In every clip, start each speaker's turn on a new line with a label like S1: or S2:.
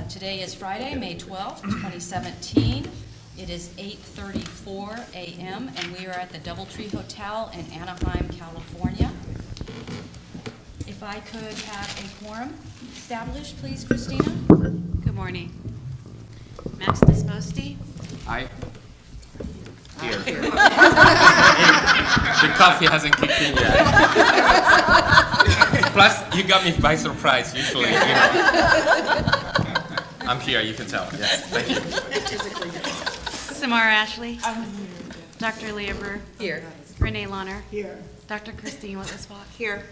S1: Today is Friday, May 12th, 2017. It is 8:34 a.m. and we are at the Doubletree Hotel in Anaheim, California. If I could have a quorum established, please, Christina.
S2: Good morning. Max Disposti?
S3: Aye. Here. The coffee hasn't kicked in yet. Plus, you got me by surprise, usually. I'm here, you can tell. Yes, thank you.
S2: Samara Ashley? I'm here. Dr. Leah Brew?
S1: Here.
S2: Renee Launer?
S4: Here.
S2: Dr. Christine Whitlisbach?
S4: Here.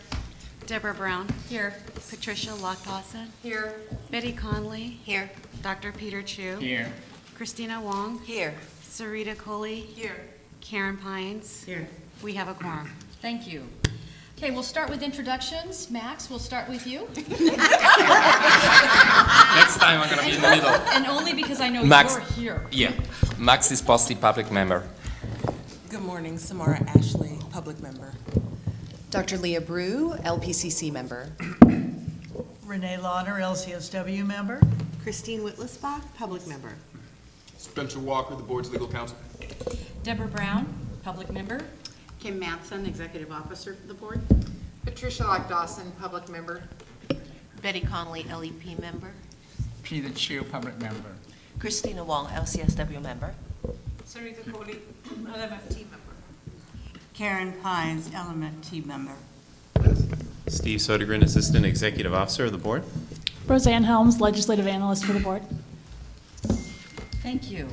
S2: Deborah Brown?
S1: Here.
S2: Patricia Lock-Dawson?
S1: Here.
S2: Betty Conley?
S4: Here.
S2: Dr. Peter Chu?
S3: Here.
S2: Christina Wong?
S4: Here.
S2: Sarita Coley?
S4: Here.
S2: Karen Pines?
S4: Here.
S2: We have a quorum.
S1: Thank you. Okay, we'll start with introductions. Max, we'll start with you.
S3: Next time I'm going to be in the middle.
S1: And only because I know
S3: Max.
S1: you're here.
S3: Yeah. Max Disposti, public member.
S4: Good morning, Samara Ashley, public member.
S5: Dr. Leah Brew, LPCC member.
S6: Renee Launer, LCSW member.
S4: Christine Whitlisbach, public member.
S7: Spencer Walker, the board's legal counsel.
S1: Deborah Brown, public member.
S8: Kim Matson, Executive Officer for the Board.
S9: Patricia Lock-Dawson, public member.
S4: Betty Conley, LEP member.
S10: Peter Chu, public member.
S4: Christina Wong, LCSW member.
S9: Sarita Coley, LMFT member.
S6: Karen Pines, LMFT member.
S11: Steve Sodergren, Assistant Executive Officer of the Board.
S12: Roseanne Helms, Legislative Analyst for the Board.
S1: Thank you.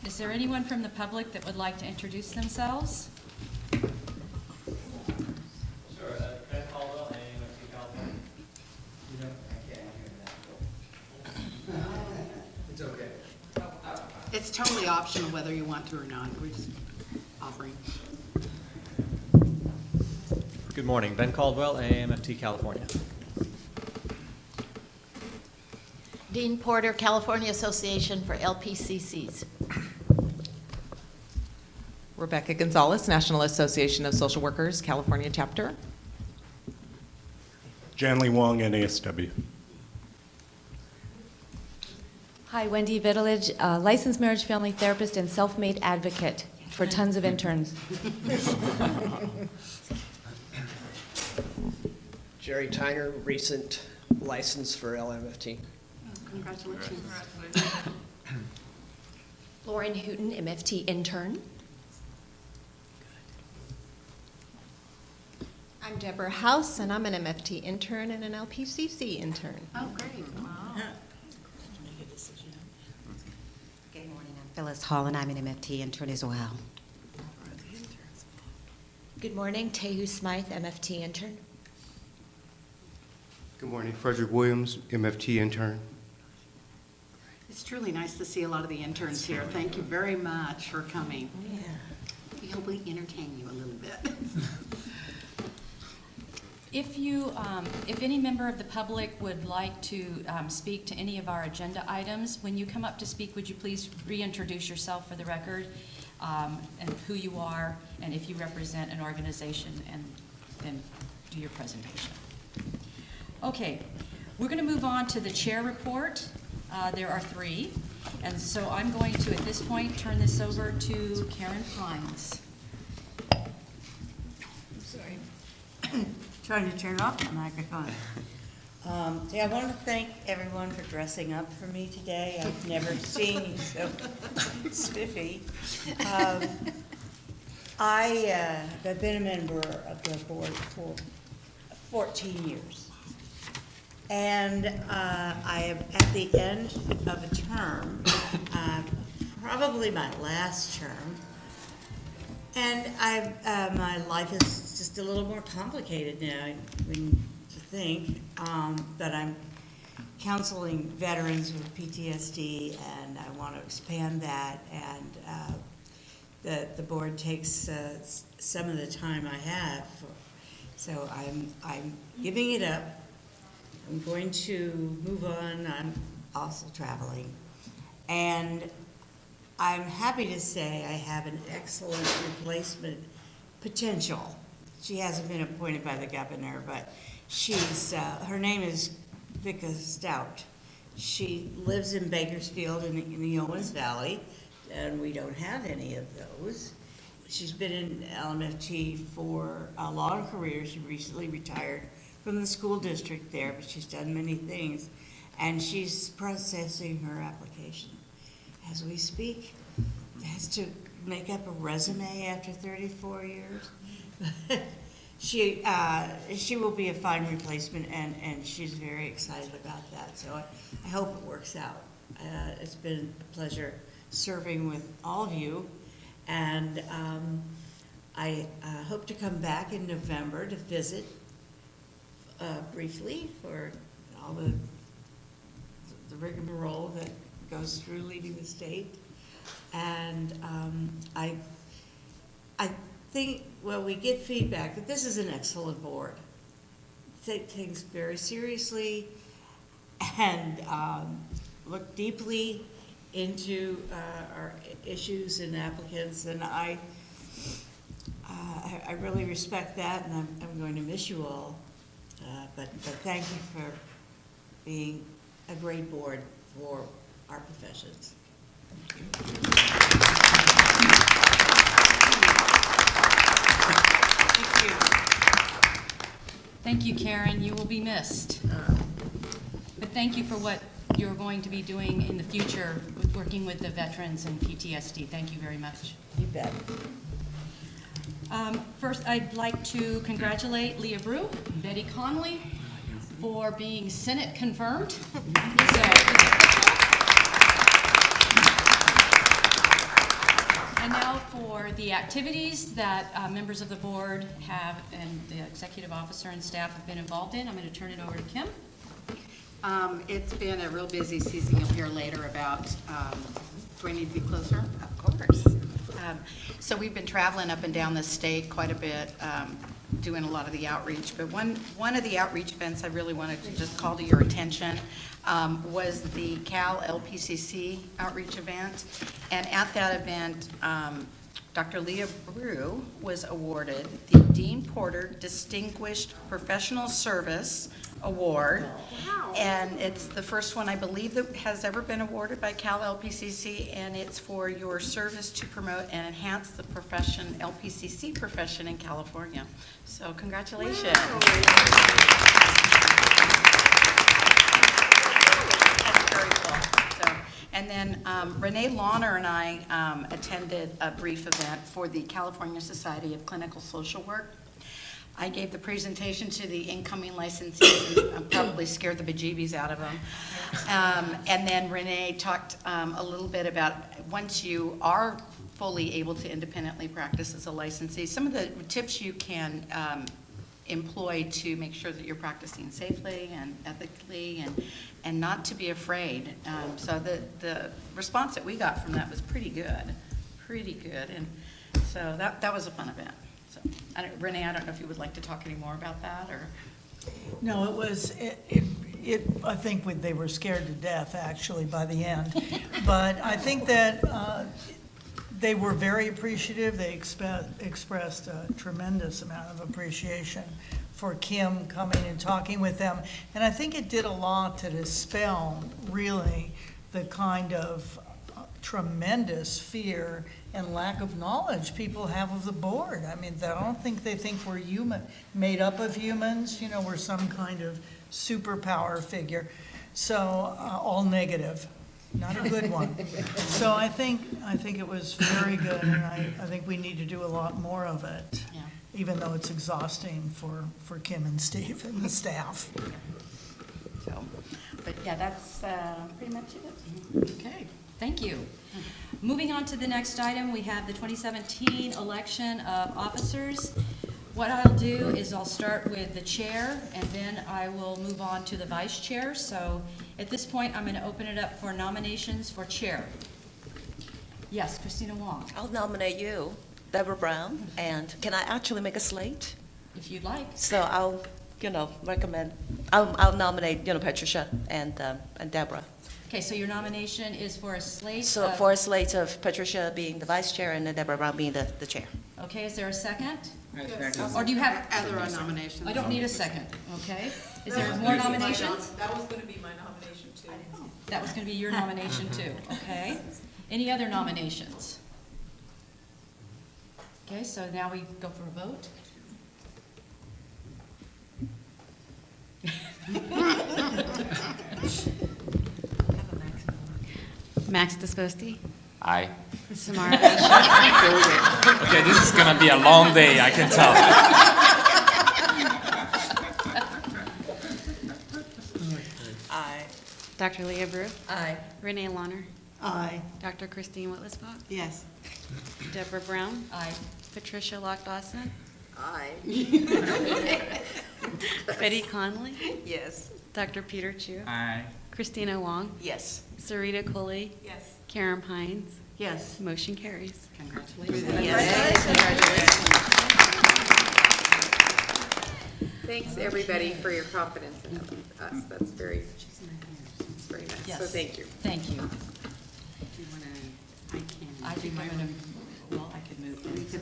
S1: Is there anyone from the public that would like to introduce themselves?
S13: Sure. Ben Kal-El, AMFT California. I can't hear that. It's okay.
S8: It's totally optional whether you want to or not. We're just offering.
S13: Good morning. Ben Caldwell, AMFT California.
S4: Dean Porter, California Association for LPCCs.
S5: Rebecca Gonzalez, National Association of Social Workers, California chapter.
S11: Janley Wong, NASW.
S14: Hi, Wendy Vittilage, licensed marriage family therapist and self-made advocate for tons of interns.
S13: Jerry Tyner, recent license for LMFT.
S8: Congratulations.
S5: Lauren Hooten, MFT intern.
S9: I'm Deborah House, and I'm an MFT intern and an LPCC intern.
S8: Oh, great. Wow.
S15: Good morning. I'm Phyllis Hall, and I'm an MFT intern as well.
S5: Good morning, Tehu Smythe, MFT intern.
S16: Good morning, Frederick Williams, MFT intern.
S8: It's truly nice to see a lot of the interns here. Thank you very much for coming.
S4: Yeah.
S8: We hope we entertain you a little bit.
S1: If any member of the public would like to speak to any of our agenda items, when you come up to speak, would you please reintroduce yourself for the record, and who you are, and if you represent an organization, and then do your presentation. Okay, we're going to move on to the chair report. There are 3, and so I'm going to, at this point, turn this over to Karen Pines.
S6: Sorry. Trying to turn off the microphone. I want to thank everyone for dressing up for me today. I've never seen you so spiffy. I've been a member of the board for 14 years. And I am at the end of a term, probably my last term, and my life is just a little more complicated now when you think that I'm counseling veterans with PTSD, and I want to expand that, and the board takes some of the time I have, so I'm giving it up. I'm going to move on. I'm also traveling. And I'm happy to say I have an excellent replacement potential she hasn't been appointed by the governor, but she's, her name is Vika Stout. She lives in Bakersfield in the Owens Valley, and we don't have any of those. She's been in LMFT for a long career. She recently retired from the school district there, but she's done many things. And she's processing her application as we speak. Has to make up a resume after 34 years. She will be a fine replacement, and she's very excited about that. So I hope it works out. It's been a pleasure serving with all of you, and I hope to come back in November to visit briefly for all the rigmarole that goes through leaving the state. And I think, well, we get feedback that this is an excellent board. Take things very seriously and look deeply into our issues and applicants, and I really respect that, and I'm going to miss you all. But thank you for being a great board for our professions. Thank you.
S1: Thank you, Karen. You will be missed. But thank you for what you're going to be doing in the future with working with the veterans and PTSD. Thank you very much.
S6: You bet.
S1: First, I'd like to congratulate Leah Brew, Betty Conley, for being Senate confirmed. And now for the activities that members of the board have and the executive officer and staff have been involved in, I'm going to turn it over to Kim.
S8: It's been a real busy season. You'll hear later about, do I need to be closer?
S2: Of course.
S8: So we've been traveling up and down the state quite a bit, doing a lot of the outreach. But one of the outreach events I really wanted to just call to your attention was the Kal-El PCC outreach event. And at that event, Dr. Leah Brew was awarded the Dean Porter Distinguished Professional Service Award. Wow. And it's the first one, I believe, that has ever been awarded by Kal-El PCC, and it's for your service to promote and enhance the profession, LPCC profession in California. So congratulations. Wow. That's very cool. So, and then Renee Lawner and I attended a brief event for the California Society of Clinical Social Work. I gave the presentation to the incoming licensees and probably scared the bejeebies out of them. And then Renee talked a little bit about once you are fully able to independently practice as a licensee, some of the tips you can employ to make sure that you're practicing safely and ethically and not to be afraid. So the response that we got from that was pretty good. And so that was a fun event. So, Renee, I don't know if you would like to talk any more about that, or?
S17: No, it was, I think they were scared to death, actually, by the end. But I think that they were very appreciative. They expressed a tremendous amount of appreciation for Kim coming and talking with them. And I think it did a lot to dispel, really, the kind of tremendous fear and lack of knowledge people have of the board. I mean, I don't think they think we're human, made up of humans, we're some kind of superpower figure. So all negative, not a good one. So I think it was very good, and I think we need to do a lot more of it, yeah. Even though it's exhausting for Kim and Steve and the staff.
S8: So, but yeah, that's pretty much it.
S1: Okay. Thank you. Moving on to the next item, we have the 2017 election of officers. What I'll do is I'll start with the chair, and then I will move on to the vice chair. So at this point, I'm going to open it up for nominations for chair. Yes, Christina Wong.
S18: I'll nominate you, Deborah Brown, and can I actually make a slate?
S1: If you'd like.
S18: So I'll, recommend, I'll nominate, Patricia and Deborah.
S1: Okay, so your nomination is for a slate?
S18: So for a slate of Patricia being the vice chair and Deborah Brown being the chair.
S1: Okay, is there a second?
S10: I second.
S1: Or do you have?
S8: Other nominations.
S1: I don't need a second, okay? Is there more nominations?
S4: That was gonna be my nomination too.
S1: That was gonna be your nomination too, okay? Any other nominations? Okay, so now we go for a vote.
S2: Max Disposti,
S3: Aye.
S2: Samara Ashley,
S3: Okay, this is gonna be a long day, I can tell.
S6: Aye.
S2: Dr. Leah Brew,
S6: Aye.
S2: Renee Launer,
S17: Aye.
S2: Dr. Christine Whitlisbach,
S8: Yes.
S2: Deborah Brown,
S1: Aye.
S2: Patricia Lock Dawson,
S6: Aye.
S2: Betty Conley,
S6: Yes.
S2: Dr. Peter Chu,
S10: Aye.
S2: Christina Wong,
S6: Yes.
S2: Sarita Coley,
S6: Yes.
S2: Karen Pines.
S8: Yes.
S2: Motion carries.
S5: Thanks, everybody, for your confidence in us. That's very, very nice.
S1: Yes.
S5: So thank you.
S1: Thank you.
S8: Do you want to,
S1: I think I'm gonna, well, I could move this.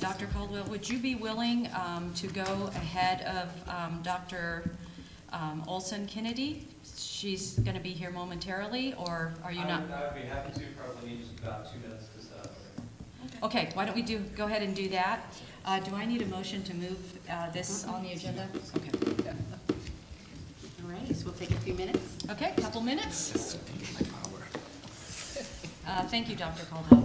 S1: Dr. Caldwell, would you be willing to go ahead of Dr. Olson Kennedy? She's gonna be here momentarily, or are you not?
S19: I would be happy to, probably need just about 2 minutes to set up.
S1: Okay, why don't we go ahead and do that? Do I need a motion to move this on the agenda? Okay.
S8: all right, so we'll take a few minutes.
S1: Okay, a couple minutes. Thank you, Dr. Caldwell.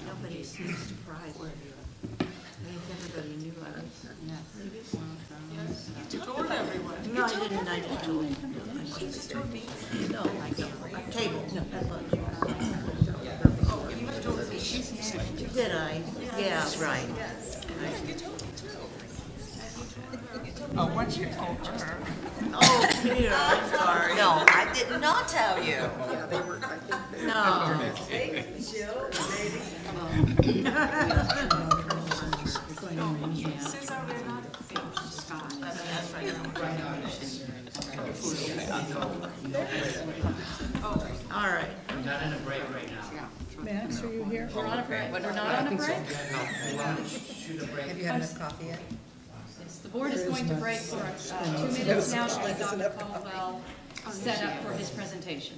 S8: Nobody seems surprised. I think everybody knew I was.
S4: You told everyone.
S6: No, I didn't, I just told him. She just told me. No, I don't. Table, no, at lunch.
S4: Oh, you told me.
S6: Did I? Yeah, right.
S10: Oh, once you told her.
S6: Oh, Peter, I'm sorry. No, I did not tell you.
S4: Yeah, they were, I think they
S6: No. All right.
S19: I'm not in a break right now.
S17: Max, are you here?
S1: We're on a break. We're not on a break?
S19: Shoot a break.
S4: Have you had enough coffee yet?
S1: Yes, the board is going to break for 2 minutes now to let Dr. Caldwell set up for his presentation.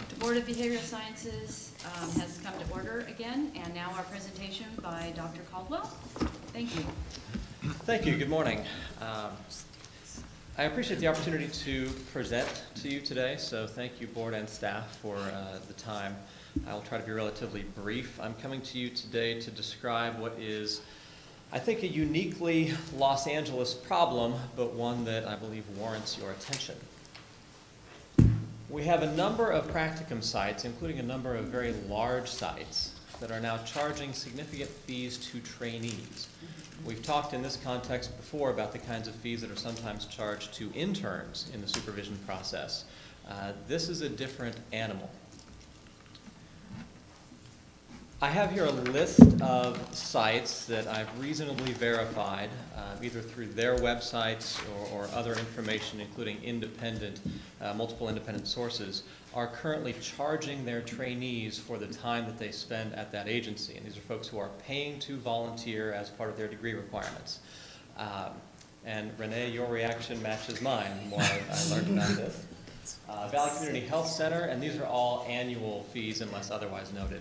S1: The Board of Behavioral Sciences has come to order again, and now our presentation by Dr. Caldwell. Thank you.
S19: Thank you. Good morning. I appreciate the opportunity to present to you today, so thank you, board and staff, for the time. I'll try to be relatively brief. I'm coming to you today to describe what is, I think, a uniquely Los Angeles problem, but one that I believe warrants your attention. We have a number of practicum sites, including a number of very large sites, that are now charging significant fees to trainees. We've talked in this context before about the kinds of fees that are sometimes charged to interns in the supervision process. This is a different animal. I have here a list of sites that I've reasonably verified, either through their websites or other information, including multiple independent sources, are currently charging their trainees for the time that they spend at that agency. And these are folks who are paying to volunteer as part of their degree requirements. And Renee, your reaction matches mine the more I learned about this. Valley Community Health Center, and these are all annual fees unless otherwise noted.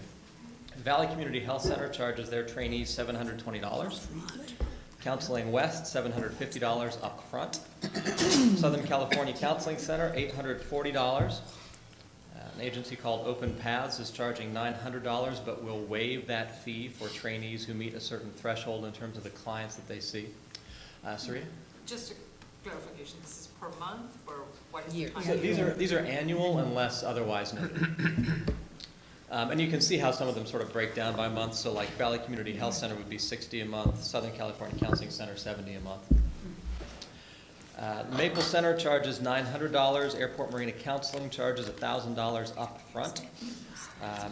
S19: Valley Community Health Center charges their trainees $720. Counseling West, $750 up front. Southern California Counseling Center, $840. An agency called Open Paths is charging $900, but will waive that fee for trainees who meet a certain threshold in terms of the clients that they see. Sarita?
S10: Just a clarification, this is per month, or what is
S5: Year.
S10: the time?
S19: So these are annual unless otherwise noted. And you can see how some of them sort of break down by month. So like Valley Community Health Center would be $60 a month, Southern California Counseling Center $70 a month. Maple Center charges $900, Airport Marina Counseling charges $1,000 up front.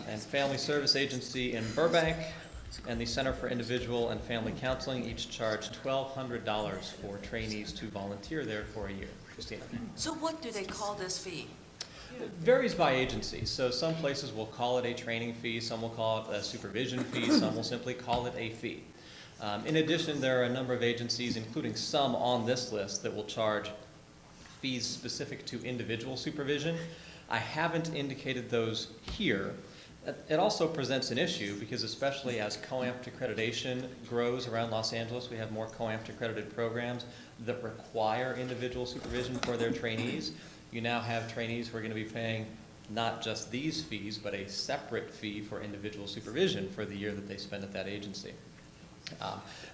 S19: And Family Service Agency in Burbank and the Center for Individual and Family Counseling each charge $1,200 for trainees to volunteer there for a year. Christina?
S10: So what do they call this fee?
S19: It varies by agency. So some places will call it a training fee, some will call it a supervision fee, some will simply call it a fee. In addition, there are a number of agencies, including some on this list, that will charge fees specific to individual supervision. I haven't indicated those here. It also presents an issue because especially as COAMPT accreditation grows around Los Angeles, we have more COAMPT accredited programs that require individual supervision for their trainees. You now have trainees who are going to be paying not just these fees, but a separate fee for individual supervision for the year that they spend at that agency.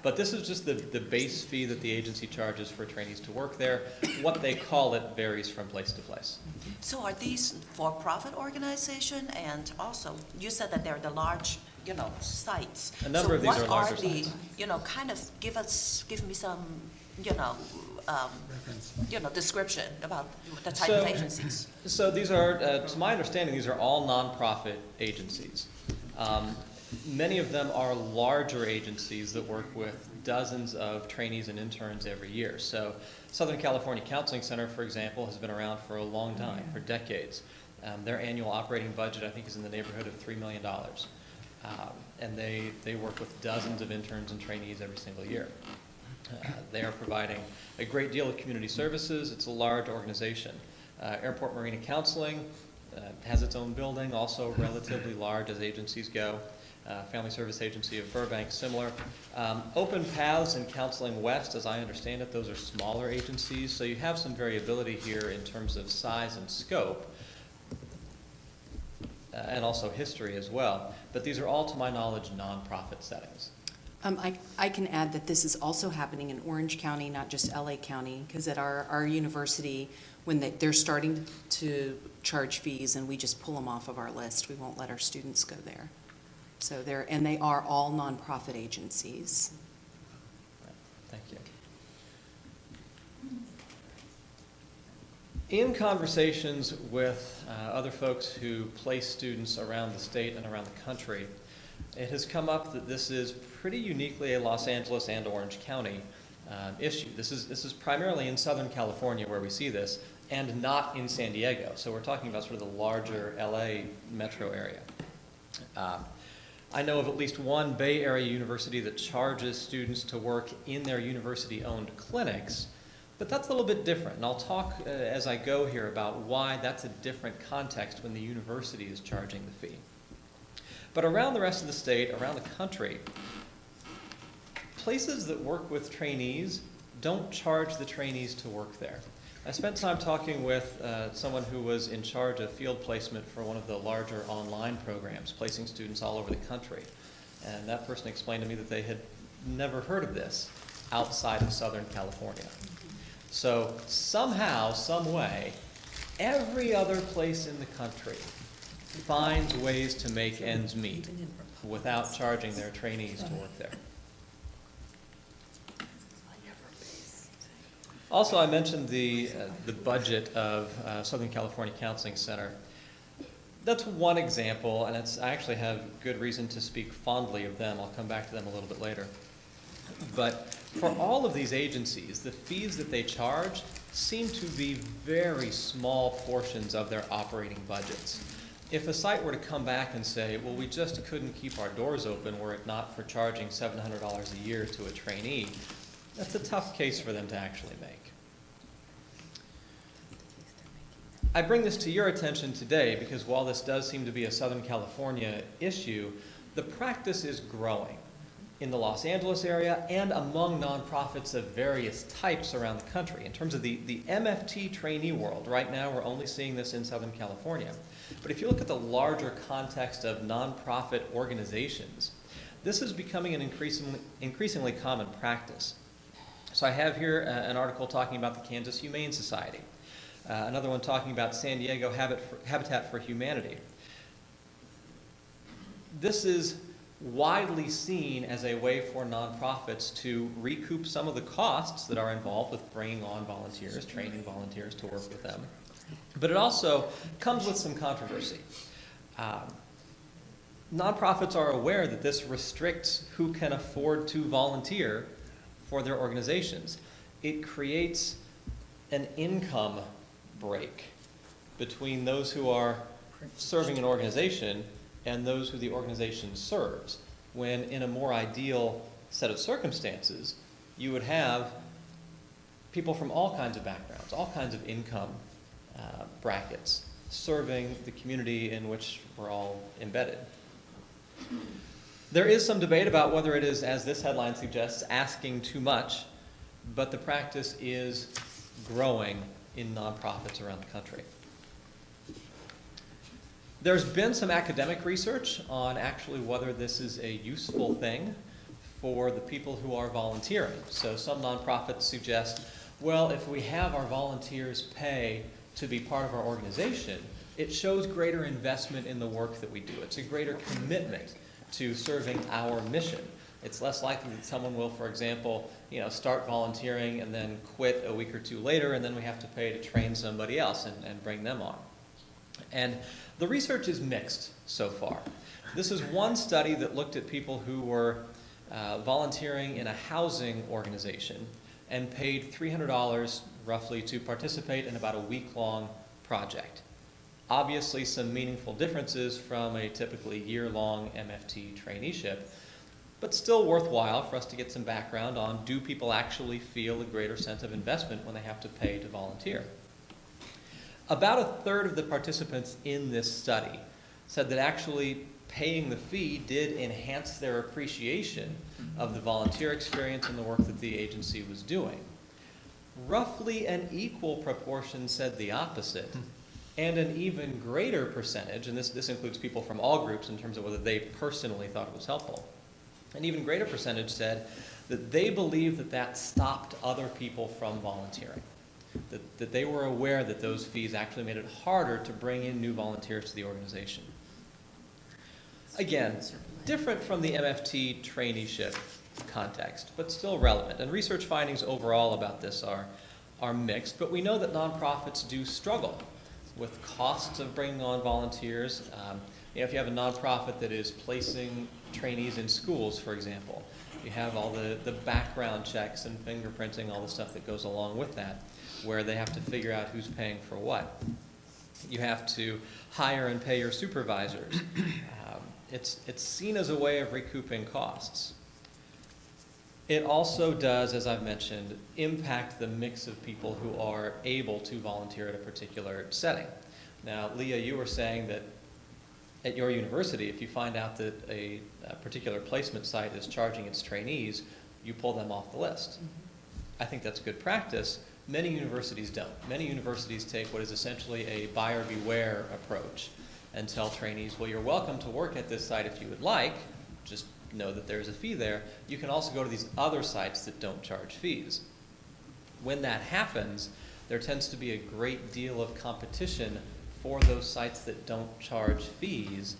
S19: But this is just the base fee that the agency charges for trainees to work there. What they call it varies from place to place.
S18: So are these for-profit organization? And also, you said that they're the large, sites.
S19: A number of these are larger
S18: So what are
S19: sites.
S18: the, kind of give me some, description about the type of agencies?
S19: So these are, to my understanding, these are all nonprofit agencies. Many of them are larger agencies that work with dozens of trainees and interns every year. So Southern California Counseling Center, for example, has been around for a long time, for decades. Their annual operating budget, I think, is in the neighborhood of $3 million. And they work with dozens of interns and trainees every single year. They are providing a great deal of community services. It's a large organization. Airport Marina Counseling has its own building, also relatively large as agencies go. Family Service Agency of Burbank, similar. Open Paths and Counseling West, as I understand it, those are smaller agencies, so you have some variability here in terms of size and scope, and also history as well. But these are all, to my knowledge, nonprofit settings.
S4: I can add that this is also happening in Orange County, not just LA County, because at our university, when they're starting to charge fees and we just pull them off of our list, we won't let our students go there. So they are all nonprofit agencies.
S19: Thank you. In conversations with other folks who place students around the state and around the country, it has come up that this is pretty uniquely a Los Angeles and Orange County issue. This is primarily in Southern California where we see this, and not in San Diego. So we're talking about sort of the larger LA metro area. I know of at least one Bay Area university that charges students to work in their university-owned clinics, but that's a little bit different. And I'll talk as I go here about why that's a different context when the university is charging the fee. But around the rest of the state, around the country, places that work with trainees don't charge the trainees to work there. I spent time talking with someone who was in charge of field placement for one of the larger online programs, placing students all over the country. And that person explained to me that they had never heard of this outside of Southern California. So somehow, some way, every other place in the country finds ways to make ends meet without charging their trainees to work there. Also, I mentioned the budget of Southern California Counseling Center. That's one example, and I actually have good reason to speak fondly of them. I'll come back to them a little bit later. But for all of these agencies, the fees that they charge seem to be very small portions of their operating budgets. If a site were to come back and say, well, we just couldn't keep our doors open were it not for charging $700 a year to a trainee, that's a tough case for them to actually make. I bring this to your attention today because while this does seem to be a Southern California issue, the practice is growing in the Los Angeles area and among nonprofits of various types around the country. In terms of the MFT trainee world, right now we're only seeing this in Southern California. But if you look at the larger context of nonprofit organizations, this is becoming an increasingly common practice. So I have here an article talking about the Kansas Humane Society, another one talking about San Diego Habitat for Humanity. This is widely seen as a way for nonprofits to recoup some of the costs that are involved with bringing on volunteers, training volunteers to work with them. But it also comes with some controversy. Nonprofits are aware that this restricts who can afford to volunteer for their organizations. It creates an income break between those who are serving an organization and those who the organization serves, when in a more ideal set of circumstances, you would have people from all kinds of backgrounds, all kinds of income brackets, serving the community in which we're all embedded. There is some debate about whether it is, as this headline suggests, asking too much, but the practice is growing in nonprofits around the country. There's been some academic research on actually whether this is a useful thing for the people who are volunteering. So some nonprofits suggest, well, if we have our volunteers pay to be part of our organization, it shows greater investment in the work that we do. It's a greater commitment to serving our mission. It's less likely that someone will, for example, start volunteering and then quit a week or two later, and then we have to pay to train somebody else and bring them on. And the research is mixed so far. This is one study that looked at people who were volunteering in a housing organization and paid $300 roughly to participate in about a week-long project. Obviously some meaningful differences from a typically year-long MFT traineeship, but still worthwhile for us to get some background on, do people actually feel a greater sense of investment when they have to pay to volunteer? About a third of the participants in this study said that actually paying the fee did enhance their appreciation of the volunteer experience and the work that the agency was doing. Roughly an equal proportion said the opposite, and an even greater percentage, and this includes people from all groups in terms of whether they personally thought it was helpful, an even greater percentage said that they believed that that stopped other people from volunteering. That they were aware that those fees actually made it harder to bring in new volunteers to the organization. Again, different from the MFT traineeship context, but still relevant. And research findings overall about this are mixed, but we know that nonprofits do struggle with costs of bringing on volunteers. If you have a nonprofit that is placing trainees in schools, for example, you have all the background checks and fingerprinting, all the stuff that goes along with that, where they have to figure out who's paying for what. You have to hire and pay your supervisors. It's seen as a way of recouping costs. It also does, as I've mentioned, impact the mix of people who are able to volunteer at a particular setting. Now, Leah, you were saying that at your university, if you find out that a particular placement site is charging its trainees, you pull them off the list. I think that's good practice. Many universities don't. Many universities take what is essentially a buyer beware approach and tell trainees, well, you're welcome to work at this site if you would like, just know that there's a fee there. You can also go to these other sites that don't charge fees. When that happens, there tends to be a great deal of competition for those sites that don't charge fees,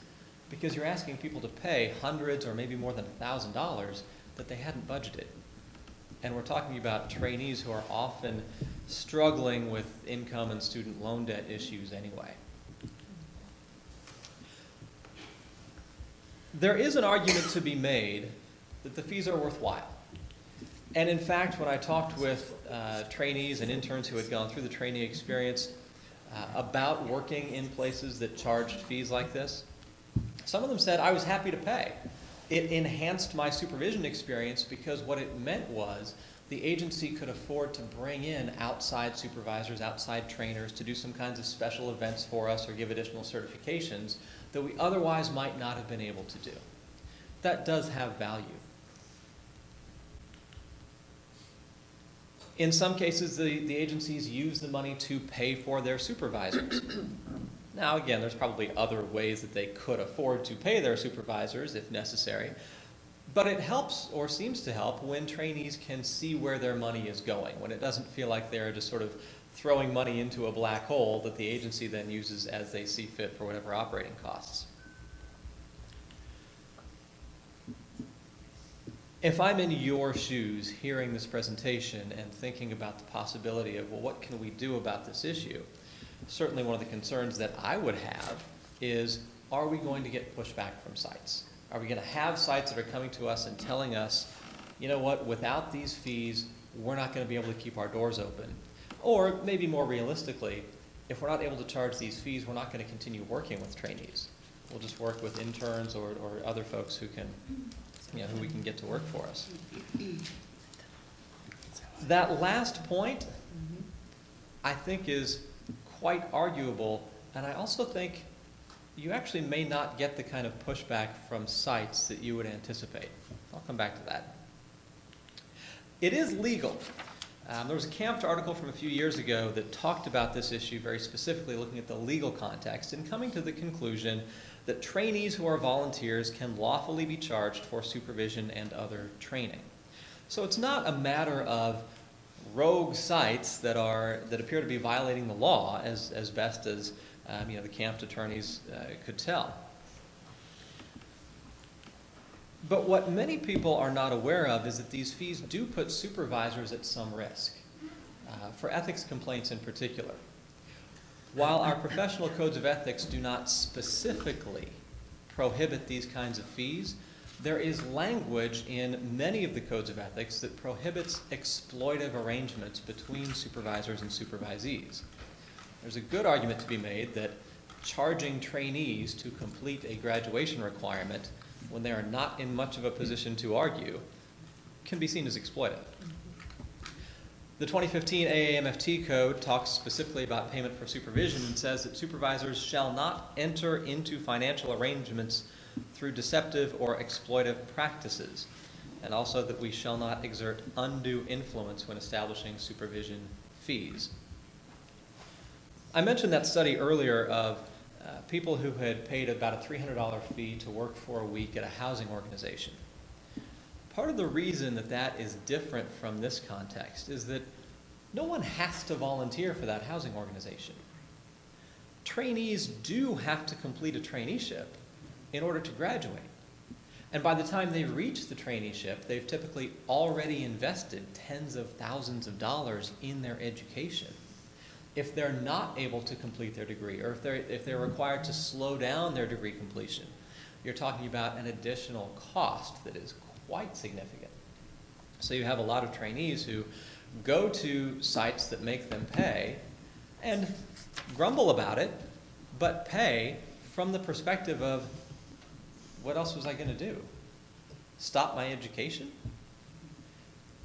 S19: because you're asking people to pay hundreds or maybe more than $1,000 that they hadn't budgeted. And we're talking about trainees who are often struggling with income and student loan debt issues anyway. There is an argument to be made that the fees are worthwhile. And in fact, when I talked with trainees and interns who had gone through the training experience about working in places that charged fees like this, some of them said, I was happy to pay. It enhanced my supervision experience because what it meant was the agency could afford to bring in outside supervisors, outside trainers to do some kinds of special events for us or give additional certifications that we otherwise might not have been able to do. That does have value. In some cases, the agencies use the money to pay for their supervisors. Now, again, there's probably other ways that they could afford to pay their supervisors if necessary, but it helps, or seems to help, when trainees can see where their money is going, when it doesn't feel like they're just sort of throwing money into a black hole that the agency then uses as they see fit for whatever operating costs. If I'm in your shoes hearing this presentation and thinking about the possibility of, well, what can we do about this issue? Certainly one of the concerns that I would have is, are we going to get pushback from sites? Are we going to have sites that are coming to us and telling us, you know what, without these fees, we're not going to be able to keep our doors open? Or maybe more realistically, if we're not able to charge these fees, we're not going to continue working with trainees. We'll just work with interns or other folks who can, who we can get to work for us. That last point, I think, is quite arguable, and I also think you actually may not get the kind of pushback from sites that you would anticipate. I'll come back to that. It is legal. There was a CAMFT article from a few years ago that talked about this issue very specifically, looking at the legal context and coming to the conclusion that trainees who are volunteers can lawfully be charged for supervision and other training. So it's not a matter of rogue sites that appear to be violating the law as best as the CAMFT attorneys could tell. But what many people are not aware of is that these fees do put supervisors at some risk, for ethics complaints in particular. While our professional codes of ethics do not specifically prohibit these kinds of fees, there is language in many of the codes of ethics that prohibits exploitive arrangements between supervisors and supervisees. There's a good argument to be made that charging trainees to complete a graduation requirement when they are not in much of a position to argue can be seen as exploitive. The 2015 AAMFT code talks specifically about payment for supervision and says that supervisors shall not enter into financial arrangements through deceptive or exploitive practices, and also that we shall not exert undue influence when establishing supervision fees. I mentioned that study earlier of people who had paid about a $300 fee to work for a week at a housing organization. Part of the reason that is different from this context is that no one has to volunteer for that housing organization. Trainees do have to complete a traineeship in order to graduate. And by the time they reach the traineeship, they've typically already invested tens of thousands of dollars in their education. If they're not able to complete their degree, or if they're required to slow down their degree completion, you're talking about an additional cost that is quite significant. So you have a lot of trainees who go to sites that make them pay and grumble about it, but pay from the perspective of, what else was I going to do? Stop my education?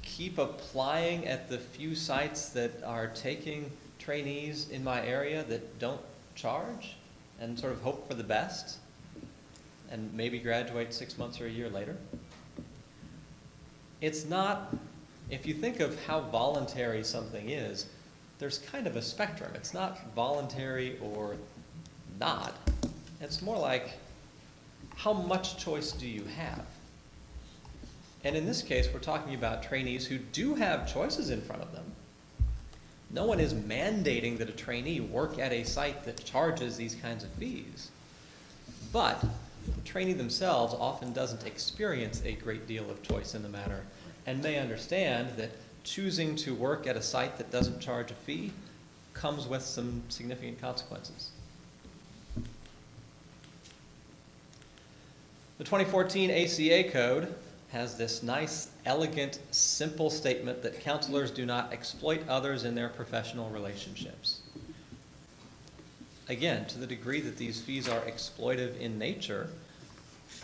S19: Keep applying at the few sites that are taking trainees in my area that don't charge and sort of hope for the best and maybe graduate 6 months or a year later? It's not If you think of how voluntary something is, there's kind of a spectrum. It's not voluntary or not. It's more like, how much choice do you have? And in this case, we're talking about trainees who do have choices in front of them. No one is mandating that a trainee work at a site that charges these kinds of fees. But the trainee themselves often doesn't experience a great deal of choice in the matter and may understand that choosing to work at a site that doesn't charge a fee comes with some significant consequences. The 2014 ACA code has this nice, elegant, simple statement that counselors do not exploit others in their professional relationships. Again, to the degree that these fees are exploitive in nature,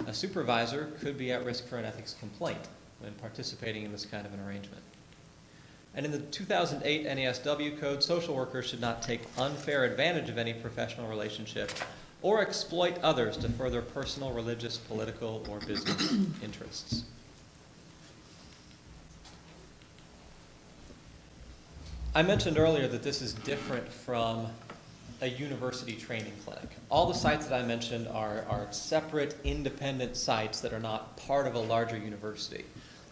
S19: a supervisor could be at risk for an ethics complaint when participating in this kind of an arrangement. And in the 2008 NASW code, social workers should not take unfair advantage of any professional relationship or exploit others to further personal, religious, political, or business interests. I mentioned earlier that this is different from a university training clinic. All the sites that I mentioned are separate, independent sites that are not part of a larger university.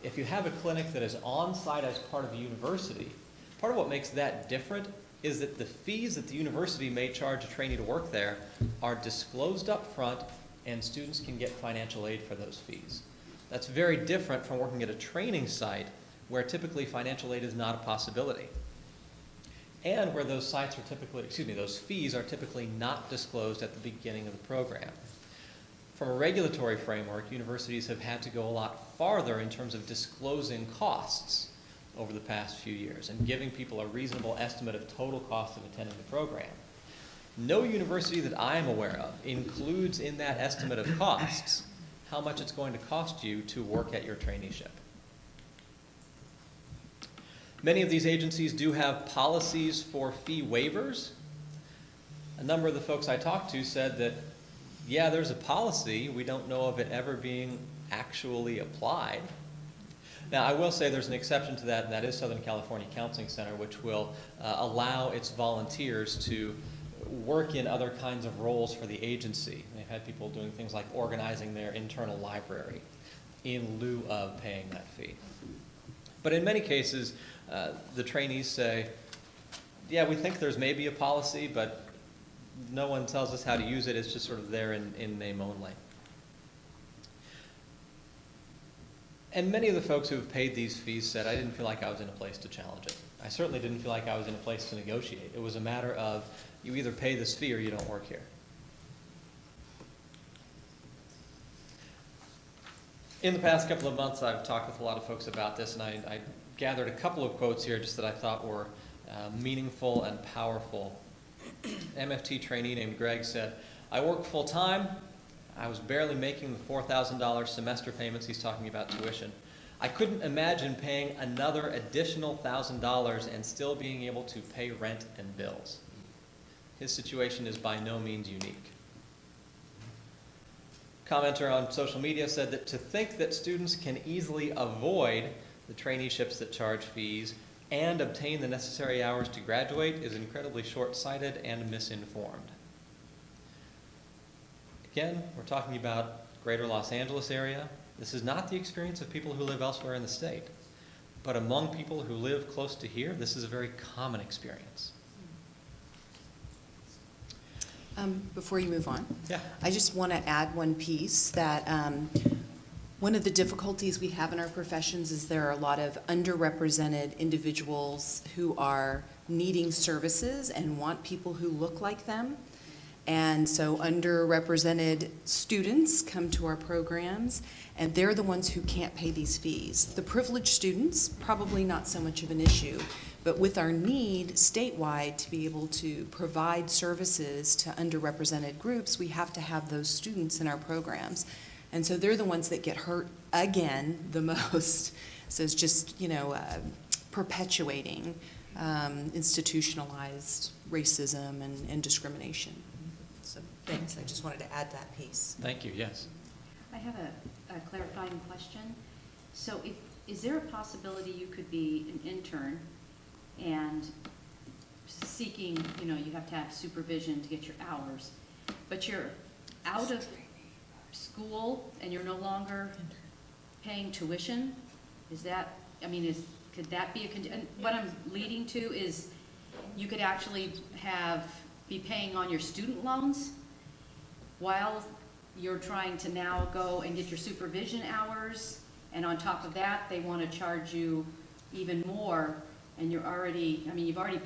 S19: If you have a clinic that is on site as part of a university, part of what makes that different is that the fees that the university may charge a trainee to work there are disclosed up front, and students can get financial aid for those fees. That's very different from working at a training site where typically financial aid is not a possibility, and where those sites are typically, those fees are typically not disclosed at the beginning of the program. From a regulatory framework, universities have had to go a lot farther in terms of disclosing costs over the past few years and giving people a reasonable estimate of total cost of attending the program. No university that I am aware of includes in that estimate of costs how much it's going to cost you to work at your traineeship. Many of these agencies do have policies for fee waivers. A number of the folks I talked to said that, yeah, there's a policy, we don't know of it ever being actually applied. Now, I will say there's an exception to that, and that is Southern California Counseling Center, which will allow its volunteers to work in other kinds of roles for the agency. They've had people doing things like organizing their internal library in lieu of paying that fee. But in many cases, the trainees say, yeah, we think there's maybe a policy, but no one tells us how to use it. It's just sort of there in name only. And many of the folks who have paid these fees said, I didn't feel like I was in a place to challenge it. I certainly didn't feel like I was in a place to negotiate. It was a matter of, you either pay this fee or you don't work here. In the past couple of months, I've talked with a lot of folks about this, and I gathered a couple of quotes here just that I thought were meaningful and powerful. MFT trainee named Greg said, I work full time. I was barely making the $4,000 semester payments. He's talking about tuition. I couldn't imagine paying another additional $1,000 and still being able to pay rent and bills. His situation is by no means unique. Commenter on social media said that to think that students can easily avoid the traineeships that charge fees and obtain the necessary hours to graduate is incredibly short-sighted and misinformed. Again, we're talking about greater Los Angeles area. This is not the experience of people who live elsewhere in the state. But among people who live close to here, this is a very common experience.
S4: Before you move on,
S19: yeah.
S4: I just want to add one piece that one of the difficulties we have in our professions is there are a lot of underrepresented individuals who are needing services and want people who look like them. And so underrepresented students come to our programs, and they're the ones who can't pay these fees. The privileged students, probably not so much of an issue, but with our need statewide to be able to provide services to underrepresented groups, we have to have those students in our programs. And so they're the ones that get hurt again the most. So it's just, perpetuating institutionalized racism and discrimination. So thanks, I just wanted to add that piece.
S19: Thank you, yes.
S20: I have a clarifying question. So
S1: is there a possibility you could be an intern and seeking, you have to have supervision to get your hours, but you're out of school and you're no longer paying tuition? Is that, could that be and what I'm leading to is you could actually be paying on your student loans while you're trying to now go and get your supervision hours, and on top of that, they want to charge you even more, and you've already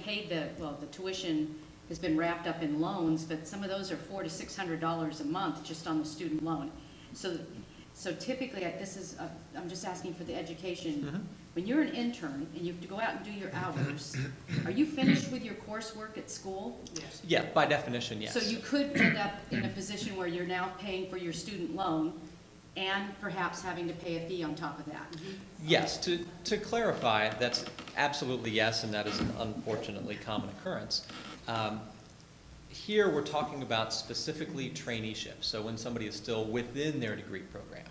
S1: paid the tuition has been wrapped up in loans, but some of those are $400 to $600 a month just on the student loan. So typically, I'm just asking for the education.
S19: Mm-hmm.
S1: When you're an intern and you have to go out and do your hours, are you finished with your coursework at school?
S10: Yes.
S19: Yeah, by definition, yes.
S1: So you could end up in a position where you're now paying for your student loan and perhaps having to pay a fee on top of that.
S19: Yes, to clarify, that's absolutely yes, and that is an unfortunately common occurrence. Here, we're talking about specifically traineeship, so when somebody is still within their degree program.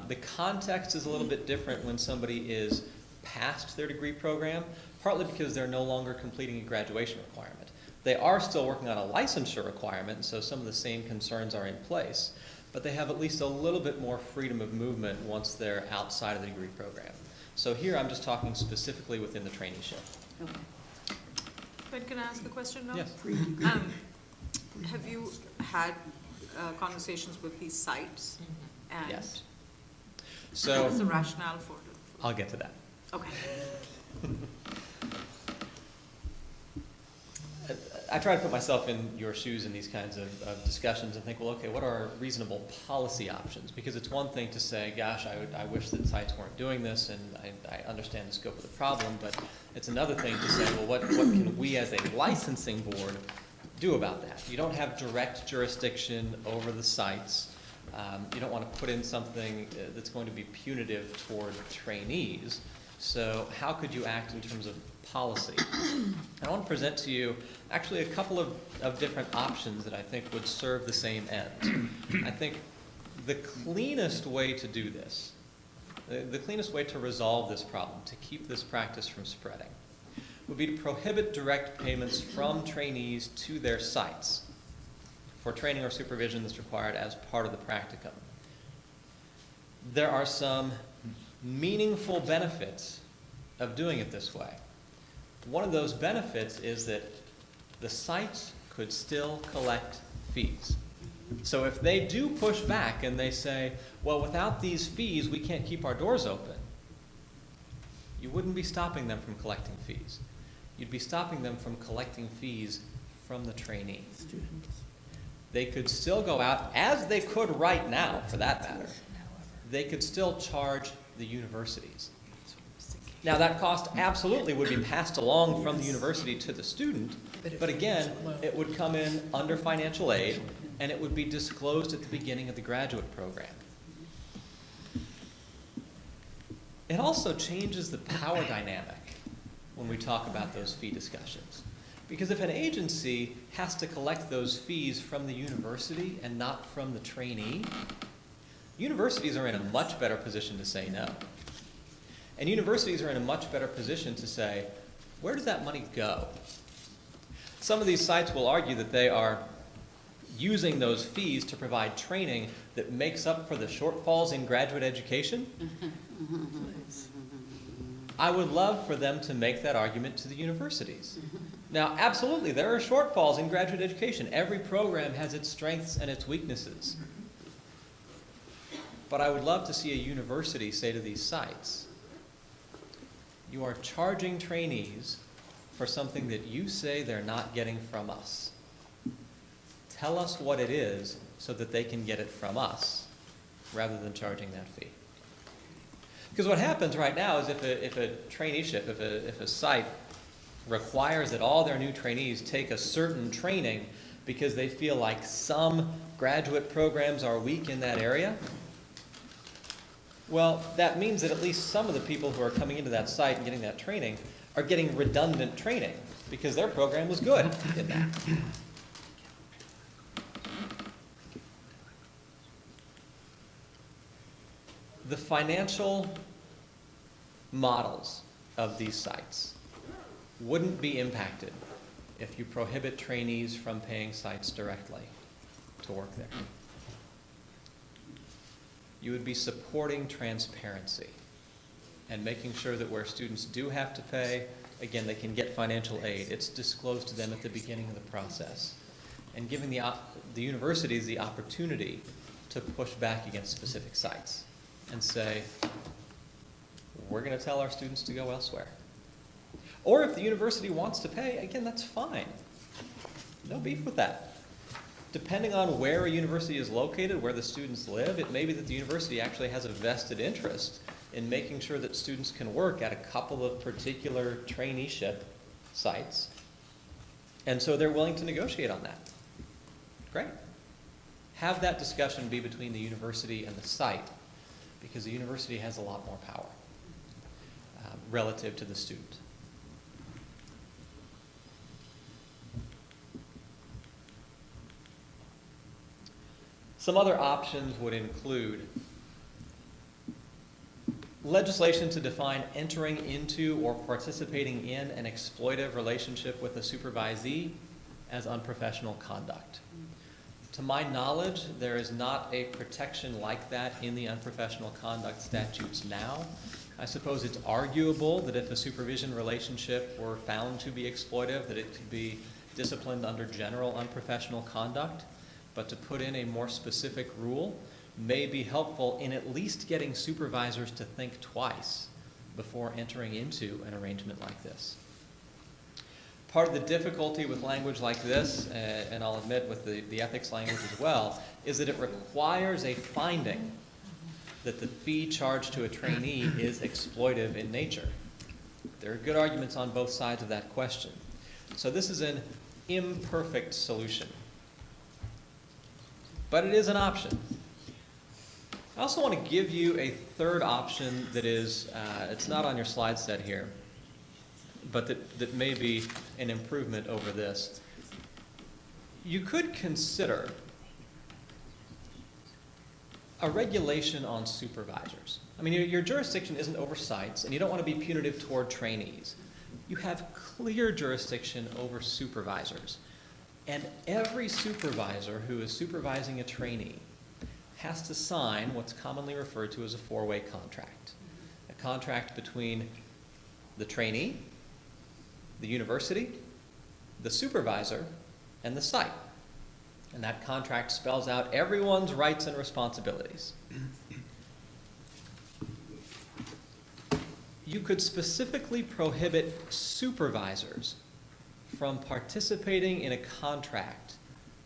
S19: The context is a little bit different when somebody is past their degree program, partly because they're no longer completing a graduation requirement. They are still working on a licensure requirement, so some of the same concerns are in place, but they have at least a little bit more freedom of movement once they're outside of the degree program. So here, I'm just talking specifically within the traineeship.
S1: Okay.
S10: But can I ask a question now?
S19: Yes.
S10: Have you had conversations with these sites? And
S19: Yes. So
S10: what's the rationale for it?
S19: I'll get to that.
S10: Okay.
S19: I try to put myself in your shoes in these kinds of discussions and think, well, okay, what are reasonable policy options? Because it's one thing to say, gosh, I wish that sites weren't doing this, and I understand the scope of the problem, but it's another thing to say, well, what can we as a licensing board do about that? You don't have direct jurisdiction over the sites. You don't want to put in something that's going to be punitive toward trainees. So how could you act in terms of policy? And I want to present to you actually a couple of different options that I think would serve the same end. I think the cleanest way to do this, the cleanest way to resolve this problem, to keep this practice from spreading, would be to prohibit direct payments from trainees to their sites for training or supervision that's required as part of the practicum. There are some meaningful benefits of doing it this way. One of those benefits is that the sites could still collect fees. So if they do push back and they say, well, without these fees, we can't keep our doors open, you wouldn't be stopping them from collecting fees. You'd be stopping them from collecting fees from the trainee. They could still go out, as they could right now, for that matter, they could still charge the universities. Now, that cost absolutely would be passed along from the university to the student, but again, it would come in under financial aid, and it would be disclosed at the beginning of the graduate program. It also changes the power dynamic when we talk about those fee discussions. Because if an agency has to collect those fees from the university and not from the trainee, universities are in a much better position to say no. And universities are in a much better position to say, where does that money go? Some of these sites will argue that they are using those fees to provide training that makes up for the shortfalls in graduate education. I would love for them to make that argument to the universities. Now, absolutely, there are shortfalls in graduate education. Every program has its strengths and its weaknesses. But I would love to see a university say to these sites, you are charging trainees for something that you say they're not getting from us. Tell us what it is so that they can get it from us, rather than charging that fee. Because what happens right now is if a traineeship, if a site requires that all their new trainees take a certain training because they feel like some graduate programs are weak in that area, well, that means that at least some of the people who are coming into that site and getting that training are getting redundant training because their program was good in that. The financial models of these sites wouldn't be impacted if you prohibit trainees from paying sites directly to work there. You would be supporting transparency and making sure that where students do have to pay, again, they can get financial aid. It's disclosed to them at the beginning of the process. And giving the universities the opportunity to push back against specific sites and say, we're going to tell our students to go elsewhere. Or if the university wants to pay, again, that's fine. No beef with that. Depending on where a university is located, where the students live, it may be that the university actually has a vested interest in making sure that students can work at a couple of particular traineeship sites. And so they're willing to negotiate on that. Great. Have that discussion be between the university and the site, because the university has a lot more power relative to the student. Some other options would include legislation to define entering into or participating in an exploitive relationship with a supervisee as unprofessional conduct. To my knowledge, there is not a protection like that in the unprofessional conduct statutes now. I suppose it's arguable that if a supervision relationship were found to be exploitive, that it could be disciplined under general unprofessional conduct. But to put in a more specific rule may be helpful in at least getting supervisors to think twice before entering into an arrangement like this. Part of the difficulty with language like this, and I'll admit with the ethics language as well, is that it requires a finding that the fee charged to a trainee is exploitive in nature. There are good arguments on both sides of that question. So this is an imperfect solution, but it is an option. I also want to give you a third option that is, it's not on your slide set here, but that may be an improvement over this. You could consider a regulation on supervisors. I mean, your jurisdiction isn't over sites, and you don't want to be punitive toward trainees. You have clear jurisdiction over supervisors. And every supervisor who is supervising a trainee has to sign what's commonly referred to as a four-way contract. A contract between the trainee, the university, the supervisor, and the site. And that contract spells out everyone's rights and responsibilities. You could specifically prohibit supervisors from participating in a contract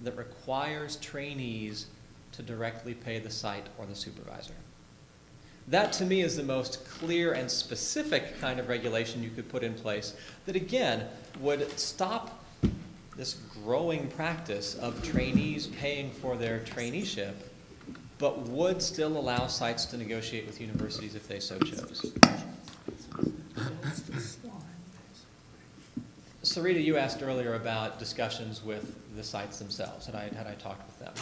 S19: that requires trainees to directly pay the site or the supervisor. That, to me, is the most clear and specific kind of regulation you could put in place that, again, would stop this growing practice of trainees paying for their traineeship, but would still allow sites to negotiate with universities if they so chose. Sarita, you asked earlier about discussions with the sites themselves, and had I talked with them.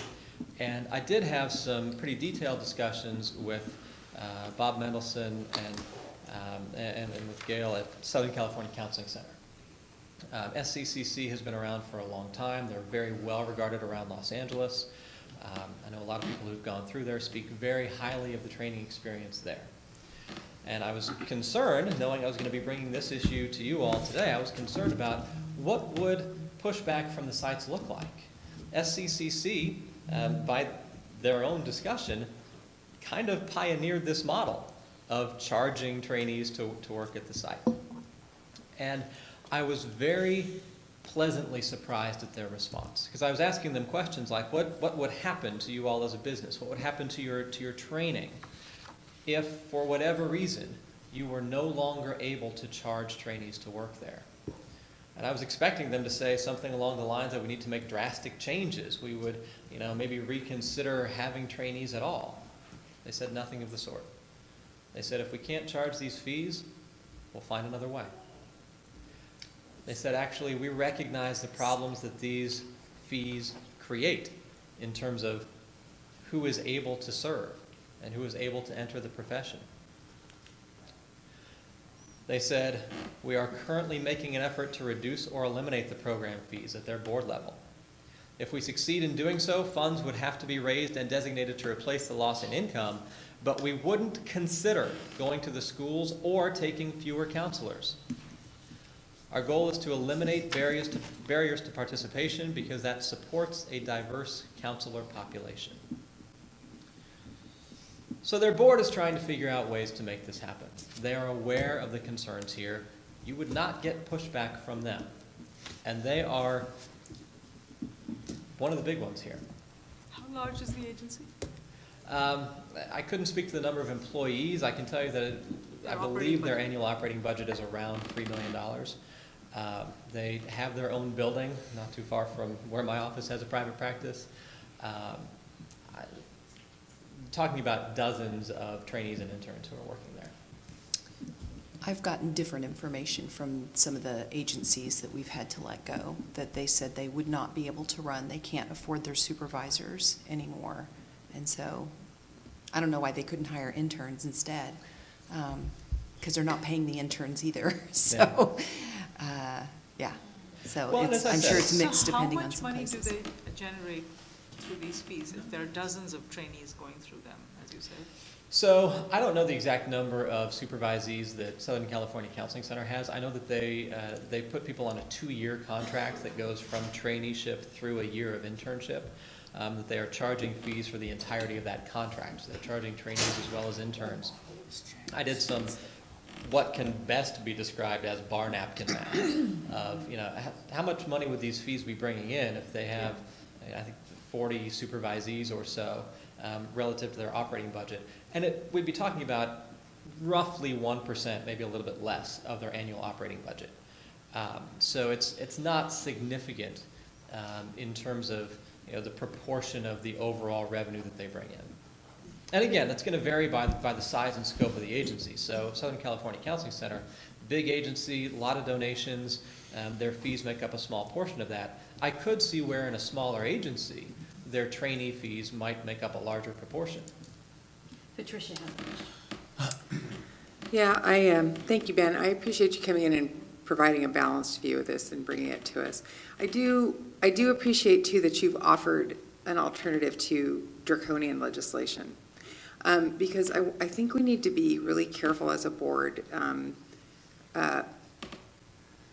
S19: And I did have some pretty detailed discussions with Bob Mendelson and with Gail at Southern California Counseling Center. SCCC has been around for a long time. They're very well regarded around Los Angeles. I know a lot of people who've gone through there speak very highly of the training experience there. And I was concerned, knowing I was going to be bringing this issue to you all today, I was concerned about what would pushback from the sites look like. SCCC, by their own discussion, kind of pioneered this model of charging trainees to work at the site. And I was very pleasantly surprised at their response, because I was asking them questions like, what would happen to you all as a business? What would happen to your training if, for whatever reason, you were no longer able to charge trainees to work there? And I was expecting them to say something along the lines that we need to make drastic changes. We would, maybe reconsider having trainees at all. They said nothing of the sort. They said, if we can't charge these fees, we'll find another way. They said, actually, we recognize the problems that these fees create in terms of who is able to serve and who is able to enter the profession. They said, "We are currently making an effort to reduce or eliminate the program fees at their board level. If we succeed in doing so, funds would have to be raised and designated to replace the loss in income, but we wouldn't consider going to the schools or taking fewer counselors. Our goal is to eliminate barriers to participation because that supports a diverse counselor population." So their board is trying to figure out ways to make this happen. They are aware of the concerns here. You would not get pushback from them. And they are one of the big ones here.
S10: How large is the agency?
S19: I couldn't speak to the number of employees. I can tell you that I believe their annual operating budget is around $3 million. They have their own building, not too far from where my office has a private practice. Talking about dozens of trainees and interns who are working there.
S4: I've gotten different information from some of the agencies that we've had to let go, that they said they would not be able to run. They can't afford their supervisors anymore. And so I don't know why they couldn't hire interns instead, because they're not paying the interns either. So, yeah. So
S19: Well,
S4: it's, I'm sure it's mixed depending on some
S10: How much money
S4: places.
S10: do they generate through these fees if there are dozens of trainees going through them, as you said?
S19: So I don't know the exact number of supervisees that Southern California Counseling Center has. I know that they put people on a 2-year contract that goes from traineeship through a year of internship, that they are charging fees for the entirety of that contract. So they're charging trainees as well as interns. I did some what can best be described as bar napkin math of, how much money would these fees be bringing in if they have, I think, 40 supervisees or so relative to their operating budget. And we'd be talking about roughly 1%, maybe a little bit less, of their annual operating budget. So it's not significant in terms of the proportion of the overall revenue that they bring in. And again, that's going to vary by the size and scope of the agency. So Southern California Counseling Center, big agency, a lot of donations, their fees make up a small portion of that. I could see where in a smaller agency, their trainee fees might make up a larger proportion.
S1: Patricia has a question.
S5: Yeah, thank you, Ben. I appreciate you coming in and providing a balanced view of this and bringing it to us. I do appreciate, too, that you've offered an alternative to draconian legislation. Because I think we need to be really careful as a board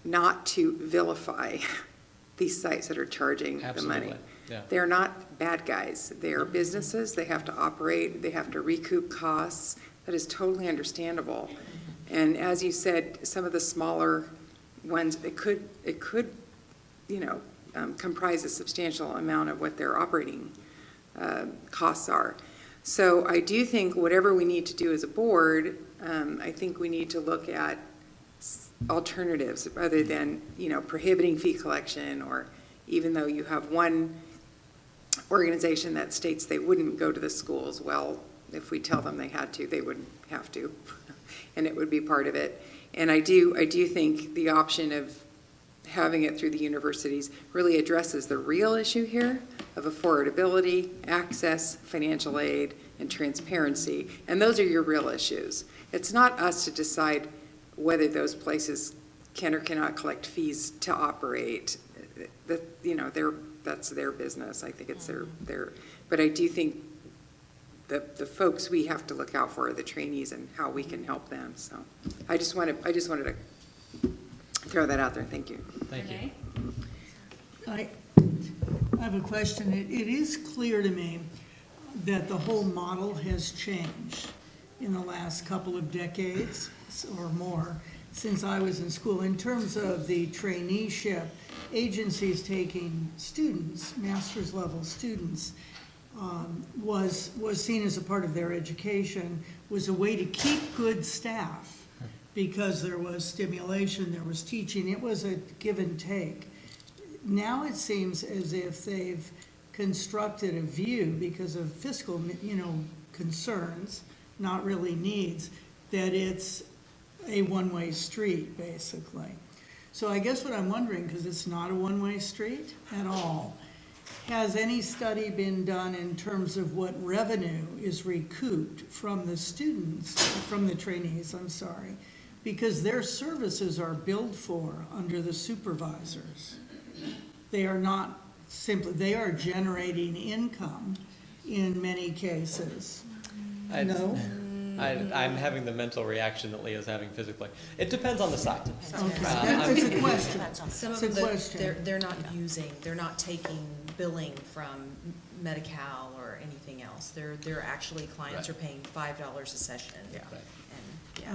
S5: not to vilify these sites that are charging the money.
S19: Yeah.
S5: They're not bad guys. They are businesses. They have to operate. They have to recoup costs. That is totally understandable. And as you said, some of the smaller ones, it could comprise a substantial amount of what their operating costs are. So I do think whatever we need to do as a board, I think we need to look at alternatives other than, prohibiting fee collection, or even though you have one organization that states they wouldn't go to the schools, well, if we tell them they had to, they wouldn't have to, and it would be part of it. And I do think the option of having it through the universities really addresses the real issue here of affordability, access, financial aid, and transparency. And those are your real issues. It's not us to decide whether those places can or cannot collect fees to operate. That's their business. I think it's their, but I do think the folks we have to look out for are the trainees and how we can help them. So I just wanted to throw that out there. Thank you.
S19: Thank you.
S17: I have a question. It is clear to me that the whole model has changed in the last couple of decades or more since I was in school. In terms of the traineeship, agencies taking students, master's level students, was seen as a part of their education, was a way to keep good staff because there was stimulation, there was teaching, it was a give and take. Now it seems as if they've constructed a view because of fiscal, concerns, not really needs, that it's a one-way street, basically. So I guess what I'm wondering, because it's not a one-way street at all, has any study been done in terms of what revenue is recouped from the students, from the trainees, because their services are billed for under the supervisors. They are not simply, they are generating income in many cases. No?
S19: I'm having the mental reaction that Leah's having physically. It depends on the site.
S17: It's a question.
S4: Some
S17: It's
S4: of
S17: a
S4: them,
S17: question.
S4: they're not they're not taking billing from Medi-Cal or anything else. They're actually, clients are paying $5 a session.
S19: Yeah.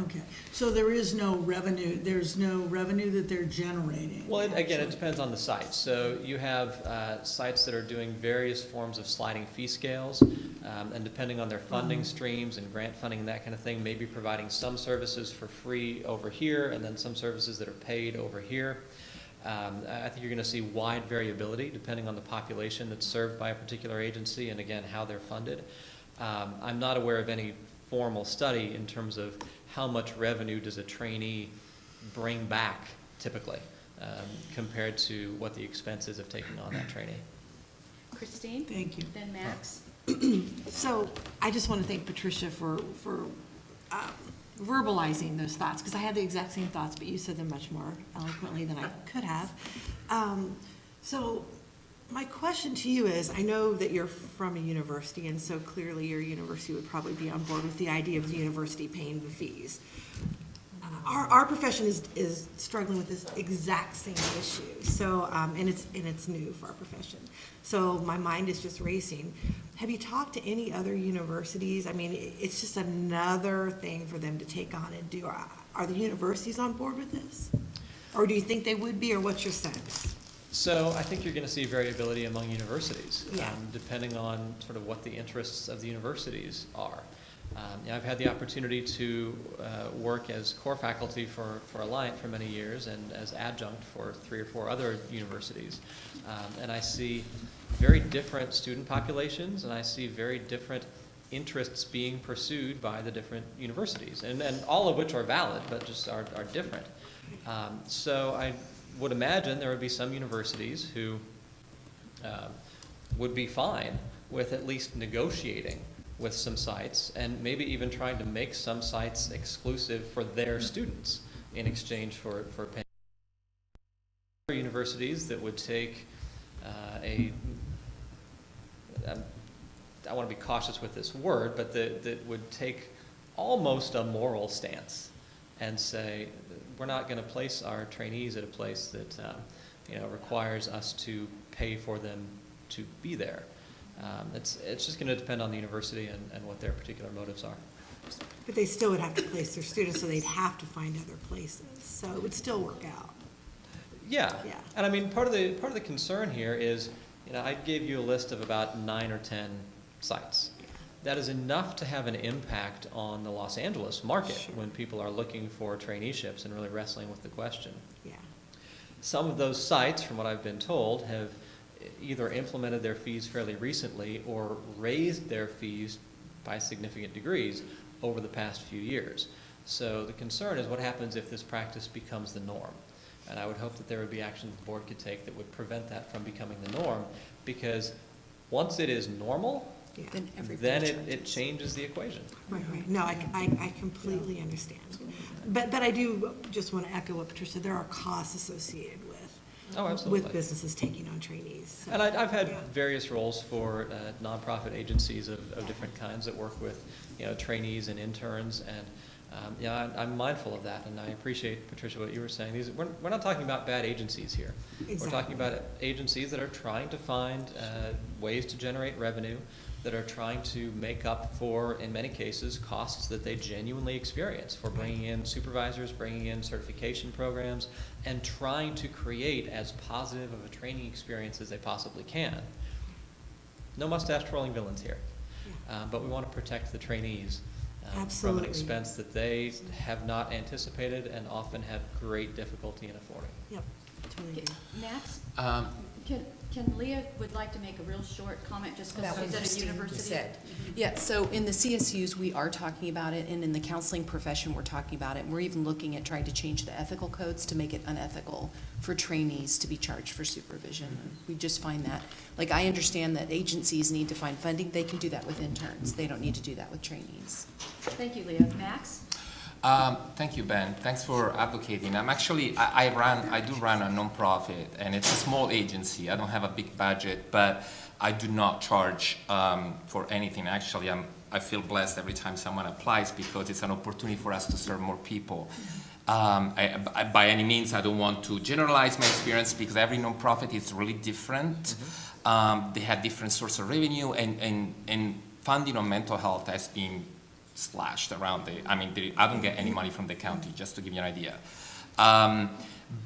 S17: Okay, so there is no revenue, there's no revenue that they're generating?
S19: Well, again, it depends on the site. So you have sites that are doing various forms of sliding fee scales, and depending on their funding streams and grant funding and that kind of thing, maybe providing some services for free over here and then some services that are paid over here. I think you're going to see wide variability depending on the population that's served by a particular agency and, again, how they're funded. I'm not aware of any formal study in terms of how much revenue does a trainee bring back typically compared to what the expenses of taking on that trainee.
S1: Christine?
S17: Thank you.
S1: Then Max?
S20: So I just want to thank Patricia for verbalizing those thoughts, because I had the exact same thoughts, but you said them much more eloquently than I could have. So my question to you is, I know that you're from a university, and so clearly your university would probably be on board with the idea of the university paying the fees. Our profession is struggling with this exact same issue. So, and it's new for our profession. So my mind is just racing. Have you talked to any other universities? I mean, it's just another thing for them to take on and do. Are the universities on board with this? Or do you think they would be, or what's your sense?
S19: So I think you're going to see variability among universities,
S20: Yeah.
S19: depending on sort of what the interests of the universities are. I've had the opportunity to work as core faculty for Alliant for many years and as adjunct for 3 or 4 other universities. And I see very different student populations, and I see very different interests being pursued by the different universities, and all of which are valid, but just are different. So I would imagine there would be some universities who would be fine with at least negotiating with some sites and maybe even trying to make some sites exclusive for their students in exchange for paying. Other universities that would take I want to be cautious with this word, but that would take almost a moral stance and say, we're not going to place our trainees at a place that requires us to pay for them to be there. It's just going to depend on the university and what their particular motives are.
S20: But they still would have to place their students, so they'd have to find other places. So it would still work out.
S19: Yeah.
S20: Yeah.
S19: And I mean, part of the concern here is, I gave you a list of about 9 or 10 sites. That is enough to have an impact on the Los Angeles market when people are looking for traineeships and really wrestling with the question.
S20: Yeah.
S19: Some of those sites, from what I've been told, have either implemented their fees fairly recently or raised their fees by significant degrees over the past few years. So the concern is what happens if this practice becomes the norm. And I would hope that there would be action the board could take that would prevent that from becoming the norm, because once it is normal, then it changes the equation.
S20: Right. No, I completely understand. But I do just want to echo what Patricia said. There are costs associated with with businesses taking on trainees. So,
S19: and I've had various roles for nonprofit agencies of different kinds that work with trainees and interns, and I'm mindful of that, and I appreciate, Patricia, what you were saying. We're not talking about bad agencies here.
S20: Exactly.
S19: We're talking about agencies that are trying to find ways to generate revenue, that are trying to make up for, in many cases, costs that they genuinely experience for bringing in supervisors, bringing in certification programs, and trying to create as positive of a training experience as they possibly can. No mustache twirling villains here, but we want to protect the trainees from an expense that they have not anticipated and often have great difficulty in affording.
S20: Yep, totally agree.
S1: Max? Can Leah would like to make a real short comment just because she's at a university?
S4: Yeah, so in the CSUs, we are talking about it, and in the counseling profession, we're talking about it. And we're even looking at trying to change the ethical codes to make it unethical for trainees to be charged for supervision. We just find that, like, I understand that agencies need to find funding. They can do that with interns. They don't need to do that with trainees.
S1: Thank you, Leah. Max?
S11: Thank you, Ben. Thanks for advocating. I'm actually, I do run a nonprofit, and it's a small agency. I don't have a big budget, but I do not charge for anything. Actually, I feel blessed every time someone applies because it's an opportunity for us to serve more people. By any means, I don't want to generalize my experience because every nonprofit is really different. They have different sources of revenue, and funding on mental health has been slashed around I don't get any money from the county, just to give you an idea.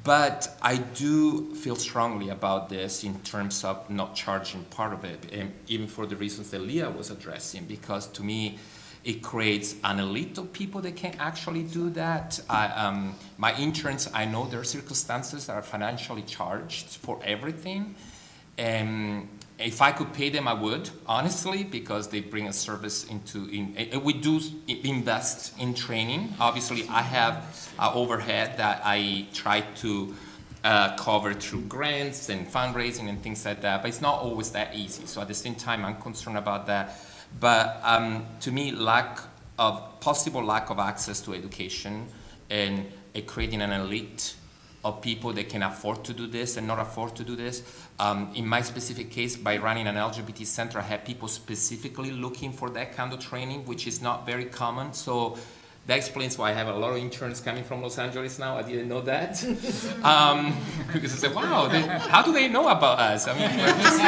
S11: But I do feel strongly about this in terms of not charging part of it, and even for the reasons that Leah was addressing, because to me, it creates an elite of people that can actually do that. My interns, I know their circumstances that are financially charged for everything. If I could pay them, I would, honestly, because they bring a service we do invest in training. Obviously, I have overhead that I try to cover through grants and fundraising and things like that, but it's not always that easy. So at the same time, I'm concerned about that. But to me, possible lack of access to education and creating an elite of people that can afford to do this and not afford to do this. In my specific case, by running an LGBT center, I have people specifically looking for that kind of training, which is not very common. So that explains why I have a lot of interns coming from Los Angeles now. I didn't know that. Because I said, wow, how do they know about us? I mean, we're just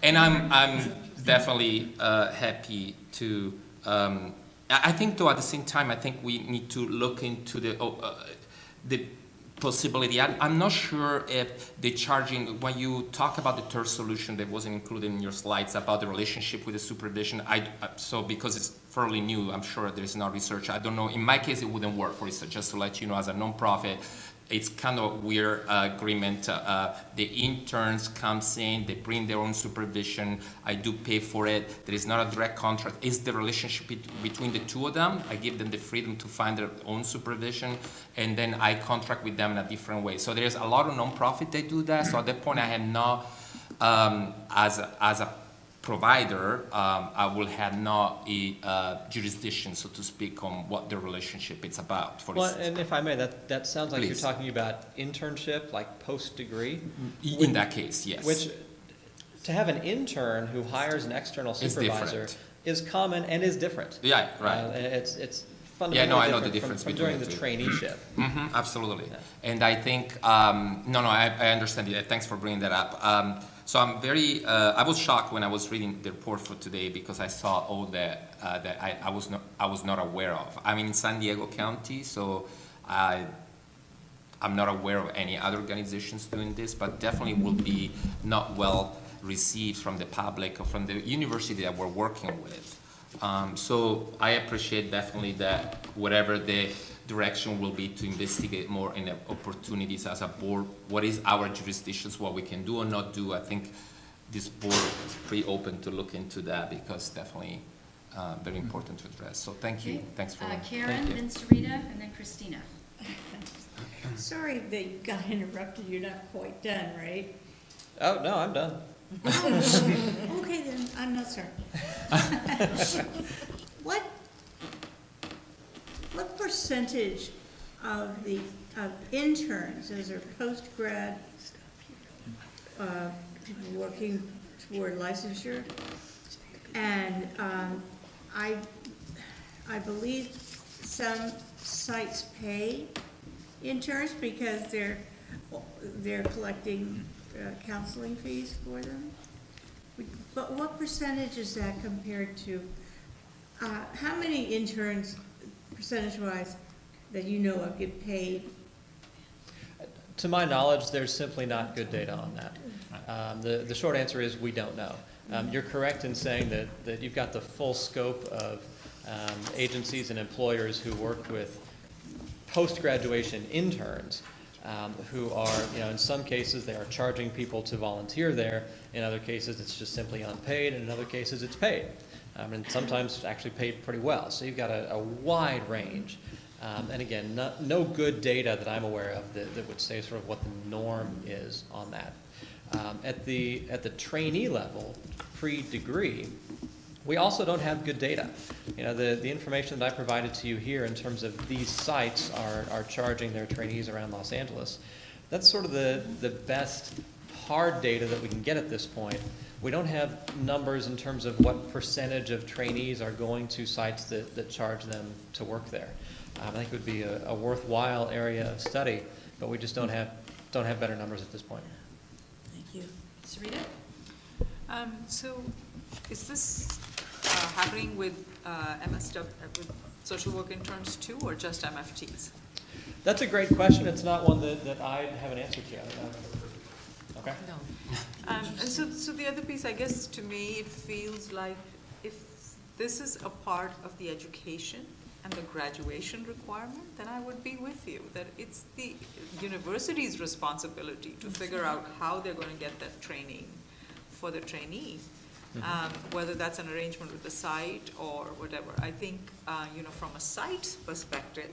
S11: and I'm definitely happy to, I think though at the same time, I think we need to look into the possibility. I'm not sure if the charging, when you talk about the third solution that wasn't included in your slides about the relationship with the supervision, so because it's fairly new, I'm sure there's no research. I don't know, in my case it wouldn't work for research, just to let you know, as a nonprofit, it's kind of weird agreement. The interns comes in, they bring their own supervision, I do pay for it. There is not a direct contract. It's the relationship between the two of them. I give them the freedom to find their own supervision, and then I contract with them in a different way. So there's a lot of nonprofit that do that. So at that point, I have not, as a provider, I will have not a jurisdiction, so to speak, on what the relationship is about.
S19: And if I may, that sounds like
S11: Please.
S19: You're talking about internship, like post-degree?
S11: In that case, yes.
S19: Which, to have an intern who hires an external supervisor is common and is different.
S11: Yeah, right.
S19: It's fundamentally
S11: I know the
S19: different
S11: difference
S19: from
S11: between
S19: during the
S11: two.
S19: traineeship.
S11: Absolutely.
S19: Yeah.
S11: And I think, I understand it. Thanks for bringing that up. So I'm very, I was shocked when I was reading the report for today because I saw all that I was not aware of. I'm in San Diego County, so I'm not aware of any other organizations doing this, but definitely will be not well received from the public or from the university that we're working with. So I appreciate definitely that whatever the direction will be to investigate more in the opportunities as a board, what is our jurisdictions, what we can do or not do. I think this board is pretty open to look into that because definitely very important to address. So thank you.
S1: Okay.
S11: Thanks for
S1: Karen, then Sarita, and then Christina.
S6: Sorry that you got interrupted, you're not quite done, right?
S19: Oh, no, I'm done.
S6: Okay, then, I'm not sorry. What percentage of interns as are post-grad working toward licensure? And I believe some sites pay interns because they're collecting counseling fees for them. But what percentage is that compared to, how many interns, percentage-wise, that you know of get paid?
S19: To my knowledge, there's simply not good data on that. The short answer is we don't know. You're correct in saying that you've got the full scope of agencies and employers who work with post-graduation interns who are, in some cases, they are charging people to volunteer there. In other cases, it's just simply unpaid, and in other cases, it's paid. And sometimes actually paid pretty well. So you've got a wide range. And again, no good data that I'm aware of that would say sort of what the norm is on that. At the trainee level, pre-degree, We also don't have good data. You know, the information that I provided to you here in terms of these sites are charging their trainees around Los Angeles. That's sort of the best hard data that we can get at this point. We don't have numbers in terms of what percentage of trainees are going to sites that charge them to work there. I think it would be a worthwhile area of study, but we just don't have better numbers at this point.
S10: Thank you.
S1: Sarita?
S10: So is this happening with MSW, with social work interns too, or just MFTs?
S19: That's a great question. It's not one that I have an answer to. I don't know. Okay.
S10: No. And so the other piece, I guess, to me, it feels like if this is a part of the education and the graduation requirement, then I would be with you, that it's the university's responsibility to figure out how they're going to get that training for the trainee, whether that's an arrangement with the site or whatever. I think, from a site perspective,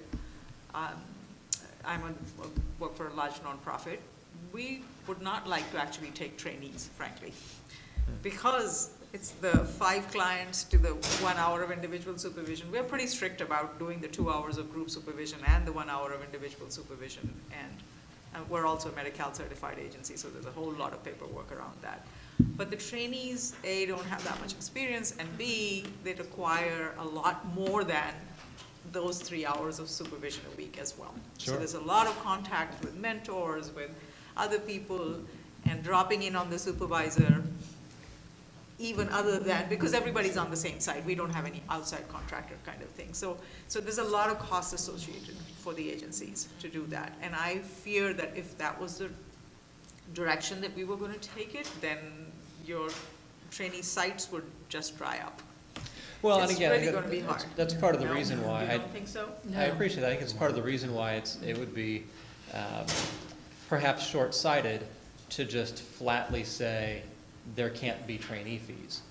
S10: work for a large nonprofit. We would not like to actually take trainees, frankly, because it's the 5 clients to the 1 hour of individual supervision. We're pretty strict about doing the 2 hours of group supervision and the 1 hour of individual supervision. And we're also a Medi-Cal certified agency, so there's a whole lot of paperwork around that. But the trainees, A, don't have that much experience, and B, they require a lot more than those 3 hours of supervision a week as well.
S19: Sure.
S10: So there's a lot of contact with mentors, with other people, and dropping in on the supervisor, even other than, because everybody's on the same side. We don't have any outside contractor kind of thing. So there's a lot of costs associated for the agencies to do that. And I fear that if that was the direction that we were going to take it, then your trainee sites would just dry up.
S19: Well,
S10: It's
S19: and again,
S10: really going to be hard.
S19: that's part of the reason why.
S10: You don't think so?
S19: I appreciate that. I think it's part of the reason why it would be perhaps short-sighted to just flatly say there can't be trainee fees.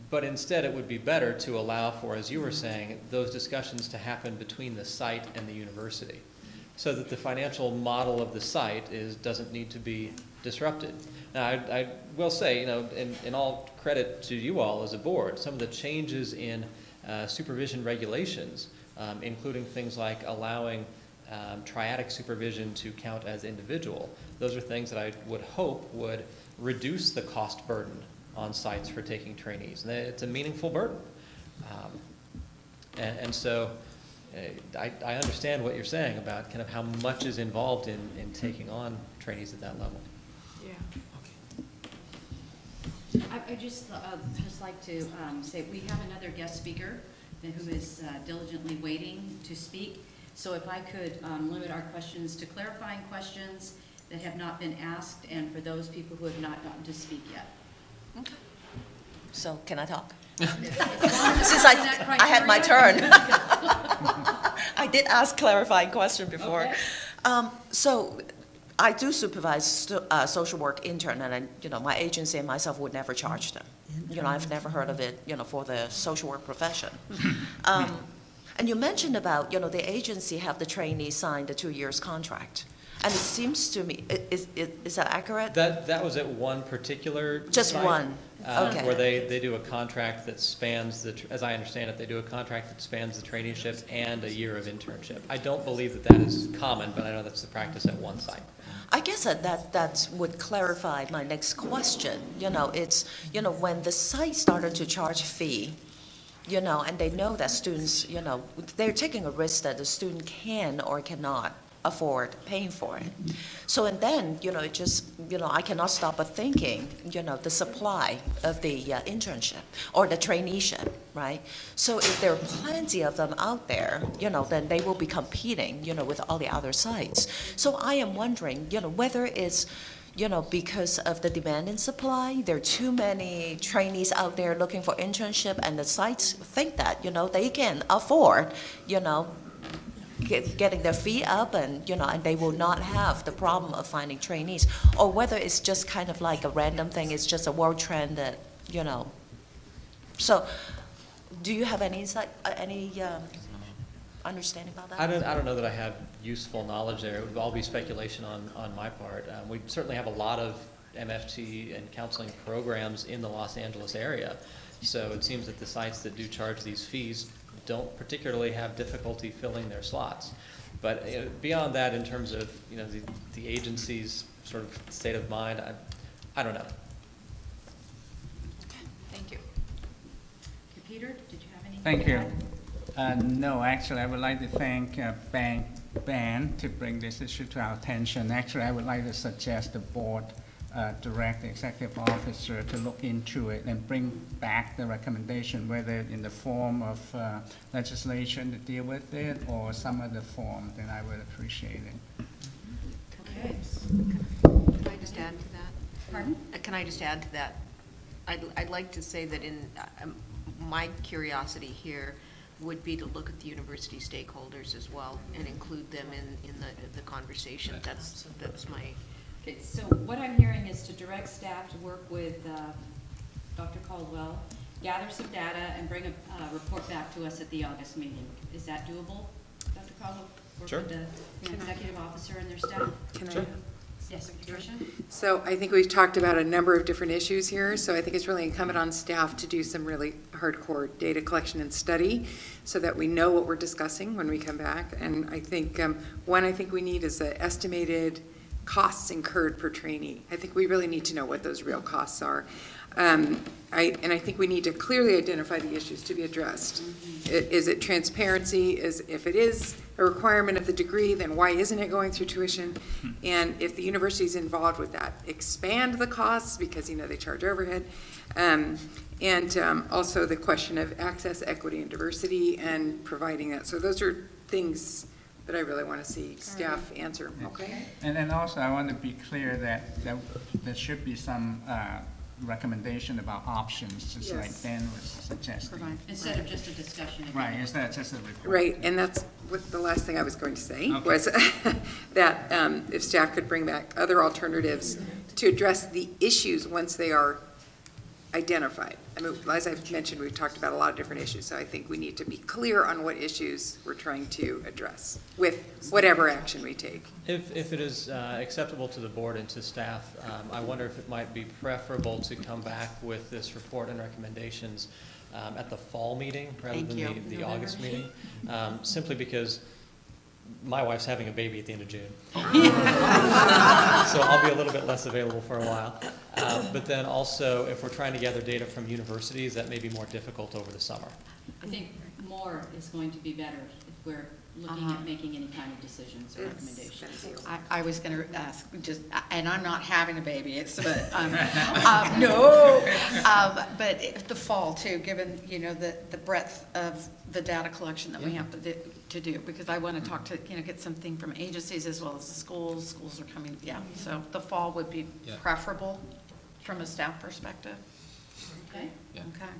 S19: But instead, it would be better to allow for, as you were saying, those discussions to happen between the site and the university, so that the financial model of the site doesn't need to be disrupted. Now, I will say, in all credit to you all as a board, some of the changes in supervision regulations, including things like allowing triadic supervision to count as individual, those are things that I would hope would reduce the cost burden on sites for taking trainees. And it's a meaningful burden. And so I understand what you're saying about kind of how much is involved in taking on trainees at that level.
S10: Yeah.
S1: I just like to say we have another guest speaker who is diligently waiting to speak. So if I could limit our questions to clarifying questions that have not been asked, and for those people who have not gotten to speak yet.
S18: Okay. So can I talk? Since I had my turn. I did ask clarifying question before.
S1: Okay.
S18: So I do supervise social work intern, and my agency and myself would never charge them. I've never heard of it, for the social work profession. And you mentioned about, the agency have the trainee sign the 2 years contract. And it seems to me, is that accurate?
S19: That was at one particular
S18: Just
S19: site,
S18: one, okay.
S19: Where they do a contract that spans as I understand it, they do a contract that spans the traineeship and a year of internship. I don't believe that is common, but I know that's the practice at one site.
S18: I guess that would clarify my next question. It's, when the site started to charge fee, and they know that students, they're taking a risk that the student can or cannot afford paying for it. So, and then, it just, I cannot stop but thinking, the supply of the internship or the traineeship, right? So if there are plenty of them out there, then they will be competing, with all the other sites. So I am wondering, whether it's, because of the demand and supply, there are too many trainees out there looking for internship, and the sites think that, they can afford, getting their fee up, and and they will not have the problem of finding trainees, or whether it's just kind of like a random thing, it's just a world trend that So, do you have any insight, any understanding about that?
S19: I don't know that I have useful knowledge there. It would all be speculation on my part. We certainly have a lot of MFT and counseling programs in the Los Angeles area. So it seems that the sites that do charge these fees don't particularly have difficulty filling their slots. But beyond that, in terms of the agency's sort of state of mind, I don't know.
S8: Thank you. Peter, did you have anything?
S21: Thank
S8: to
S21: you.
S8: add?
S21: No, actually, I would like to thank Ben to bring this issue to our attention. Actually, I would like to suggest the board direct the executive officer to look into it and bring back the recommendation, whether in the form of legislation to deal with it or some other form, then I would appreciate it.
S8: Okay.
S22: Can I just add to that?
S8: Pardon?
S22: Can I just add to that? I'd like to say that in my curiosity here would be to look at the university stakeholders as well and include them in the conversation. That's my.
S1: Okay, so what I'm hearing is to direct staff to work with Dr. Caldwell, gather some data, and bring a report back to us at the August meeting. Is that doable, Dr. Caldwell? Work
S5: Sure.
S1: with the executive officer and their staff?
S5: Sure.
S1: Yes, Patricia?
S5: So I think we've talked about a number of different issues here, so I think it's really incumbent on staff to do some really hardcore data collection and study so that we know what we're discussing when we come back. And I think one I think we need is the estimated costs incurred per trainee. I think we really need to know what those real costs are. I think we need to clearly identify the issues to be addressed. Is it transparency? If it is a requirement of the degree, then why isn't it going through tuition? And if the university is involved with that, expand the costs because they charge overhead. Also the question of access, equity, and diversity and providing that. So those are things that I really want to see staff answer, okay?
S21: And then also I want to be clear that there should be some recommendation about options, just like Ben was suggesting.
S1: Instead of just a discussion.
S21: Right, instead of just a report.
S5: Right, and that's what the last thing I was going to say was that if staff could bring back other alternatives to address the issues once they are identified. I mean, as I've mentioned, we've talked about a lot of different issues, so I think we need to be clear on what issues we're trying to address with whatever action we take.
S19: If it is acceptable to the board and to staff, I wonder if it might be preferable to come back with this report and recommendations at the fall meeting rather than the August meeting, simply because my wife's having a baby at the end of June. So I'll be a little bit less available for a while. But then also, if we're trying to gather data from universities, that may be more difficult over the summer.
S1: I think more is going to be better if we're looking at making any kind of decisions or recommendations.
S8: I was going to ask, and I'm not having a baby, no, but the fall too, given, the breadth of the data collection that we have to do, because I want to talk to, get something from agencies as well as the schools. Schools are coming, so the fall would be preferable from a staff perspective.
S1: Okay?
S8: Okay.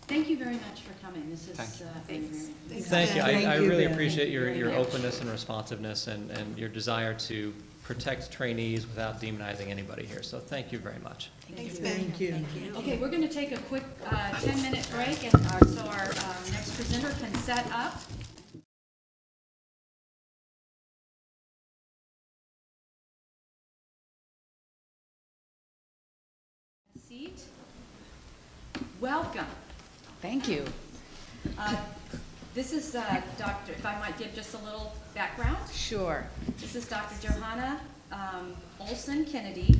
S1: Thank you very much for coming. This is
S19: Thank you. I really appreciate your openness and responsiveness and your desire to protect trainees without demonizing anybody here. So thank you very much.
S17: Thanks, Ben. Thank you.
S1: Okay, we're going to take a quick 10-minute break, and so our next presenter can set up. Seat. Welcome.
S8: Thank you.
S1: This is Dr., if I might give just a little background.
S8: Sure.
S1: This is Dr. Johanna Olson Kennedy,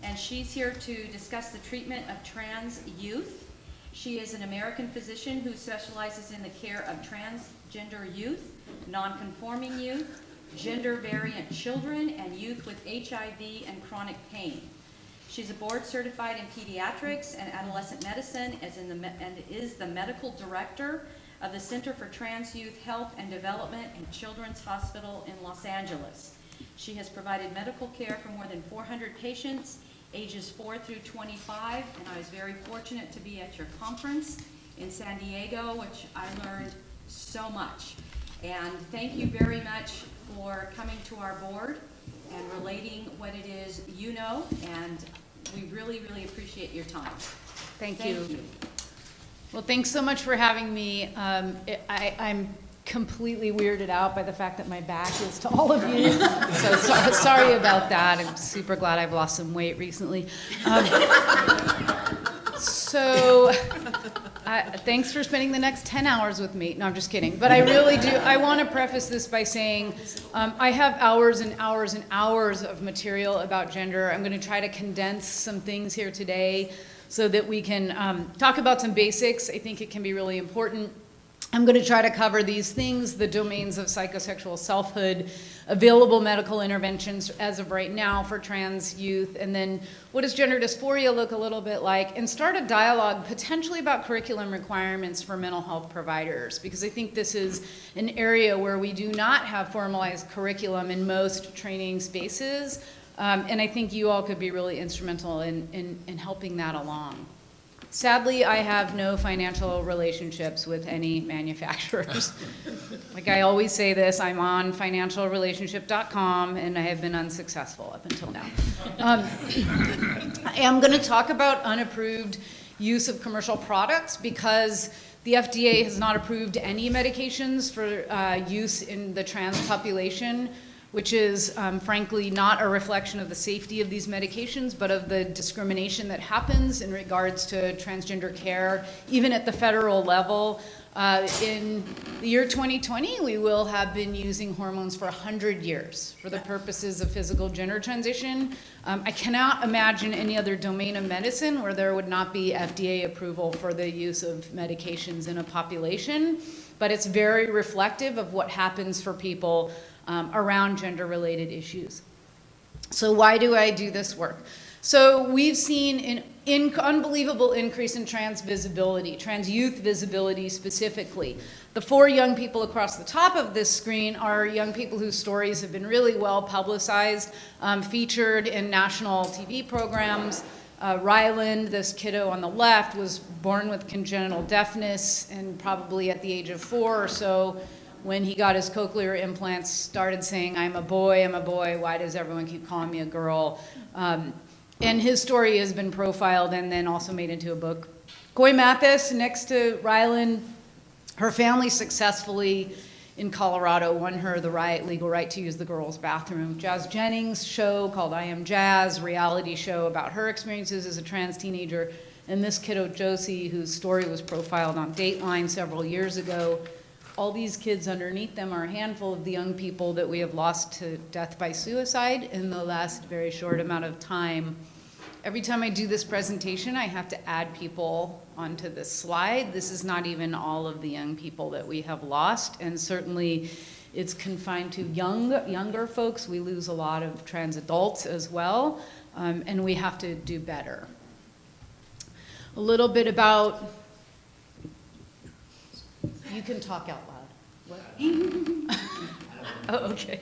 S1: and she's here to discuss the treatment of trans youth. She is an American physician who specializes in the care of transgender youth, nonconforming youth, gender variant children, and youth with HIV and chronic pain. She's a board certified in pediatrics and adolescent medicine and is the medical director of the Center for Trans Youth Health and Development in Children's Hospital in Los Angeles. She has provided medical care for more than 400 patients, ages 4 through 25, and I was very fortunate to be at your conference in San Diego, which I learned so much. And thank you very much for coming to our board and relating what it is you know, and we really, really appreciate your time.
S23: Thank you. Well, thanks so much for having me. I'm
S7: completely weirded out by the fact that my back is to all of you. So sorry about that. I'm super glad I've lost some weight recently. Thanks for spending the next 10 hours with me. No, I'm just kidding. But I really do. I want to preface this by saying I have hours and hours and hours of material about gender. I'm going to try to condense some things here today so that we can talk about some basics. I think it can be really important. I'm going to try to cover these things, the domains of psychosexual selfhood, available medical interventions as of right now for trans youth, and then what does gender dysphoria look a little bit like, and start a dialogue potentially about curriculum requirements for mental health providers, because I think this is an area where we do not have formalized curriculum in most training spaces, and I think you all could be really instrumental in helping that along. Sadly, I have no financial relationships with any manufacturers. Like I always say this, I'm on financialrelationship.com and I have been unsuccessful up until now. I am going to talk about unapproved use of commercial products because the FDA has not approved any medications for use in the trans population, which is frankly not a reflection of the safety of these medications, but of the discrimination that happens in regards to transgender care, even at the federal level. In the year 2020, we will have been using hormones for 100 years for the purposes of physical gender transition. I cannot imagine any other domain of medicine where there would not be FDA approval for the use of medications in a population, but it's very reflective of what happens for people around gender-related issues. So why do I do this work? So we've seen an unbelievable increase in trans visibility, trans youth visibility specifically. The 4 young people across the top of this screen are young people whose stories have been really well publicized, featured in national TV programs. Ryland, this kiddo on the left, was born with congenital deafness and probably at the age of 4 or so, when he got his cochlear implants, started saying, I'm a boy, why does everyone keep calling me a girl? And his story has been profiled and then also made into a book. Coy Mathis, next to Ryland, her family successfully in Colorado won her the legal right to use the girls' bathroom. Jazz Jennings' show called I Am Jazz, reality show about her experiences as a trans teenager. And this kiddo, Josie, whose story was profiled on Dateline several years ago. All these kids underneath them are a handful of the young people that we have lost to death by suicide in the last very short amount of time. Every time I do this presentation, I have to add people onto this slide. This is not even all of the young people that we have lost, and certainly it's confined to younger folks. We lose a lot of trans adults as well, and we have to do better. A little bit about, you can talk out loud. What? Oh, okay.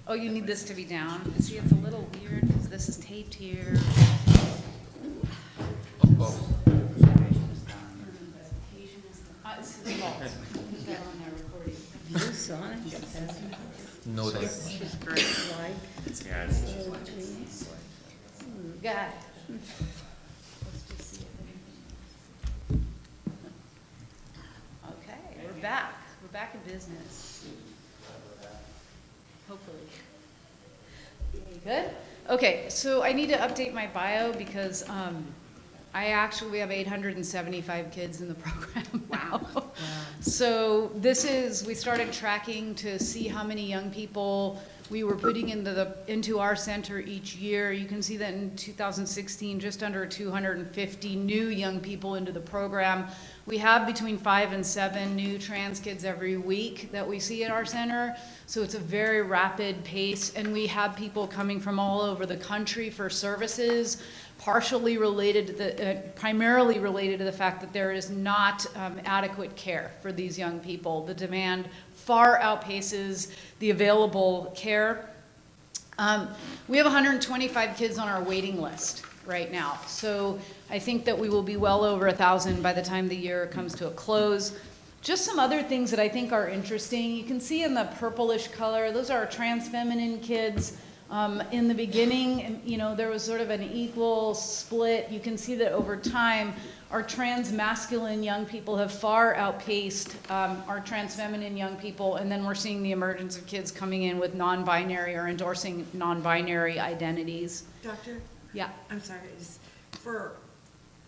S7: Oh, you need this to be down. See, it's a little weird because this is taped here.
S11: No, that's.
S7: Got it. Okay, we're back. We're back in business. Hopefully. Good? Okay, so I need to update my bio because we have 875 kids in the program now. Wow. So we started tracking to see how many young people we were putting into our center each year. You can see that in 2016, just under 250 new young people into the program. We have between 5 and 7 new trans kids every week that we see at our center. So it's a very rapid pace, and we have people coming from all over the country for services, primarily related to the fact that there is not adequate care for these young people. The demand far outpaces the available care. We have 125 kids on our waiting list right now. So I think that we will be well over 1,000 by the time the year comes to a close. Just some other things that I think are interesting. You can see in the purplish color, those are our trans feminine kids. In the beginning, there was sort of an equal split. You can see that over time, our trans masculine young people have far outpaced our trans feminine young people, and then we're seeing the emergence of kids coming in with non-binary or endorsing non-binary identities.
S20: Doctor?
S7: Yeah.
S20: I'm sorry, for...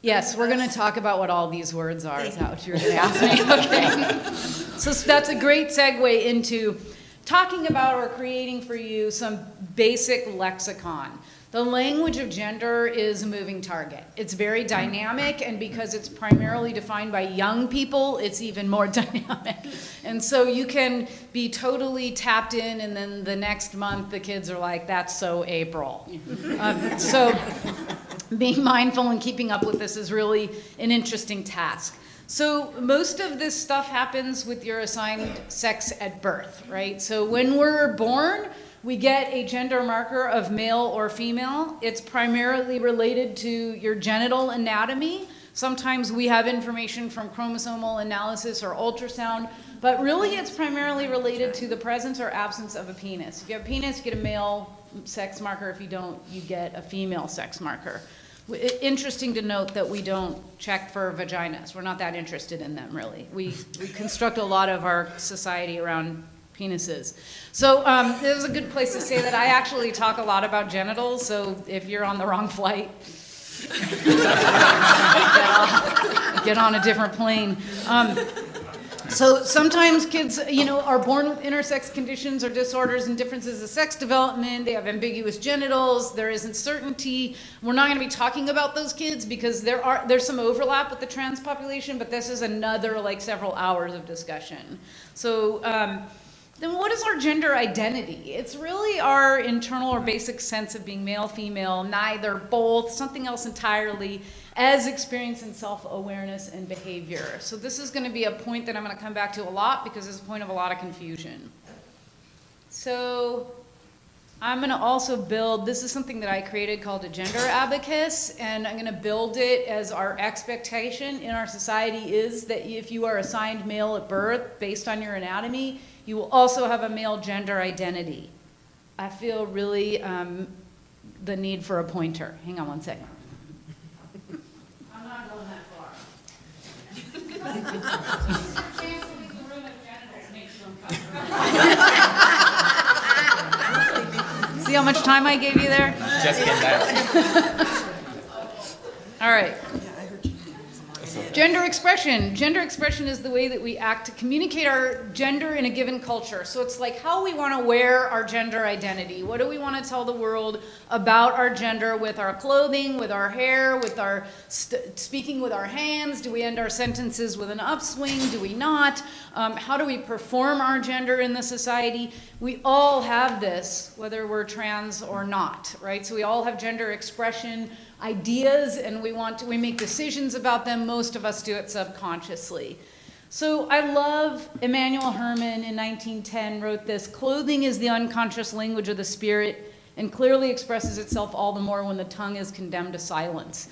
S7: Yes, we're going to talk about what all these words are. Is that what you were going to ask me? Okay. So that's a great segue into talking about or creating for you some basic lexicon. The language of gender is a moving target. It's very dynamic, and because it's primarily defined by young people, it's even more dynamic. And so you can be totally tapped in, and then the next month the kids are like, that's so April. So being mindful and keeping up with this is really an interesting task. So most of this stuff happens with your assigned sex at birth, right? So when we're born, we get a gender marker of male or female. It's primarily related to your genital anatomy. Sometimes we have information from chromosomal analysis or ultrasound, but really it's primarily related to the presence or absence of a penis. If you have a penis, you get a male sex marker. If you don't, you get a female sex marker. Interesting to note that we don't check for vaginas. We're not that interested in them, really. We construct a lot of our society around penises. So this is a good place to say that I actually talk a lot about genitals, so if you're on the wrong flight, get on a different plane. So sometimes kids, are born with intersex conditions or disorders and differences of sex development. They have ambiguous genitals. There isn't certainty. We're not going to be talking about those kids because there's some overlap with the trans population, but this is another several hours of discussion. So then what is our gender identity? It's really our internal or basic sense of being male, female, neither, both, something else entirely, as experienced in self-awareness and behavior. So this is going to be a point that I'm going to come back to a lot because it's a point of a lot of confusion. So I'm going to also build, this is something that I created called a gender abacus, and I'm going to build it as our expectation in our society is that if you are assigned male at birth based on your anatomy, you will also have a male gender identity. I feel really the need for a pointer. Hang on one second. I'm not going that far. See how much time I gave you there?
S11: Just get that.
S7: All right. Gender expression. Gender expression is the way that we act to communicate our gender in a given culture. So it's like how we want to wear our gender identity. What do we want to tell the world about our gender with our clothing, with our hair, with our speaking with our hands? Do we end our sentences with an upswing? Do we not? How do we perform our gender in the society? We all have this, whether we're trans or not, right? So we all have gender expression ideas, and we make decisions about them. Most of us do it subconsciously. So I love Emanuel Herman in 1910 wrote this: clothing is the unconscious language of the spirit and clearly expresses itself all the more when the tongue is condemned to silence.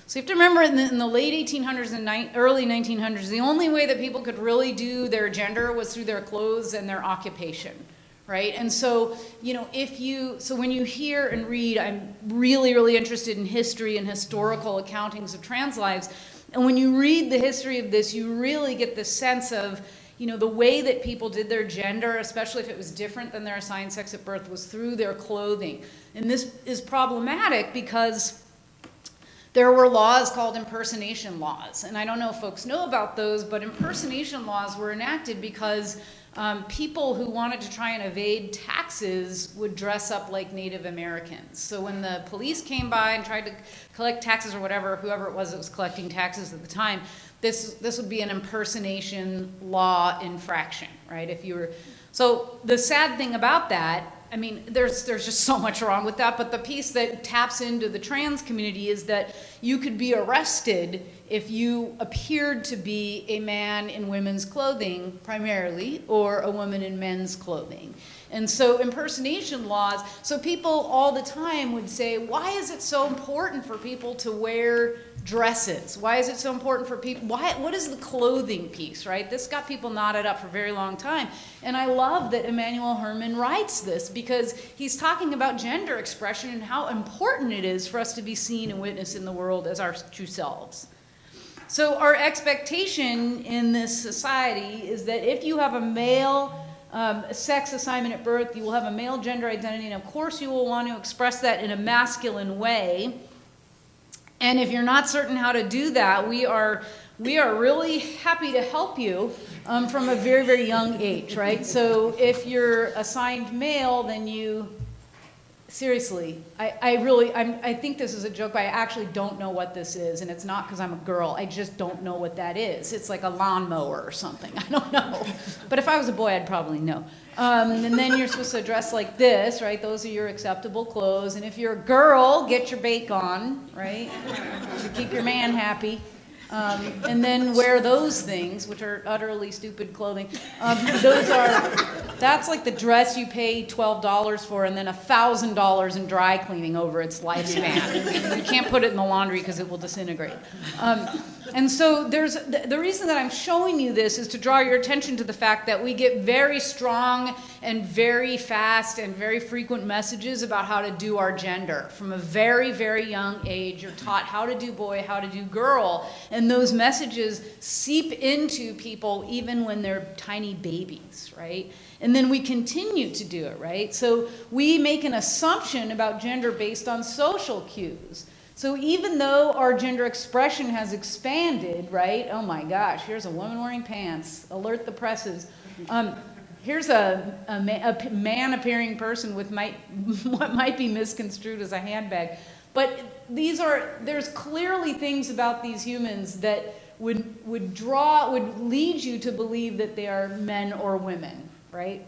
S7: So you have to remember in the late 1800s and early 1900s, the only way that people could really do their gender was through their clothes and their occupation. Right? And so, so when you hear and read, I'm really, really interested in history and historical accountings of trans lives. And when you read the history of this, you really get the sense of, the way that people did their gender, especially if it was different than their assigned sex at birth, was through their clothing. And this is problematic because there were laws called impersonation laws. And I don't know if folks know about those, but impersonation laws were enacted because people who wanted to try and evade taxes would dress up like Native Americans. So when the police came by and tried to collect taxes or whatever, whoever it was that was collecting taxes at the time, this would be an impersonation law infraction, right? So the sad thing about that, there's just so much wrong with that, but the piece that taps into the trans community is that you could be arrested if you appeared to be a man in women's clothing primarily, or a woman in men's clothing. And so impersonation laws, so people all the time would say, why is it so important for people to wear dresses? Why is it so important for people? What is the clothing piece, right? This got people knotted up for a very long time. And I love that Emmanuel Herman writes this because he's talking about gender expression and how important it is for us to be seen and witnessed in the world as our true selves. So our expectation in this society is that if you have a male sex assignment at birth, you will have a male gender identity, and of course you will want to express that in a masculine way. And if you're not certain how to do that, we are really happy to help you from a very, very young age, right? So if you're assigned male, then you, seriously, I think this is a joke, but I actually don't know what this is, and it's not because I'm a girl. I just don't know what that is. It's like a lawnmower or something. I don't know. But if I was a boy, I'd probably know. And then you're supposed to dress like this, right? Those are your acceptable clothes. And if you're a girl, get your bake on, right? To keep your man happy. And then wear those things, which are utterly stupid clothing. That's like the dress you pay $12 for and then $1,000 in dry cleaning over its lifespan. You can't put it in the laundry because it will disintegrate. And so the reason that I'm showing you this is to draw your attention to the fact that we get very strong and very fast and very frequent messages about how to do our gender. From a very, very young age, you're taught how to do boy, how to do girl, and those messages seep into people even when they're tiny babies, right? And then we continue to do it, right? So we make an assumption about gender based on social cues. So even though our gender expression has expanded, right? Oh my gosh, here's a woman wearing pants. Alert the presses. Here's a man-appearing person with what might be misconstrued as a handbag. But there's clearly things about these humans that would lead you to believe that they are men or women, right?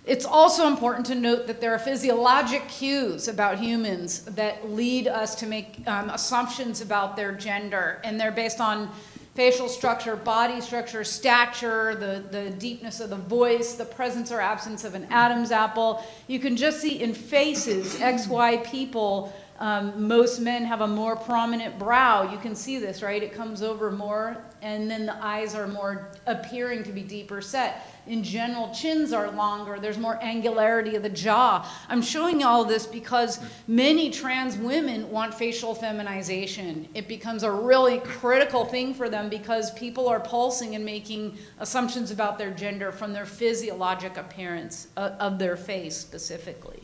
S7: It's also important to note that there are physiologic cues about humans that lead us to make assumptions about their gender, and they're based on facial structure, body structure, stature, the deepness of the voice, the presence or absence of an Adam's apple. You can just see in faces, XY people, most men have a more prominent brow. You can see this, right? It comes over more, and then the eyes are more appearing to be deeper set. In general, chins are longer. There's more angularity of the jaw. I'm showing you all this because many trans women want facial feminization. It becomes a really critical thing for them because people are pulsing and making assumptions about their gender from their physiologic appearance of their face specifically.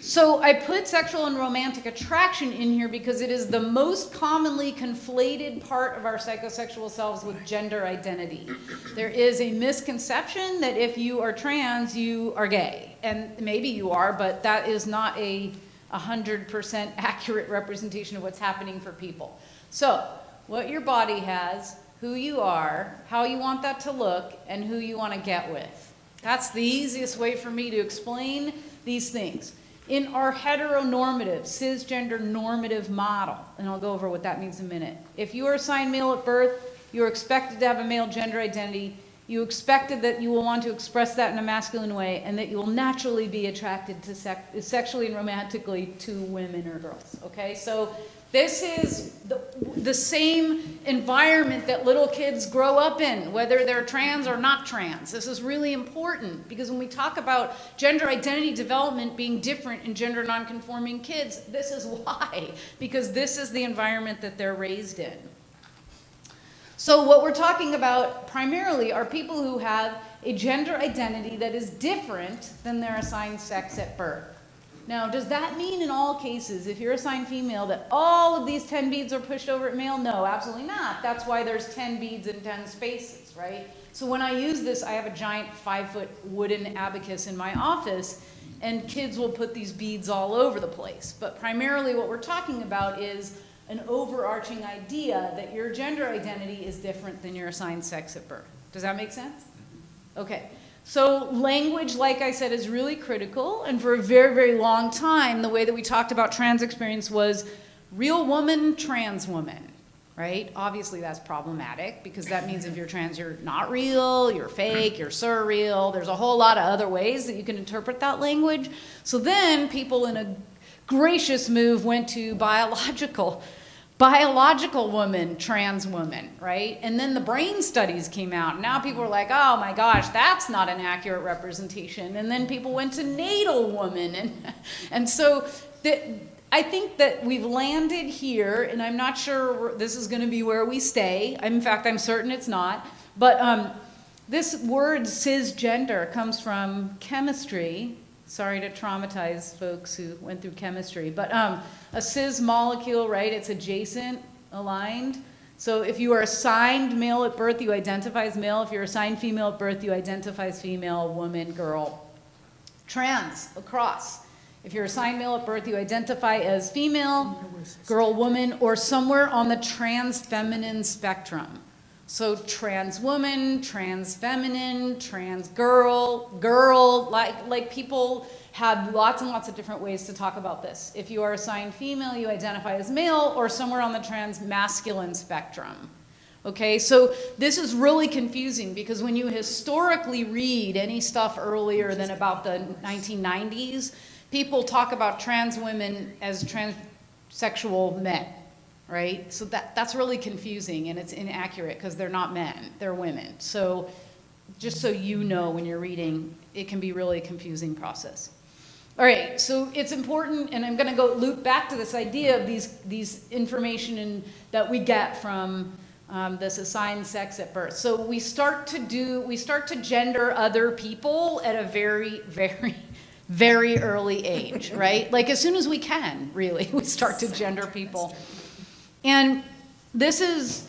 S7: So I put sexual and romantic attraction in here because it is the most commonly conflated part of our psychosexual selves with gender identity. There is a misconception that if you are trans, you are gay. And maybe you are, but that is not a 100% accurate representation of what's happening for people. So what your body has, who you are, how you want that to look, and who you want to get with. That's the easiest way for me to explain these things. In our heteronormative, cisgender normative model, and I'll go over what that means in a minute. If you are assigned male at birth, you're expected to have a male gender identity. You expected that you will want to express that in a masculine way, and that you will naturally be attracted to sexually and romantically to women or girls. Okay, so this is the same environment that little kids grow up in, whether they're trans or not trans. This is really important because when we talk about gender identity development being different in gender nonconforming kids, this is why, because this is the environment that they're raised in. So what we're talking about primarily are people who have a gender identity that is different than their assigned sex at birth. Now, does that mean in all cases, if you're assigned female, that all of these 10 beads are pushed over at male? No, absolutely not. That's why there's 10 beads in 10 spaces, right? So when I use this, I have a giant 5-foot wooden abacus in my office, and kids will put these beads all over the place. But primarily what we're talking about is an overarching idea that your gender identity is different than your assigned sex at birth. Does that make sense? Okay. So language, like I said, is really critical, and for a very, very long time, the way that we talked about trans experience was real woman, trans woman. right? Obviously that's problematic because that means if you're trans, you're not real, you're fake, you're surreal. There's a whole lot of other ways that you can interpret that language. So then people in a gracious move went to biological woman, trans woman, right? And then the brain studies came out. And now people are like, oh my gosh, that's not an accurate representation. And then people went to natal woman. And so I think that we've landed here, and I'm not sure this is going to be where we stay. In fact, I'm certain it's not. But this word cisgender comes from chemistry. Sorry to traumatize folks who went through chemistry. But a cis molecule, right, it's adjacent, aligned. So if you are assigned male at birth, you identify as male. If you're assigned female at birth, you identify as female, woman, girl. Trans, across. If you're assigned male at birth, you identify as female, girl, woman, or somewhere on the trans feminine spectrum. So trans woman, trans feminine, trans girl, like people have lots and lots of different ways to talk about this. If you are assigned female, you identify as male or somewhere on the trans masculine spectrum. Okay, so this is really confusing because when you historically read any stuff earlier than about the 1990s, people talk about trans women as transsexual men. Right? So that's really confusing and it's inaccurate because they're not men, they're women. So just so you know when you're reading, it can be really a confusing process. All right, so it's important, and I'm going to go loop back to this idea of these information that we get from this assigned sex at birth. So we start to gender other people at a very, very, very early age, right? Like as soon as we can, really, we start to gender people. And this is,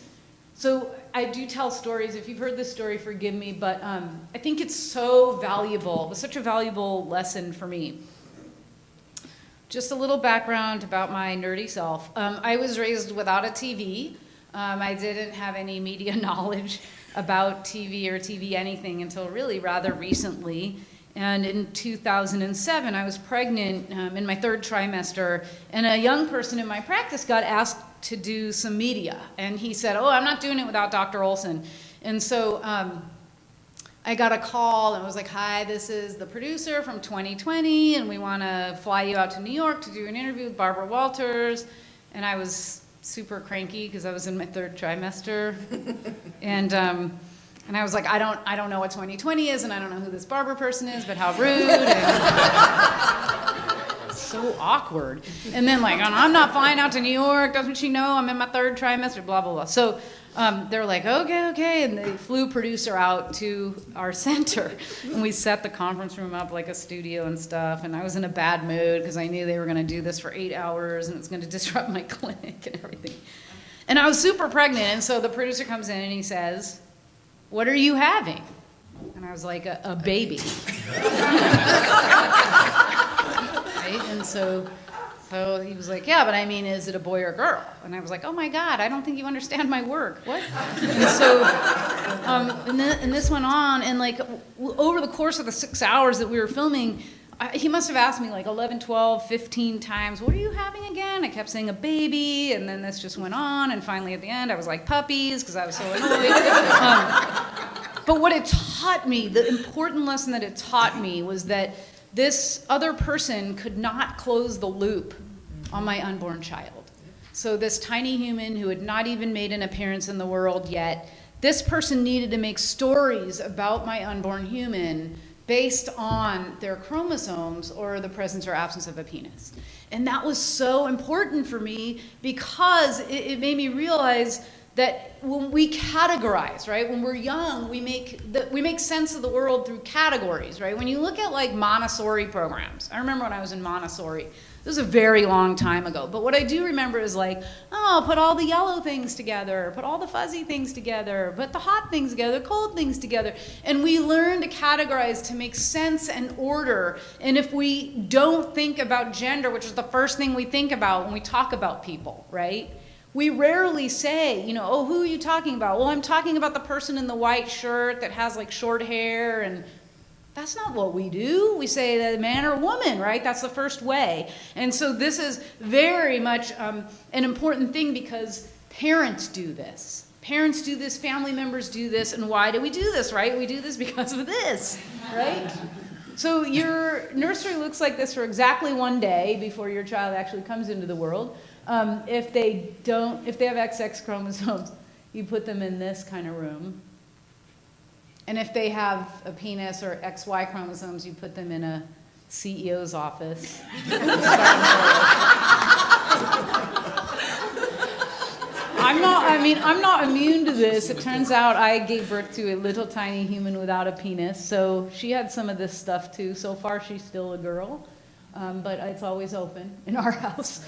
S7: so I do tell stories. If you've heard this story, forgive me, but I think it's so valuable. It was such a valuable lesson for me. Just a little background about my nerdy self. I was raised without a TV. I didn't have any media knowledge about TV or TV anything until really rather recently. And in 2007, I was pregnant in my 3rd trimester, and a young person in my practice got asked to do some media. And he said, oh, I'm not doing it without Dr. Olson. And so I got a call, and it was like, hi, this is the producer from 2020, and we want to fly you out to New York to do an interview with Barbara Walters. And I was super cranky because I was in my 3rd trimester. And I was like, I don't know what 2020 is, and I don't know who this Barbara person is, but how rude. And so awkward. And then like, I'm not flying out to New York, doesn't she know? I'm in my 3rd trimester, blah, blah, blah. So they're like, okay. And they flew producer out to our center. And we set the conference room up like a studio and stuff. And I was in a bad mood because I knew they were going to do this for 8 hours and it's going to disrupt my clinic and everything. And I was super pregnant. And so the producer comes in and he says, what are you having? And I was like, a baby. Right? And so he was like, yeah, but I mean, is it a boy or a girl? And I was like, oh my God, I don't think you understand my work. What? And so, and this went on, and like over the course of the 6 hours that we were filming, he must have asked me like 11, 12, 15 times, what are you having again? I kept saying a baby, and then this just went on, and finally at the end I was like puppies because I was so annoyed. But what it taught me, the important lesson that it taught me was that this other person could not close the loop on my unborn child. So this tiny human who had not even made an appearance in the world yet, this person needed to make stories about my unborn human based on their chromosomes or the presence or absence of a penis. And that was so important for me because it made me realize that when we categorize, right, when we're young, we make sense of the world through categories, right? When you look at like Montessori programs, I remember when I was in Montessori, this was a very long time ago, but what I do remember is like, oh, put all the yellow things together, put all the fuzzy things together, put the hot things together, cold things together, and we learn to categorize to make sense and order. And if we don't think about gender, which is the first thing we think about when we talk about people, right? We rarely say, you know, oh, who are you talking about? Well, I'm talking about the person in the white shirt that has like short hair, and that's not what we do. We say that man or woman, right? That's the first way. And so this is very much an important thing because Parents do this. Parents do this, family members do this, and why do we do this, right? We do this because of this, right? So your nursery looks like this for exactly one day before your child actually comes into the world. If they have XX chromosomes, you put them in this kind of room. And if they have a penis or XY chromosomes, you put them in a CEO's office. I'm not immune to this. It turns out I gave birth to a little tiny human without a penis, so she had some of this stuff too. So far, she's still a girl, but it's always open in our house.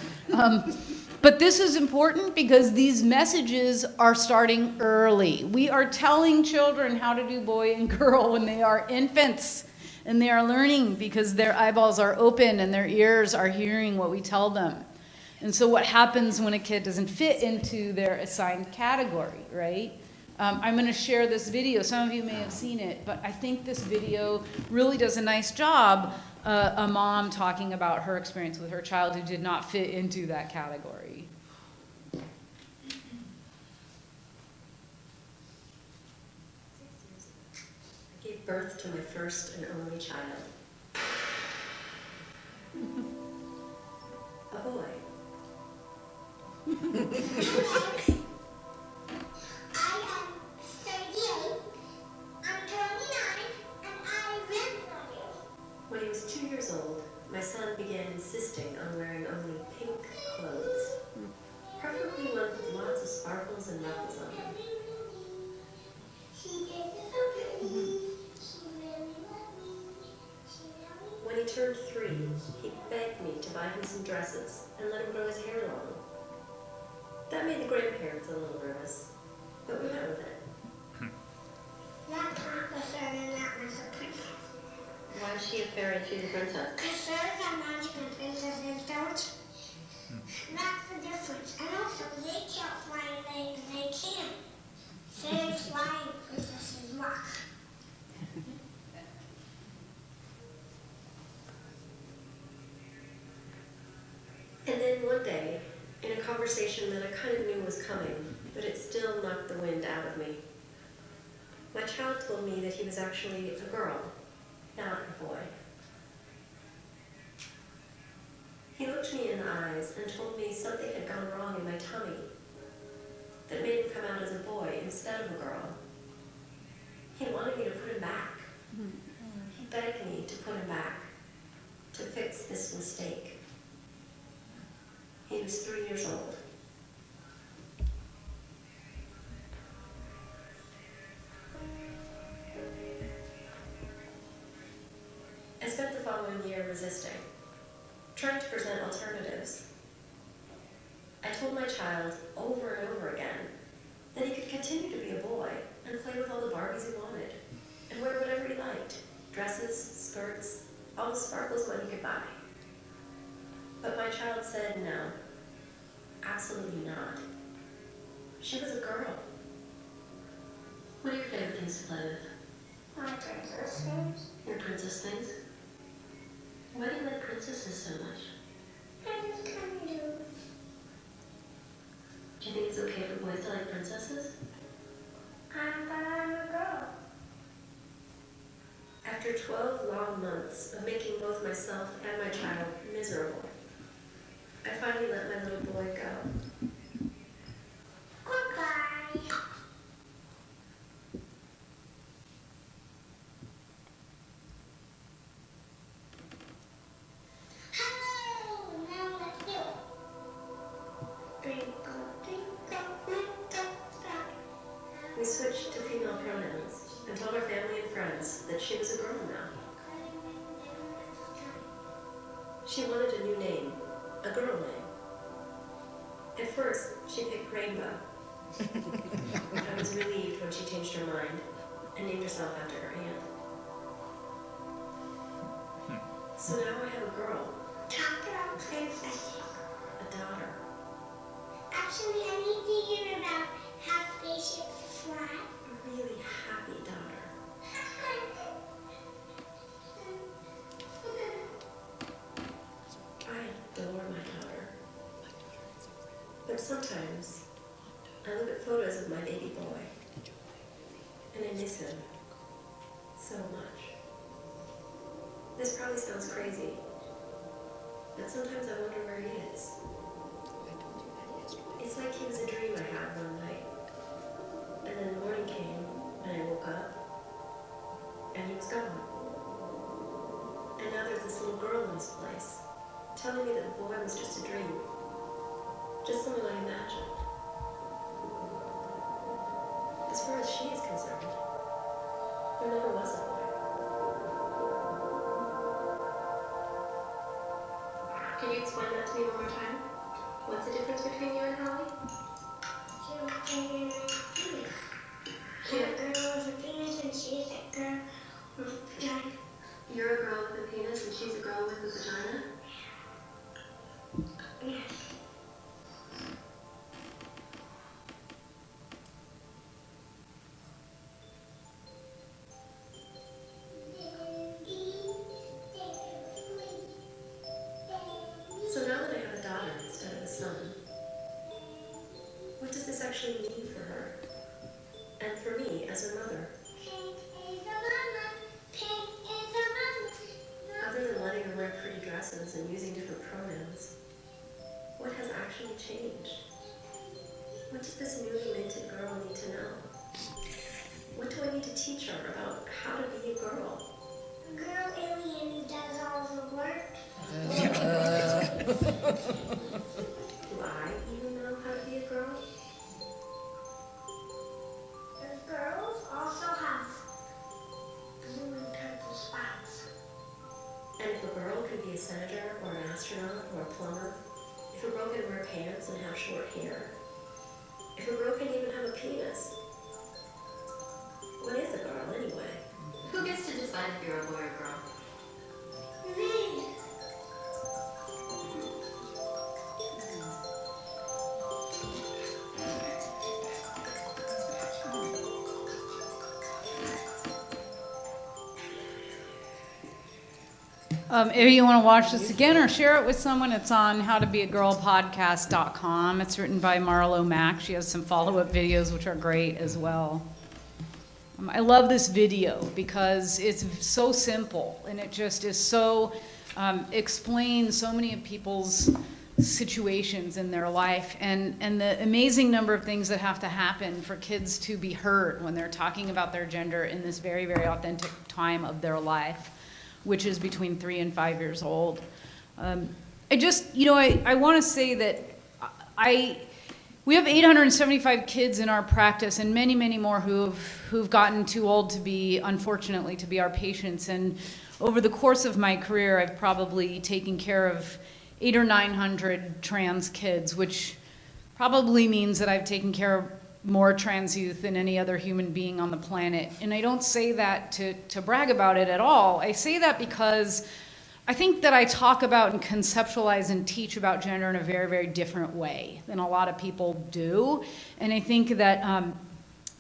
S7: But this is important because these messages are starting early. We are telling children how to do boy and girl when they are infants, and they are learning because their eyeballs are open and their ears are hearing what we tell them. And so what happens when a kid doesn't fit into their assigned category, right? I'm going to share this video. Some of you may have seen it, but I think this video really does a nice job, a mom talking about her experience with her child who did not fit into that category.
S12: I gave birth to my first and only child. A boy. I am 38. I'm 29, and I live on you. When he was 2 years old, my son began insisting on wearing only pink clothes, preferably ones with lots of sparkles and ruffles on them. When he turned 3, he begged me to buy him some dresses and let him grow his hair long. That made the grandparents a little nervous, but we went with it. That's not the fairy, and that one's a princess. Why is she a fairy and she's a princess? Because fairies have magic and princesses don't. That's the difference. And also, they can't fly and they can. Fairies fly and princesses walk. And then one day, in a conversation that I kind of knew was coming, but it still knocked the wind out of me, my child told me that he was actually a girl, not a boy. He looked me in the eyes and told me something had gone wrong in my tummy that made him come out as a boy instead of a girl. He wanted me to put him back. He begged me to put him back, to fix this mistake. He was 3 years old. I spent the following year resisting, trying to present alternatives. I told my child over and over again that he could continue to be a boy and play with all the Barbies he wanted and wear whatever he liked, dresses, skirts, all the sparkles money could buy. But my child said no. Absolutely not. She was a girl. What are your favorite things to play with? My princess things. Your princess things? Why do you like princesses so much? I just kind of do. Do you think it's okay for boys to like princesses? But I'm a girl. After 12 long months of making both myself and my child miserable, I finally let my little boy go. Goodbye. Hello, now let's do it. Twinkle, twinkle, little star. We switched to female pronouns and told our family and friends that she was a girl now. She wanted a new name. A girl name. At first, she picked Rainbow. I was relieved when she changed her mind and named herself after her aunt. So now I have a girl. Talk about princesses. A daughter. Actually, I need to hear about how spaceships fly. A really happy daughter. I adore my daughter. But sometimes I look at photos of my baby boy, and I miss him so much. This probably sounds crazy, but sometimes I wonder where he is. It's like he was a dream I had one night, and then the morning came, and I woke up, and he was gone. And now there's this little girl in his place, telling me that the boy was just a dream, just something I imagined. As far as she is concerned, there never was a boy. Can you explain that to me one more time? What's the difference between you and Holly?
S13: You're a girl with a penis and she's a girl with a vagina.
S12: You're a girl with a penis and she's a girl with a vagina?
S13: Yes.
S12: So now that I have a daughter instead of a son, what does this actually mean for her? And for me as her mother? Other than letting her wear pretty dresses and using different pronouns, what has actually changed? What does this newly minted girl need to know? What do I need to teach her about how to be a girl?
S13: A girl alien does all the work.
S12: Do I even know how to be a girl?
S13: The girls also have blue and purple spots.
S12: And if a girl could be a senator or an astronaut or a plumber, if a girl can wear pants and have short hair, if a girl can even have a penis, what is a girl anyway? Who gets to decide if you're a boy or a girl?
S13: Me.
S7: If you want to watch this again or share it with someone, it's on howtobeagirlpodcast.com. It's written by Marlo Mack. She has some follow-up videos, which are great as well. I love this video because it's so simple, and it just is so, explains so many of people's situations in their life, and the amazing number of things that have to happen for kids to be heard when they're talking about their gender in this very, very authentic time of their life, which is between 3 and 5 years old. I want to say that we have 875 kids in our practice, and many, many more who've gotten too old to be, unfortunately, to be our patients. And over the course of my career, I've probably taken care of 800 or 900 trans kids, which probably means that I've taken care of more trans youth than any other human being on the planet. And I don't say that to brag about it at all. I say that because I think that I talk about and conceptualize and teach about gender in a very, very different way than a lot of people do. And I think that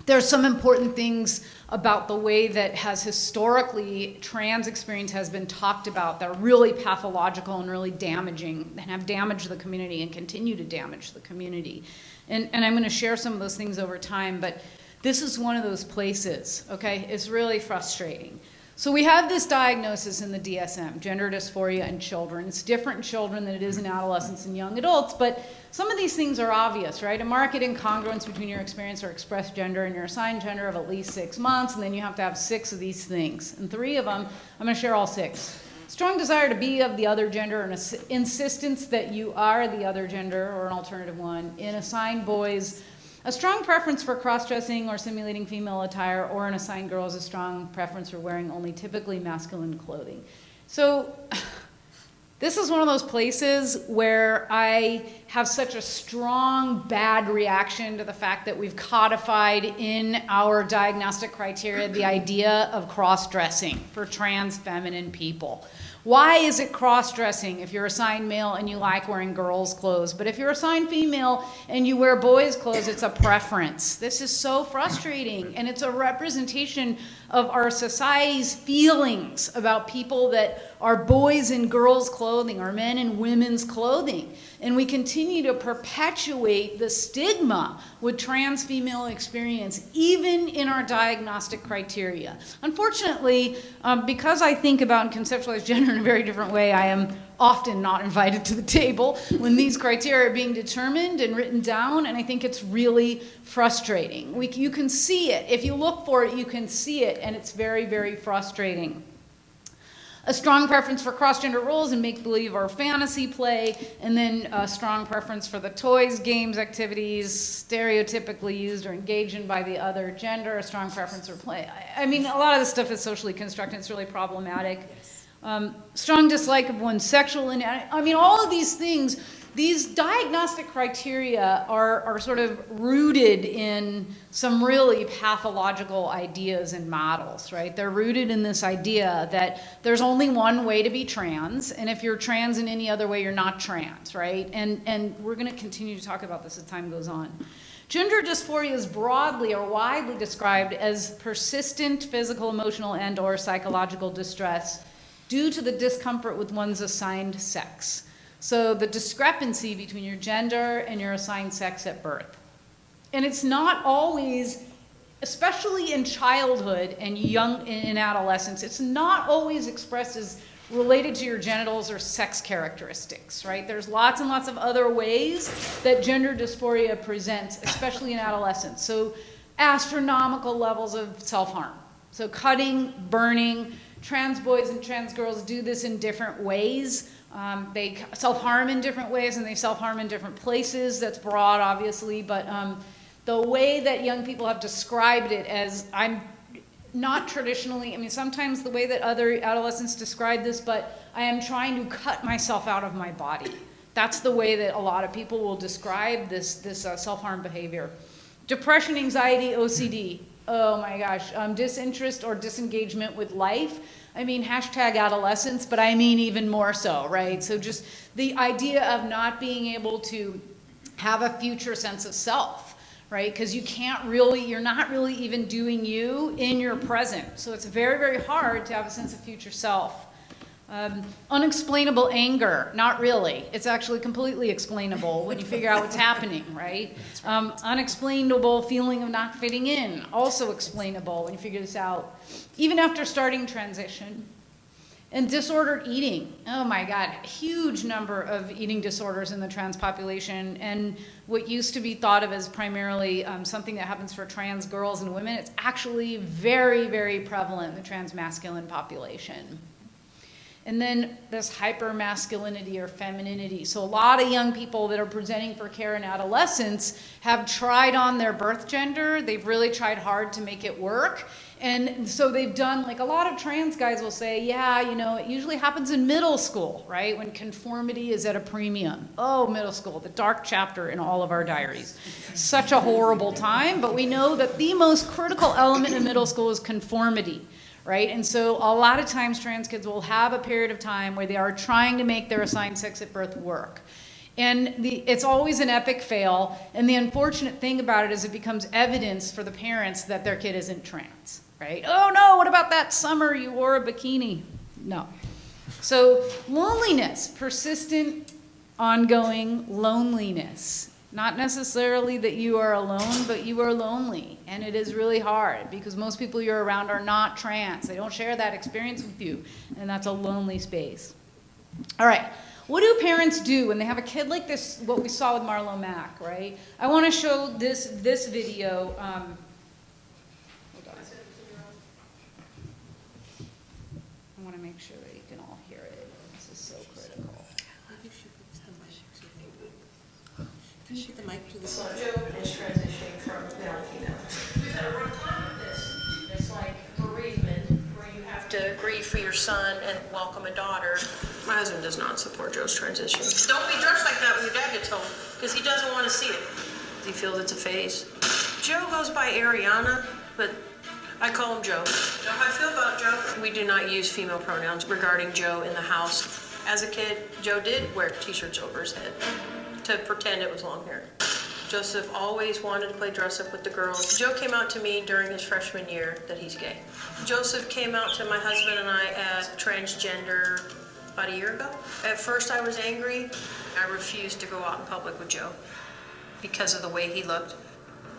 S7: there's some important things about the way that has historically trans experience has been talked about that are really pathological and really damaging and have damaged the community and continue to damage the community. And I'm going to share some of those things over time, but this is one of those places, okay? It's really frustrating. So we have this diagnosis in the DSM, gender dysphoria in children. It's different in children than it is in adolescents and young adults, but some of these things are obvious, right? A marked incongruence between your experience or expressed gender and your assigned gender of at least 6 months, and then you have to have 6 of these things. And 3 of them, I'm going to share all 6. Strong desire to be of the other gender, and insistence that you are the other gender or an alternative one. In assigned boys, a strong preference for cross-dressing or simulating female attire, or in assigned girls, a strong preference for wearing only typically masculine clothing. So this is one of those places where I have such a strong bad reaction to the fact that we've codified in our diagnostic criteria the idea of cross-dressing for trans feminine people. Why is it cross-dressing if you're assigned male and you like wearing girls' clothes? But if you're assigned female and you wear boys' clothes, it's a preference. This is so frustrating, and it's a representation of our society's feelings about people that are boys in girls' clothing, are men in women's clothing. And we continue to perpetuate the stigma with trans female experience, even in our diagnostic criteria. Unfortunately, because I think about and conceptualize gender in a very different way, I am often not invited to the table when these criteria are being determined and written down, and I think it's really frustrating. You can see it. If you look for it, you can see it, and it's very, very frustrating. A strong preference for cross-gender roles and make-believe or fantasy play, and then a strong preference for the toys, games, activities stereotypically used or engaged in by the other gender, a strong preference for play. I mean, a lot of this stuff is socially constructed. It's really problematic. Strong dislike of one's sexual, I mean, all of these things, these diagnostic criteria are sort of rooted in some really pathological ideas and models, right? They're rooted in this idea that there's only one way to be trans, and if you're trans in any other way, you're not trans, right? And we're going to continue to talk about this as time goes on. Gender dysphoria is broadly or widely described as persistent physical, emotional, and or psychological distress due to the discomfort with one's assigned sex. So the discrepancy between your gender and your assigned sex at birth. And it's not always, especially in childhood and in adolescence, it's not always expressed as related to your genitals or sex characteristics, right? There's lots and lots of other ways that gender dysphoria presents, especially in adolescence. So astronomical levels of self-harm. So cutting, burning, trans boys and trans girls do this in different ways. They self-harm in different ways, and they self-harm in different places. That's broad, obviously, but the way that young people have described it as, I'm not traditionally, I mean, sometimes the way that other adolescents describe this, but I am trying to cut myself out of my body. That's the way that a lot of people will describe this self-harm behavior. Depression, anxiety, OCD. Oh my gosh, disinterest or disengagement with life. I mean, hashtag adolescence, but I mean even more so, right? So just the idea of not being able to have a future sense of self, right? Because you're not really even doing you in your present. So it's very, very hard to have a sense of future self. Unexplainable anger, not really. It's actually completely explainable when you figure out what's happening, right? Unexplainable feeling of not fitting in, also explainable when you figure this out. Even after starting transition. And disordered eating. Oh my God, huge number of eating disorders in the trans population. And what used to be thought of as primarily something that happens for trans girls and women, it's actually very, very prevalent in the trans masculine population. And then this hypermasculinity or femininity. So a lot of young people that are presenting for care in adolescence have tried on their birth gender. They've really tried hard to make it work. And so they've done, like a lot of trans guys will say, yeah, you know, it usually happens in middle school, right? When conformity is at a premium. Oh, middle school, the dark chapter in all of our diaries. Such a horrible time, but we know that the most critical element in middle school is conformity. Right? And so a lot of times trans kids will have a period of time where they are trying to make their assigned sex at birth work. And it's always an epic fail. And the unfortunate thing about it is it becomes evidence for the parents that their kid isn't trans. Right? Oh no, what about that summer you wore a bikini? No. So loneliness, persistent, ongoing loneliness. Not necessarily that you are alone, but you are lonely. And it is really hard because most people you're around are not trans. They don't share that experience with you. And that's a lonely space. All right. What do parents do when they have a kid like this, what we saw with Marlo Mack, right? I want to show this video. Hold on. I want to make sure that you can all hear it. This is so critical.
S20: Can you get the mic to the
S9: side? Joe is transitioning from male to female. We've had a rough time with this. It's like bereavement, where you have to grieve for your son and welcome a daughter. My husband does not support Joe's transition. Don't be dressed like that when your dad gets home, because he doesn't want to see it. He feels it's a phase. Joe goes by Ariana, but I call him Joe. You know how I feel about Joe? We do not use female pronouns regarding Joe in the house. As a kid, Joe did wear t-shirts over his head to pretend it was long hair. Joseph always wanted to play dress up with the girls. Joe came out to me during his freshman year that he's gay. Joseph came out to my husband and I as transgender about a year ago. At first I was angry. I refused to go out in public with Joe because of the way he looked.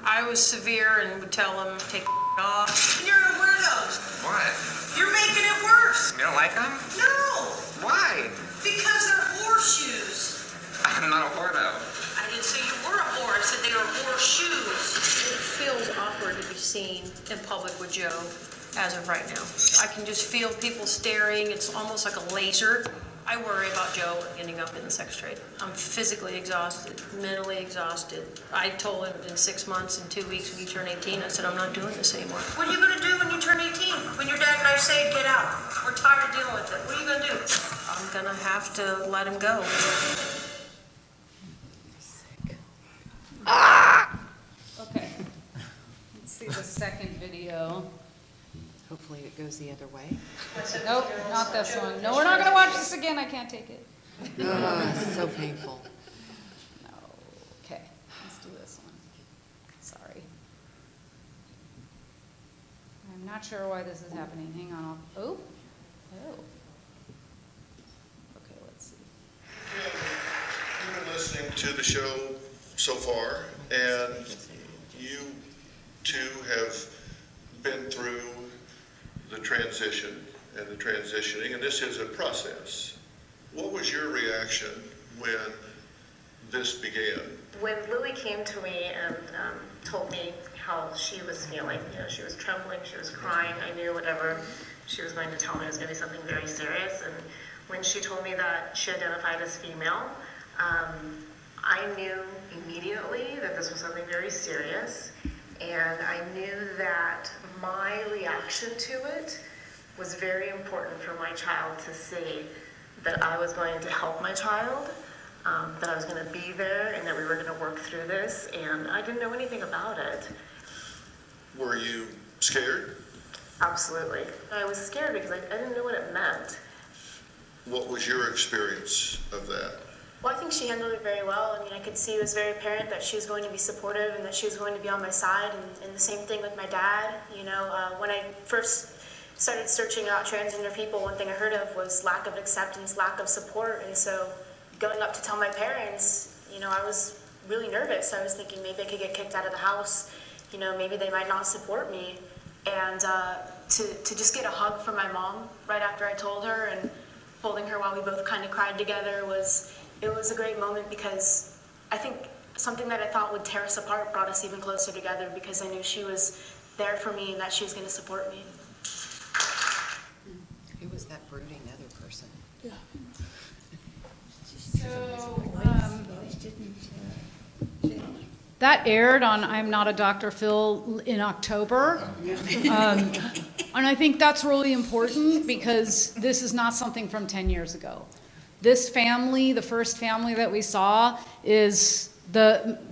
S9: I was severe and would tell him, take off. You're a weirdo.
S14: What?
S9: You're making it worse.
S14: You don't like them?
S9: No,
S14: Why?
S9: because they're horseshoes.
S14: I'm not a whore though.
S9: I didn't say you were a whore, I said they were horseshoes. It feels awkward to be seen in public with Joe as of right now. I can just feel people staring, it's almost like a laser. I worry about Joe ending up in the sex trade. I'm physically exhausted, mentally exhausted. I told him in 6 months and 2 weeks when you turn 18, I said, I'm not doing this anymore. What are you gonna do when you turn 18? When your dad and I say, get out, we're tired of dealing with it, what are you gonna do? I'm gonna have to let him go.
S7: Okay. Let's see the second video.
S4: Hopefully it goes the other way.
S7: Nope, not this one. No, we're not gonna watch this again, I can't take it.
S4: So painful.
S7: No, okay, let's do this one. Sorry. I'm not sure why this is happening, hang on, oh. Okay, let's see.
S15: You've been listening to the show so far, and you too have been through the transition and the transitioning, and this is a process. What was your reaction when this began?
S12: When Lily came to me and told me how she was feeling, she was trembling, she was crying, I knew whatever she was going to tell me was going to be something very serious. And when she told me that she identified as female, I knew immediately that this was something very serious, and I knew that my reaction to it was very important for my child to see that I was going to help my child, that I was going to be there, and that we were going to work through this, and I didn't know anything about it.
S15: Were you scared?
S12: Absolutely. I was scared because I didn't know what it meant.
S15: What was your experience of that?
S12: Well, I think she handled it very well. I mean, I could see it was very apparent that she was going to be supportive and that she was going to be on my side, and the same thing with my dad. When I first started searching out transgender people, one thing I heard of was lack of acceptance, lack of support, and so going up to tell my parents, I was really nervous. I was thinking maybe I could get kicked out of the house, maybe they might not support me, and to just get a hug from my mom right after I told her and holding her while we both kind of cried together was a great moment, because I think something that I thought would tear us apart brought us even closer together, because I knew she was there for me and that she was going to support me.
S4: Who was that brooding other person?
S7: So, that aired on I'm Not a Dr. Phil in October. And I think that's really important, because this is not something from 10 years ago. This family, the first family that we saw, is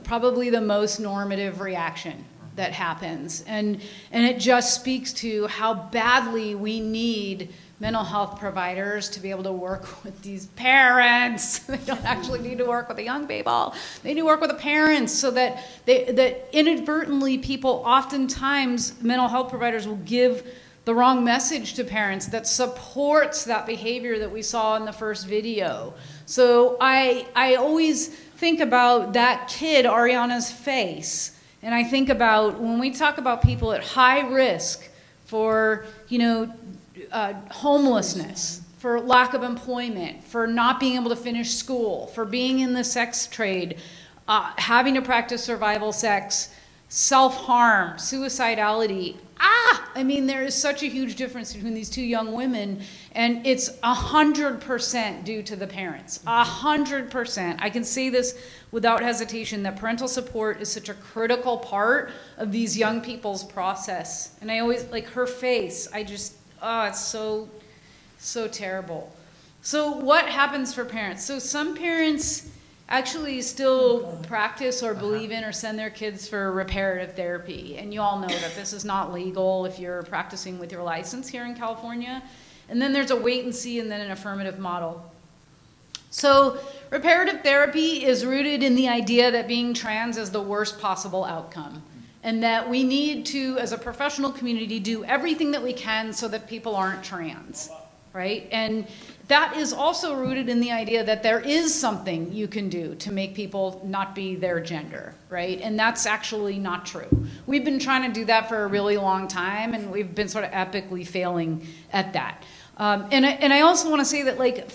S7: probably the most normative reaction that happens. And it just speaks to how badly we need mental health providers to be able to work with these parents. They don't actually need to work with a young people. They need to work with the parents, so that that inadvertently people, oftentimes mental health providers, will give the wrong message to parents that supports that behavior that we saw in the first video. So I always think about that kid, Ariana's face, and I think about when we talk about people at high risk for, homelessness, for lack of employment, for not being able to finish school, for being in the sex trade, having to practice survival sex, self-harm, suicidality. There is such a huge difference between these two young women, and it's 100% due to the parents. 100%. I can say this without hesitation, that parental support is such a critical part of these young people's process. And I always, like her face, it's so terrible. So what happens for parents? So some parents actually still practice or believe in or send their kids for reparative therapy. And you all know that this is not legal if you're practicing with your license here in California. And then there's a wait and see and then an affirmative model. So reparative therapy is rooted in the idea that being trans is the worst possible outcome, and that we need to, as a professional community, do everything that we can so that people aren't trans, right? And that is also rooted in the idea that there is something you can do to make people not be their gender, right? And that's actually not true. We've been trying to do that for a really long time, and we've been sort of epically failing at that. And I also want to say that, like,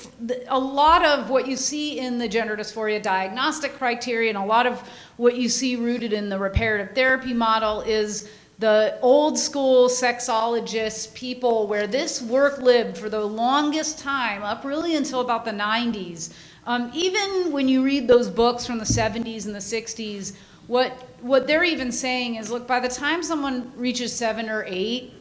S7: a lot of what you see in the gender dysphoria diagnostic criteria and a lot of what you see rooted in the reparative therapy model is the old school sexologists, people where this work lived for the longest time, up really until about the 90s. Even when you read those books from the 70s and the 60s, what they're even saying is, look, by the time someone reaches 7 or 8,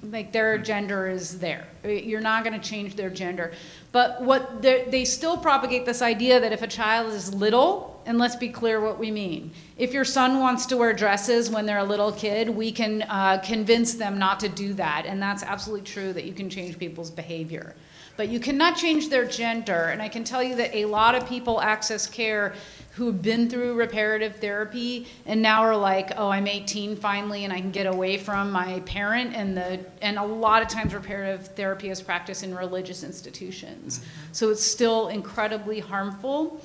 S7: like, their gender is there. You're not going to change their gender. But what they still propagate this idea that if a child is little, and let's be clear what we mean. If your son wants to wear dresses when they're a little kid, we can convince them not to do that. And that's absolutely true, that you can change people's behavior. But you cannot change their gender. And I can tell you that a lot of people access care who've been through reparative therapy and now are like, oh, I'm 18 finally and I can get away from my parent. And a lot of times reparative therapy is practiced in religious institutions. So it's still incredibly harmful.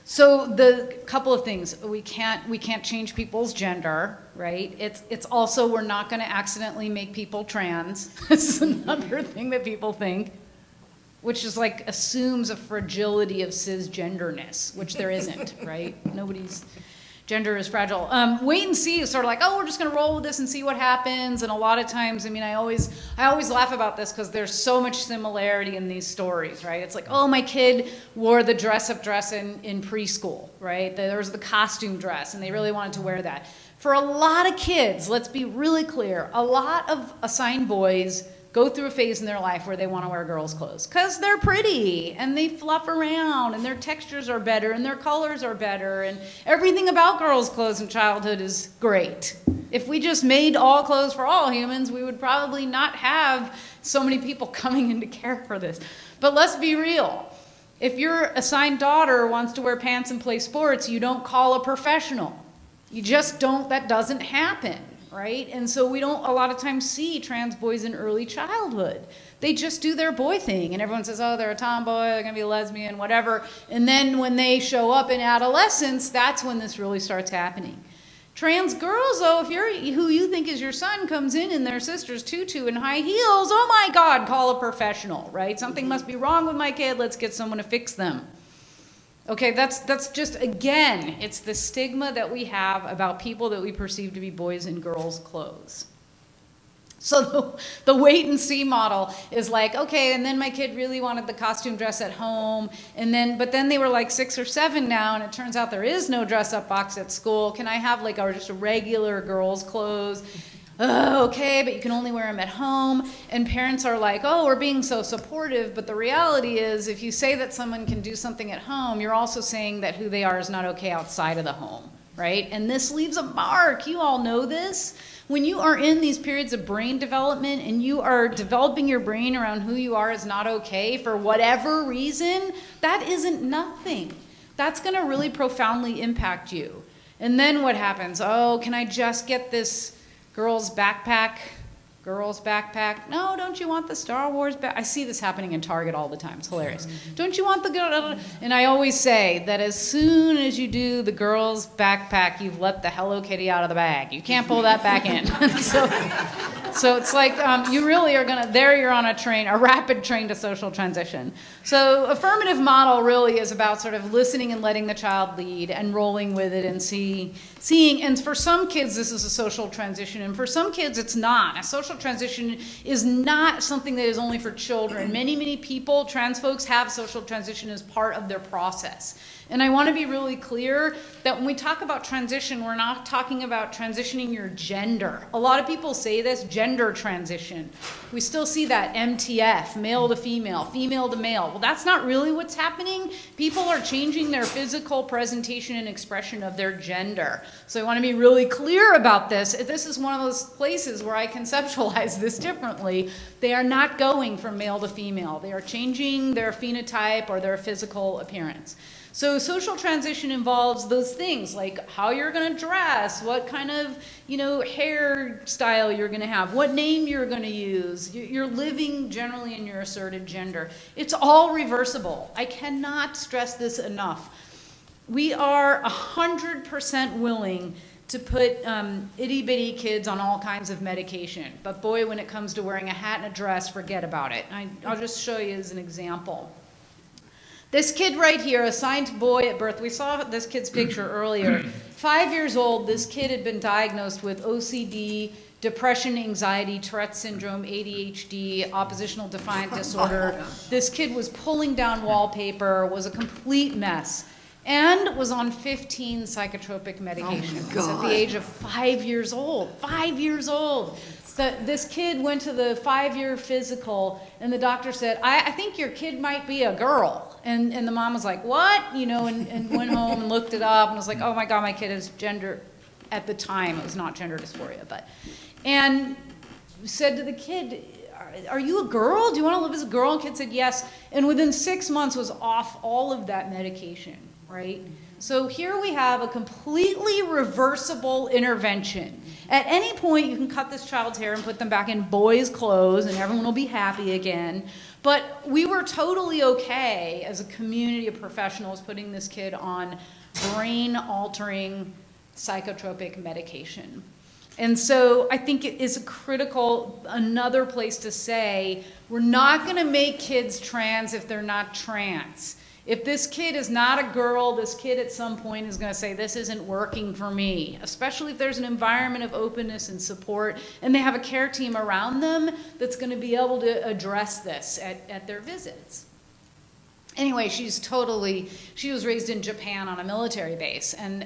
S7: So the couple of things, we can't change people's gender, right? It's also, we're not going to accidentally make people trans. This is another thing that people think, which is like assumes a fragility of cisgenderness, which there isn't, right? Nobody's gender is fragile. Wait and see is sort of like, oh, we're just going to roll with this and see what happens. And a lot of times, I mean, I always laugh about this because there's so much similarity in these stories, right? It's like, oh, my kid wore the dress-up dress in preschool, right? There was the costume dress, and they really wanted to wear that. For a lot of kids, let's be really clear, a lot of assigned boys go through a phase in their life where they want to wear girls' clothes because they're pretty and they fluff around and their textures are better and their colors are better and everything about girls' clothes in childhood is great. If we just made all clothes for all humans, we would probably not have so many people coming into care for this. But let's be real. If your assigned daughter wants to wear pants and play sports, you don't call a professional. You just don't, that doesn't happen. Right? And so we don't a lot of times see trans boys in early childhood. They just do their boy thing and everyone says, oh, they're a tomboy, they're gonna be a lesbian, whatever. And then when they show up in adolescence, that's when this really starts happening. Trans girls, though, if who you think is your son comes in their sister's tutu and high heels, oh my God, call a professional, right? Something must be wrong with my kid, let's get someone to fix them. Okay, that's just, again, it's the stigma that we have about people that we perceive to be boys in girls' clothes. So the wait and see model is like, okay, and then my kid really wanted the costume dress at home, but then they were like 6 or 7 now, and it turns out there is no dress-up box at school. Can I have like just a regular girls' clothes? Oh, okay, but you can only wear them at home. And parents are like, oh, we're being so supportive. But the reality is, if you say that someone can do something at home, you're also saying that who they are is not okay outside of the home, right? And this leaves a mark. You all know this. When you are in these periods of brain development and you are developing your brain around who you are is not okay for whatever reason, that isn't nothing. That's going to really profoundly impact you. And then what happens? Oh, can I just get this girl's backpack? No, don't you want the Star Wars backpack? I see this happening in Target all the time. It's hilarious. Don't you want the girl? And I always say that as soon as you do the girl's backpack, you've let the Hello Kitty out of the bag. You can't pull that back in. So it's like you really are going to, there you're on a rapid train to social transition. So affirmative model really is about sort of listening and letting the child lead and rolling with it and seeing. And for some kids, this is a social transition. And for some kids, it's not. A social transition is not something that is only for children. Many, many people, trans folks, have social transition as part of their process. And I want to be really clear that when we talk about transition, we're not talking about transitioning your gender. A lot of people say this, gender gender transition. We still see that MTF, male to female, female to male. Well, that's not really what's happening. People are changing their physical presentation and expression of their gender. So I want to be really clear about this. This is one of those places where I conceptualize this differently. They are not going from male to female. They are changing their phenotype or their physical appearance. So social transition involves those things like how you're going to dress, what kind of, hairstyle you're going to have, what name you're going to use. You're living generally in your asserted gender. It's all reversible. I cannot stress this enough. We are 100% willing to put itty-bitty kids on all kinds of medication. But boy, when it comes to wearing a hat and a dress, forget about it. I'll just show you as an example. This kid right here, assigned boy at birth, we saw this kid's picture earlier. 5 years old, this kid had been diagnosed with OCD, depression, anxiety, Tourette syndrome, ADHD, oppositional defiant disorder. This kid was pulling down wallpaper, was a complete mess, and was on 15 psychotropic medications at the age of 5 years old. 5 years old. So this kid went to the 5-year physical, and the doctor said, I think your kid might be a girl. And the mom was like, what? And went home and looked it up and was like, oh my God, my kid is gender, at the time, it was not gender dysphoria, and said to the kid, are you a girl? Do you want to live as a girl? And the kid said yes. And within 6 months was off all of that medication, right? So here we have a completely reversible intervention. At any point, you can cut this child's hair and put them back in boys' clothes, and everyone will be happy again. But we were totally okay as a community of professionals putting this kid on brain-altering psychotropic medication. And so I think it is another place to say, we're not going to make kids trans if they're not trans. If this kid is not a girl, this kid at some point is going to say, this isn't working for me, especially if there's an environment of openness and support, and they have a care team around them that's going to be able to address this at their visits. Anyway, she was raised in Japan on a military base, and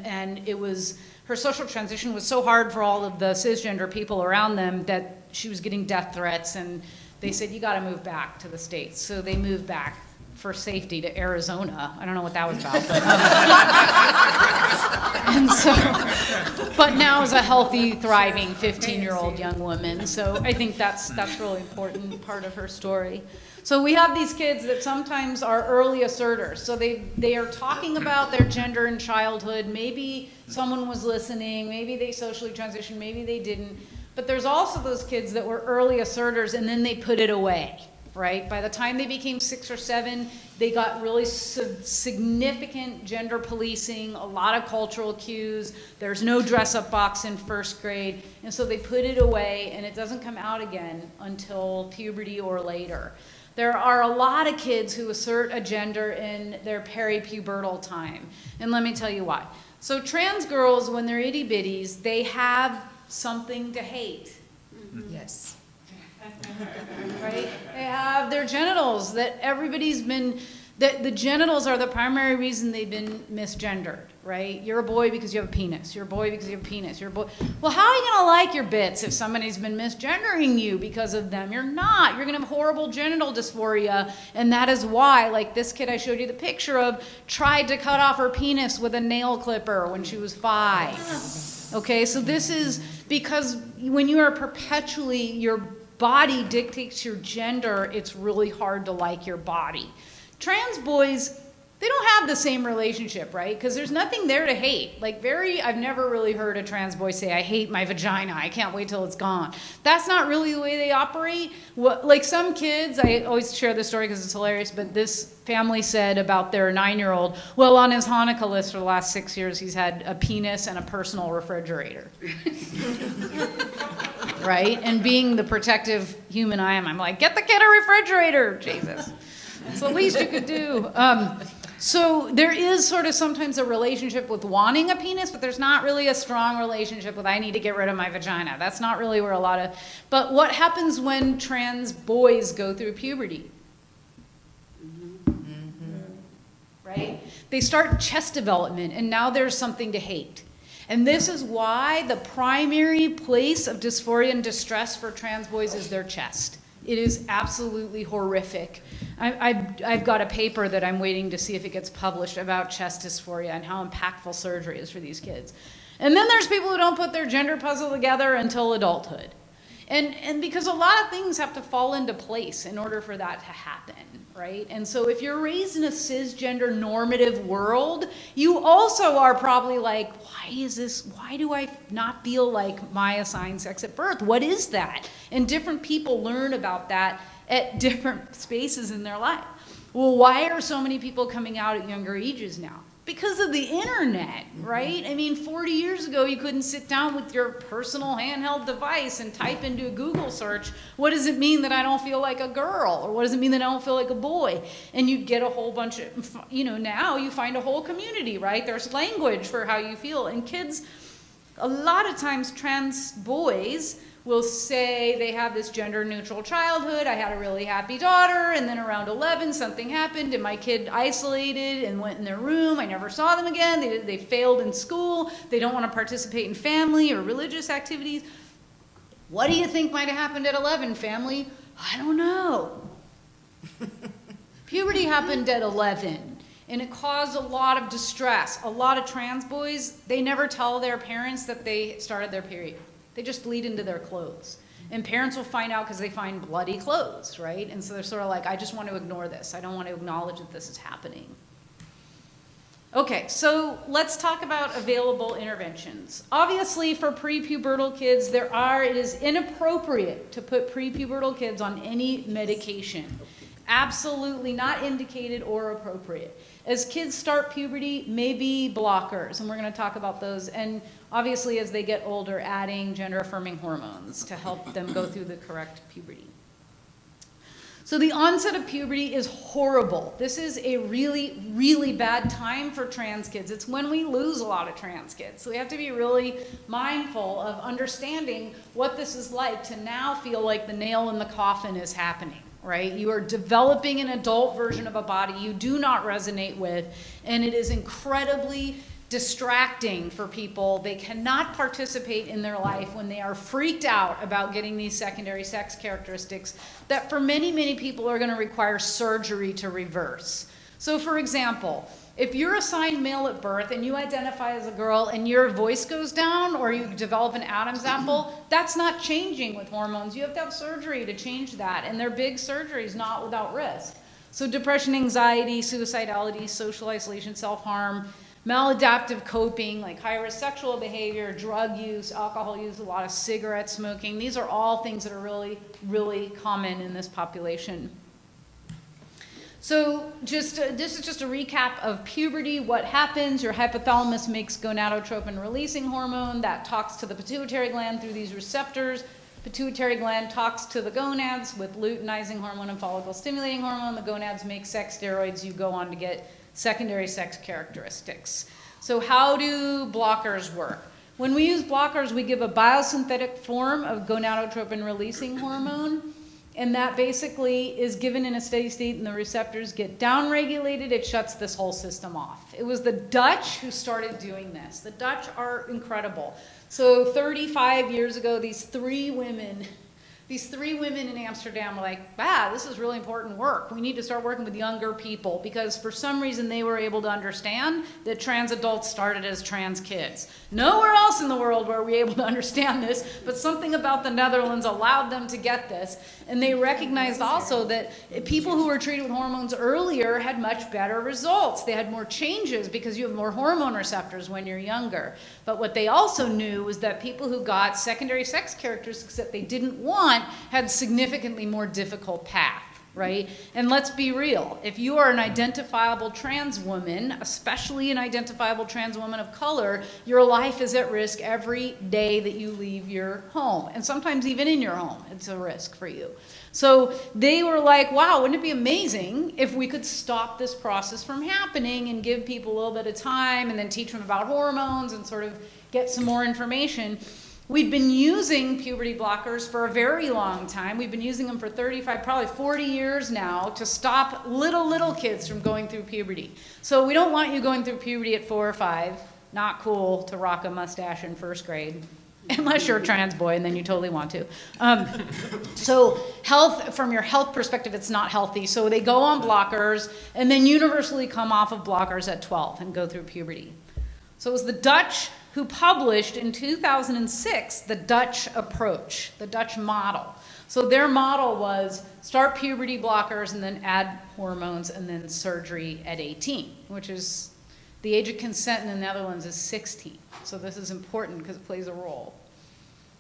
S7: her social transition was so hard for all of the cisgender people around them that she was getting death threats, and they said, you got to move back to the States. So they moved back for safety to Arizona. I don't know what that was about. But now is a healthy, thriving 15-year-old young woman. So I think that's really important part of her story. So we have these kids that sometimes are early asserters. So they are talking about their gender in childhood. Maybe someone was listening. Maybe they socially transitioned. Maybe they didn't. But there's also those kids that were early asserters and then they put it away. Right? By the time they became 6 or 7, they got really significant gender policing, a lot of cultural cues. There's no dress-up box in first grade. And so they put it away, and it doesn't come out again until puberty or later. There are a lot of kids who assert a gender in their peripubertal time. And let me tell you why. So trans girls, when they're itty-bitties, they have something to hate.
S4: Yes.
S7: Right? They have their genitals that the genitals are the primary reason they've been misgendered, right? You're a boy because you have a penis. You're a boy because you have a penis. You're a boy. Well, how are you going to like your bits if somebody's been misgendering you because of them? You're not. You're going to have horrible genital dysphoria, and that is why, like this kid I showed you the picture of, tried to cut off her penis with a nail clipper when she was 5. Okay, so this is because when you are perpetually, your body dictates your gender, it's really hard to like your body. Trans boys, they don't have the same relationship, right? Because there's nothing there to hate. I've never really heard a trans boy say, I hate my vagina, I can't wait till it's gone. That's not really the way they operate. Like some kids, I always share this story because it's hilarious, but this family said about their 9-year-old, well, on his Hanukkah list for the last 6 years, he's had a penis and a personal refrigerator. Right? And being the protective human I am, I'm like, get the kid a refrigerator, Jesus. It's the least you could do. So there is sort of sometimes a relationship with wanting a penis, but there's not really a strong relationship with I need to get rid of my vagina. That's not really where but what happens when trans boys go through puberty? Right? They start chest development, and now there's something to hate. And this is why the primary place of dysphoria and distress for trans boys is their chest. It is absolutely horrific. I've got a paper that I'm waiting to see if it gets published about chest dysphoria and how impactful surgery is for these kids. And then there's people who don't put their gender puzzle together until adulthood. And because a lot of things have to fall into place in order for that to happen, right? And so if you're raised in a cisgender normative world, you also are probably like, why do I not feel like my assigned sex at birth? What is that? And different people learn about that at different spaces in their life. Well, why are so many people coming out at younger ages now? Because of the internet, right? I mean, 40 years ago, you couldn't sit down with your personal handheld device and type into a Google search, what does it mean that I don't feel like a girl? Or what does it mean that I don't feel like a boy? And you'd get a whole bunch of, now you find a whole community, right? There's language for how you feel. And kids, a lot of times trans boys will say they have this gender neutral childhood. I had a really happy daughter, and then around 11 something happened and my kid isolated and went in their room. I never saw them again. They failed in school. They don't want to participate in family or religious activities. What do you think might have happened at 11, family? I don't know. Puberty happened at 11. And it caused a lot of distress. A lot of trans boys, they never tell their parents that they started their period. They just bleed into their clothes. And parents will find out because they find bloody clothes, right? And so they're sort of like, I just want to ignore this. I don't want to acknowledge that this is happening. Okay, so let's talk about available interventions. Obviously, for prepubertal kids, it is inappropriate to put prepubertal kids on any medication. Absolutely not indicated or appropriate. As kids start puberty, maybe blockers, and we're going to talk about those. And obviously, as they get older, adding gender-affirming hormones to help them go through the correct puberty. So the onset of puberty is horrible. This is a really, really bad time for trans kids. It's when we lose a lot of trans kids. So we have to be really mindful of understanding what this is like to now feel like the nail in the coffin is happening. Right? You are developing an adult version of a body you do not resonate with, and it is incredibly distracting for people. They cannot participate in their life when they are freaked out about getting these secondary sex characteristics that for many, many people are going to require surgery to reverse. So for example, if you're assigned male at birth and you identify as a girl and your voice goes down or you develop an Adam's apple, that's not changing with hormones. You have to have surgery to change that, and they're big surgeries, not without risk. So depression, anxiety, suicidality, social isolation, self-harm, maladaptive coping, like high-risk sexual behavior, drug use, alcohol use, a lot of cigarette smoking, these are all things that are really, really common in this population. So this is just a recap of puberty, what happens. Your hypothalamus makes gonadotropin-releasing hormone that talks to the pituitary gland through these receptors. Pituitary gland talks to the gonads with luteinizing hormone and follicle-stimulating hormone. The gonads make sex steroids. You go on to get secondary sex characteristics. So how do blockers work? When we use blockers, we give a biosynthetic form of gonadotropin-releasing hormone. And that basically is given in a steady state and the receptors get downregulated, it shuts this whole system off. It was the Dutch who started doing this. The Dutch are incredible. So 35 years ago, these three women in Amsterdam were like, wow, this is really important work. We need to start working with younger people because for some reason they were able to understand that trans adults started as trans kids. Nowhere else in the world were we able to understand this, but something about the Netherlands allowed them to get this. And they recognized also that people who were treated with hormones earlier had much better results. They had more changes because you have more hormone receptors when you're younger. But what they also knew was that people who got secondary sex characteristics that they didn't want had significantly more difficult path, right? And let's be real. If you are an identifiable trans woman, especially an identifiable trans woman of color, your life is at risk every day that you leave your home. And sometimes even in your home, it's a risk for you. So they were like, wow, wouldn't it be amazing if we could stop this process from happening and give people a little bit of time and then teach them about hormones and sort of get some more information. We've been using puberty blockers for a very long time. We've been using them for 35, probably 40 years now to stop little kids from going through puberty. So we don't want you going through puberty at 4 or 5. not cool to rock a mustache in first grade. Unless you're a trans boy, and then you totally want to. So health, from your health perspective, it's not healthy. So they go on blockers, and then universally come off of blockers at 12 and go through puberty. So it was the Dutch who published in 2006 the Dutch approach, the Dutch model. So their model was start puberty blockers and then add hormones and then surgery at 18, which is the age of consent in the Netherlands is 16. So this is important because it plays a role.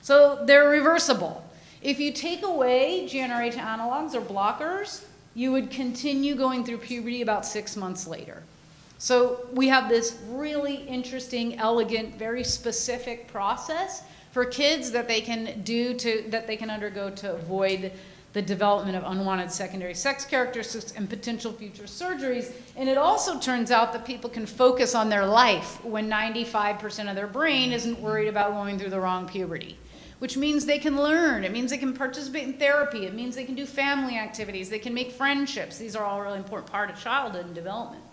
S7: So they're reversible. If you take away GnRH analogs or blockers, you would continue going through puberty about 6 months later. So we have this really interesting, elegant, very specific process for kids that they can do that they can undergo to avoid the development of unwanted secondary sex characteristics and potential future surgeries. And it also turns out that people can focus on their life when 95% of their brain isn't worried about going through the wrong puberty, which means they can learn. It means they can participate in therapy. It means they can do family activities. They can make friendships. These are all a really important part of childhood and development.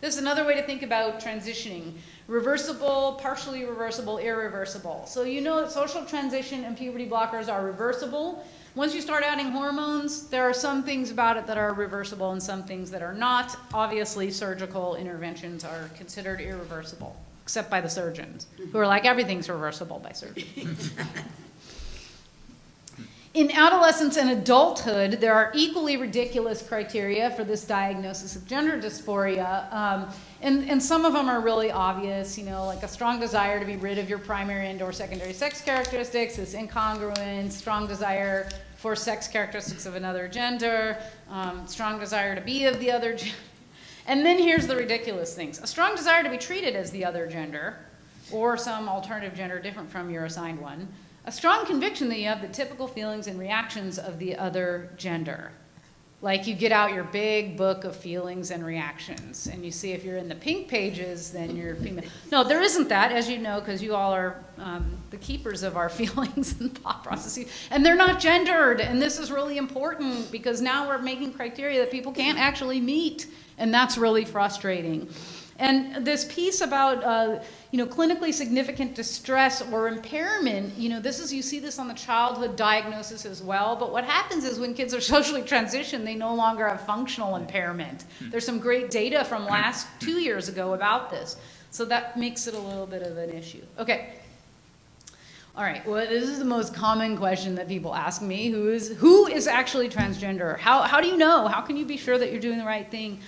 S7: This is another way to think about transitioning. Reversible, partially reversible, irreversible. So you know that social transition and puberty blockers are reversible. Once you start adding hormones, there are some things about it that are reversible and some things that are not. Obviously, surgical interventions are considered irreversible, except by the surgeons, who are like, everything's reversible by surgery. In adolescence and adulthood, there are equally ridiculous criteria for this diagnosis of gender dysphoria, and some of them are really obvious, you know, like a strong desire to be rid of your primary and/or secondary sex characteristics is incongruent, strong desire for sex characteristics of another gender, strong desire to be of the other gender. And then here's the ridiculous things. A strong desire to be treated as the other gender, or some alternative gender different from your assigned one. A strong conviction that you have the typical feelings and reactions of the other gender. Like you get out your big book of feelings and reactions, and you see if you're in the pink pages, then you're female. No, there isn't that, as you know, because you all are the keepers of our feelings and thought processes. And they're not gendered, and this is really important because now we're making criteria that people can't actually meet, and that's really frustrating. And this piece about clinically significant distress or impairment, you see this on the childhood diagnosis as well. But what happens is when kids are socially transitioned, they no longer have functional impairment. There's some great data from 2 years ago about this. So that makes it a little bit of an issue. Okay. All right, well, this is the most common question that people ask me, who is actually transgender? How do you know? How can you be sure that you're doing the right thing?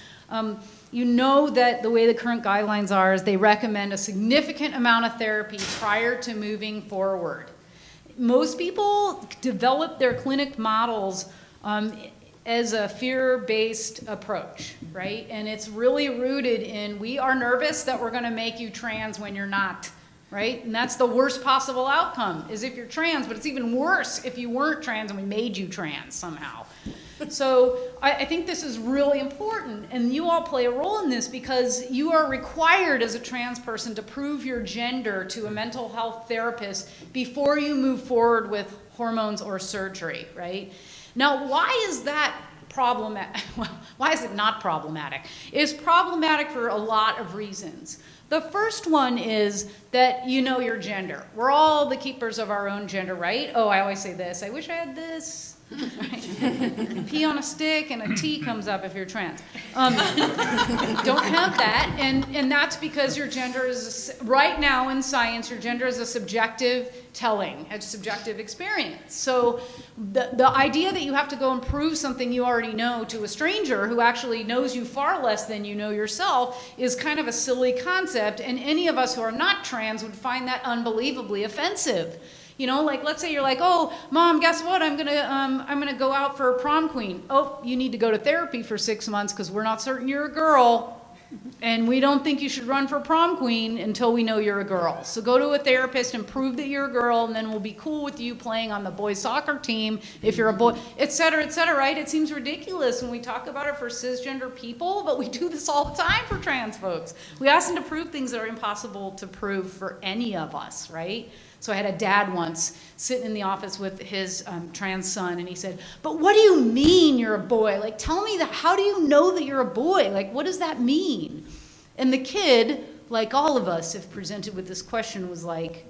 S7: You know that the way the current guidelines are is they recommend a significant amount of therapy prior to moving forward. Most people develop their clinic models as a fear-based approach, right? And it's really rooted in, we are nervous that we're going to make you trans when you're not, right? And that's the worst possible outcome, is if you're trans, but it's even worse if you weren't trans and we made you trans somehow. So I think this is really important, and you all play a role in this because you are required as a trans person to prove your gender to a mental health therapist before you move forward with hormones or surgery, right? Now, why is that problematic? Well, why is it not problematic? It's problematic for a lot of reasons. The first one is that you know your gender. We're all the keepers of our own gender, right? Oh, I always say this, I wish I had this. Right? P on a stick and a T comes up if you're trans. Don't have that, and that's because your gender is, right now in science, your gender is a subjective telling, a subjective experience. So the idea that you have to go and prove something you already know to a stranger who actually knows you far less than you know yourself is kind of a silly concept, and any of us who are not trans would find that unbelievably offensive. You know, like let's say you're like, oh, Mom, guess what? I'm gonna go out for prom queen. Oh, you need to go to therapy for 6 months because we're not certain you're a girl, and we don't think you should run for prom queen until we know you're a girl. So go to a therapist and prove that you're a girl, and then we'll be cool with you playing on the boys soccer team if you're a boy, et cetera, right? It seems ridiculous when we talk about it for cisgender people, but we do this all the time for trans folks. We ask them to prove things that are impossible to prove for any of us, right? So I had a dad once sitting in the office with his trans son, and he said, but what do you mean you're a boy? Like, tell me that, how do you know that you're a boy? Like, what does that mean? And the kid like all of us, if presented with this question, was like,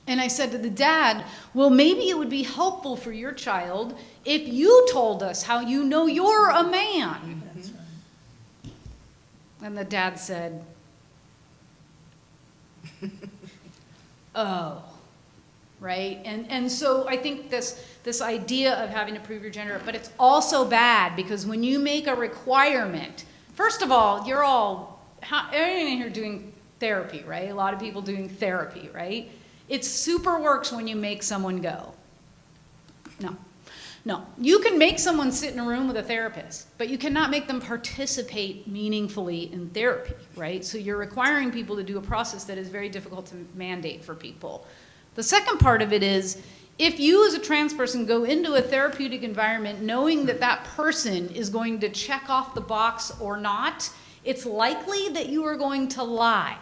S7: and I said to the dad, well, maybe it would be helpful for your child if you told us how you know you're a man. And the dad said, oh, right? And so I think this idea of having to prove your gender, but it's also bad because when you make a requirement, first of all, everyone here doing therapy, right? A lot of people doing therapy, right? It super works when you make someone go. No. You can make someone sit in a room with a therapist, but you cannot make them participate meaningfully in therapy, right? So you're requiring people to do a process that is very difficult to mandate for people. The second part of it is, if you as a trans person go into a therapeutic environment knowing that that person is going to check off the box or not, it's likely that you are going to lie.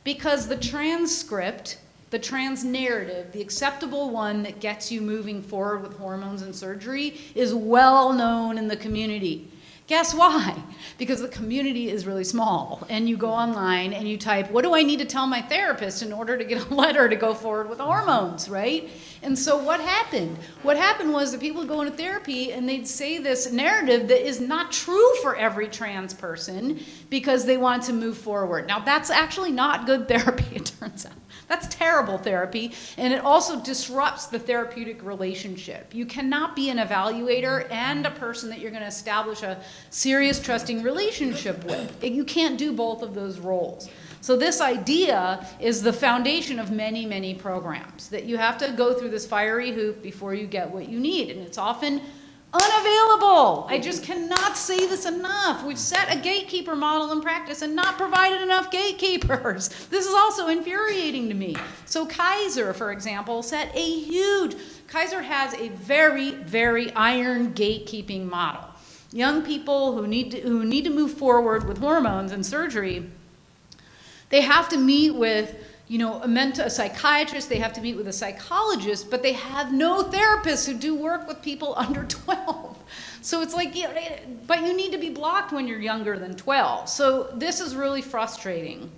S7: Because the transcript, the trans narrative, the acceptable one that gets you moving forward with hormones and surgery, is well known in the community. Guess why? Because the community is really small, and you go online and you type, what do I need to tell my therapist in order to get a letter to go forward with hormones, right? And so what happened? What happened was that people would go into therapy and they'd say this narrative that is not true for every trans person because they want to move forward. Now, that's actually not good therapy, it turns out. That's terrible therapy, and it also disrupts the therapeutic relationship. You cannot be an evaluator and a person that you're going to establish a serious, trusting relationship with. You can't do both of those roles. So this idea is the foundation of many, many programs, that you have to go through this fiery hoop before you get what you need, and it's often unavailable. I just cannot say this enough. We've set a gatekeeper model in practice and not provided enough gatekeepers. This is also infuriating to me. So Kaiser, for example, Kaiser has a very, very iron gatekeeping model. Young people who need to move forward with hormones and surgery, they have to meet with a psychiatrist, they have to meet with a psychologist, but they have no therapists who do work with people under 12. So it's like, but you need to be blocked when you're younger than 12. So this is really frustrating.